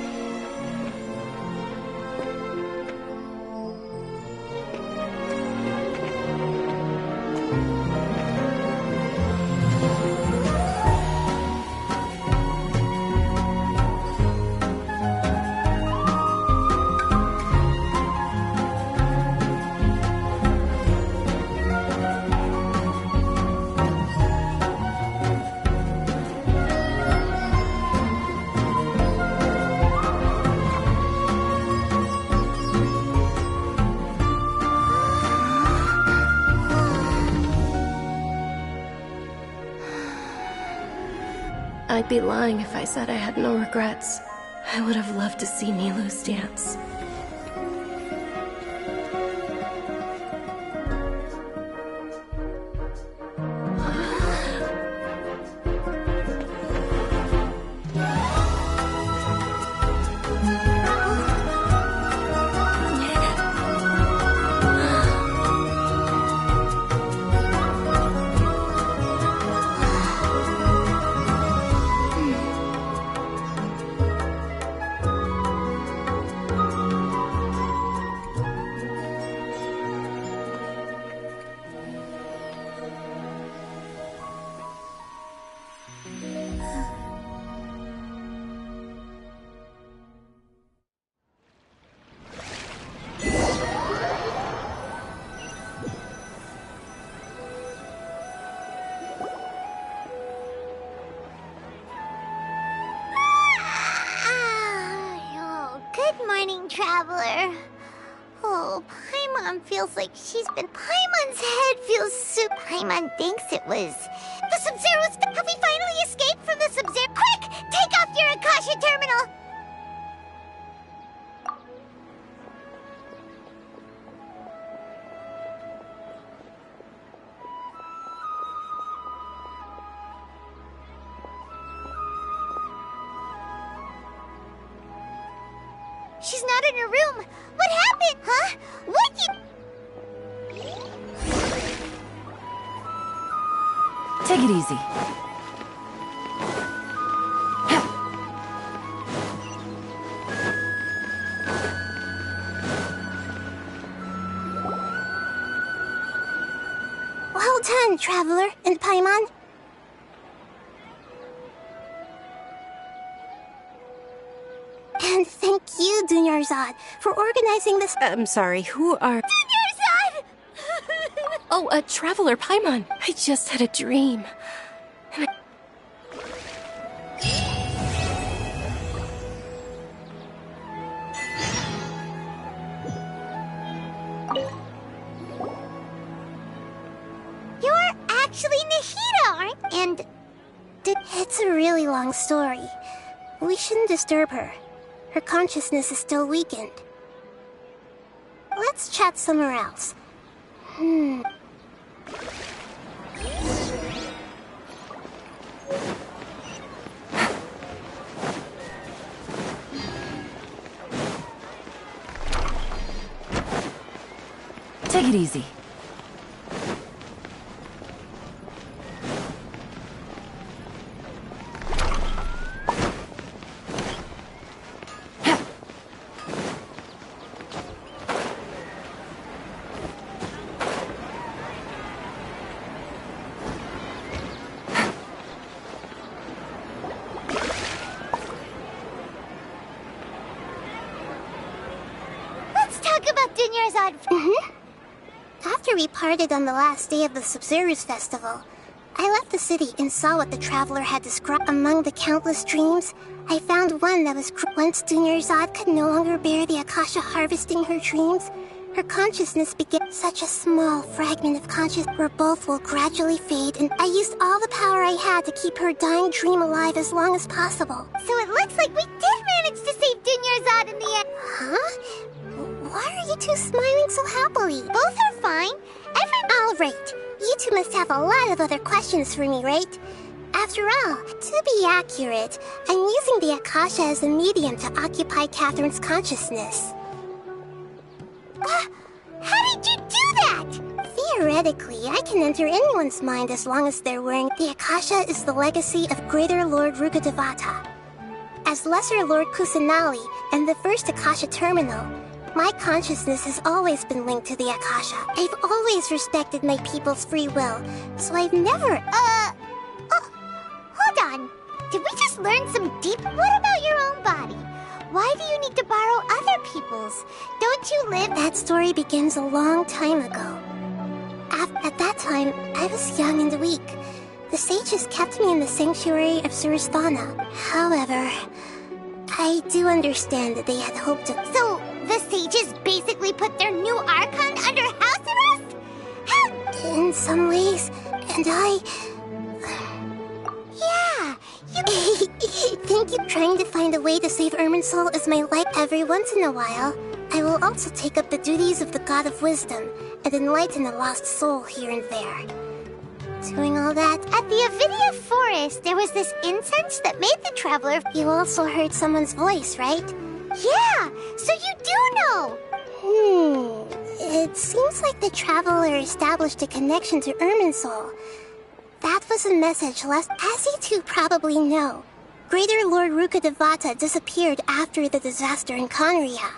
I'd be lying if I said I had no regrets. I would have loved to see Nilou's dance. Traveler. Oh, Paimon feels like she's been... Paimon's head feels Paimon thinks it was... The Sub-Zero's... Have we finally escaped from the Sub-Zero? Quick! Take off your Akasha terminal! She's not in her room. What happened? Huh? What Take it easy. Well done, Traveler and Paimon. And thank you, Dunyarzad, for organizing this... I'm sorry, who are... Dunyarzad! Oh, Traveler Paimon. I just had a dream. You're actually Nahida, aren't... And... It's a really long story. We shouldn't disturb her. Her consciousness is still weakened. Let's chat somewhere else. Take it easy. Dunyarzad. After we parted on the last day of the Sub-Zero's festival, I left the city and saw what the traveler had described. Among the countless dreams, I found one that was once Dunyarzad could no longer bear the Akasha harvesting her dreams. Her consciousness began such a small fragment of consciousness where both will gradually fade, and I used all the power I had to keep her dying dream alive as long as possible. So it looks like we did manage to save Dunyarzad in the end. Huh? Why are you two smiling so happily? Both are fine. All right. You two must have a lot of other questions for me, right? After all, to be accurate, I'm using the Akasha as a medium to occupy Catherine's consciousness. How did you do that? Theoretically, I can enter anyone's mind as long as they're wearing... The Akasha is the legacy of Greater Lord Rukkhadevata. As Lesser Lord Kusanali and the first Akasha Terminal, my consciousness has always been linked to the Akasha. I've always respected my people's free will, so I've never... Hold on. Did we just learn some deep... What about your own body? Why do you need to borrow other people's? Don't you live... That story begins a long time ago. At that time, I was young and weak. The sages kept me in the sanctuary of Surasthana. However, I do understand that they had hoped to... So, the sages basically put their new Archon under house arrest? How... In some ways, and Yeah, Thank you. Trying to find a way to save Irminsul is my life. Every once in a while, I will also take up the duties of the God of Wisdom and enlighten a lost soul here and there. Doing all that... At the Avidia Forest, there was this incense that made the traveler... You also heard someone's voice, right? Yeah, so you do know! It seems like the traveler established a connection to Irminsul. That was a message left. As you two probably know, Greater Lord Rukkhadevata disappeared after the disaster in Conria.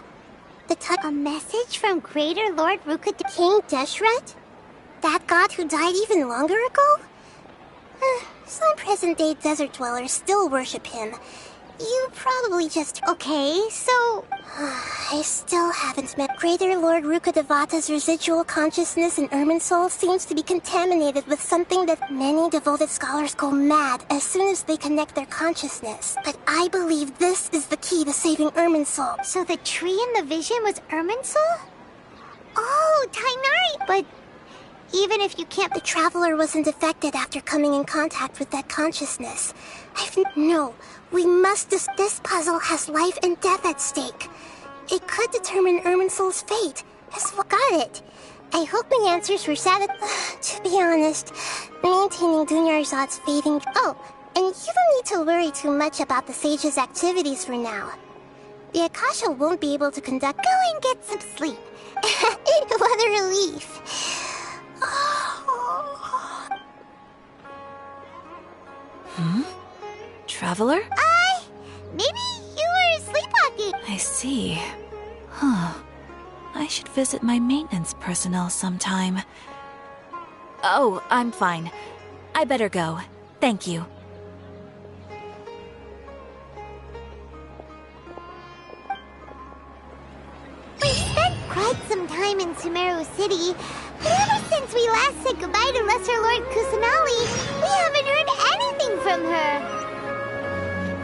A message from Greater Lord Rukkhadevata? King Deshret? That god who died even longer ago? Some present-day desert dwellers still worship him. You probably just... Okay, so... I still haven't met... Greater Lord Rukkhadevata's residual consciousness in Irminsul seems to be contaminated with something that many devoted scholars go mad as soon as they connect their consciousness. But I believe this is the key to saving Irminsul. So the tree in the vision was Irminsul? Oh, Tainari! But even if you can't... The traveler wasn't affected after coming in contact with that consciousness. No, we must... This puzzle has life and death at stake. It could determine Irminsul's fate. Got it. I hope my answers were To be honest, maintaining Dunyarzad's fading... Oh, and you don't need to worry too much about the sage's activities for now. The Akasha won't be able to conduct... Go and get some sleep. What a relief. Traveler? Maybe you were sleepwalking. I see. I should visit my maintenance personnel sometime. Oh, I'm fine. I better go. Thank you. We spent quite some time in Sumeru City, but ever since we last said goodbye to Lesser Lord Kusanali, we haven't heard anything from her.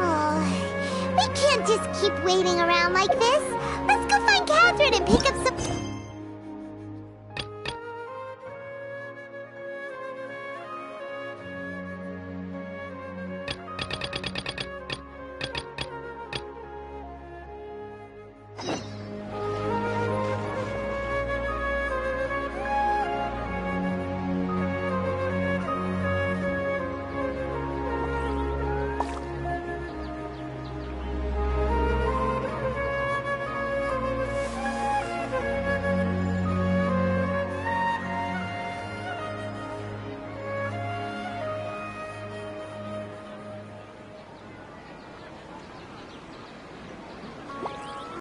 Oh, we can't just keep waiting around like this. Let's go find Catherine and pick up some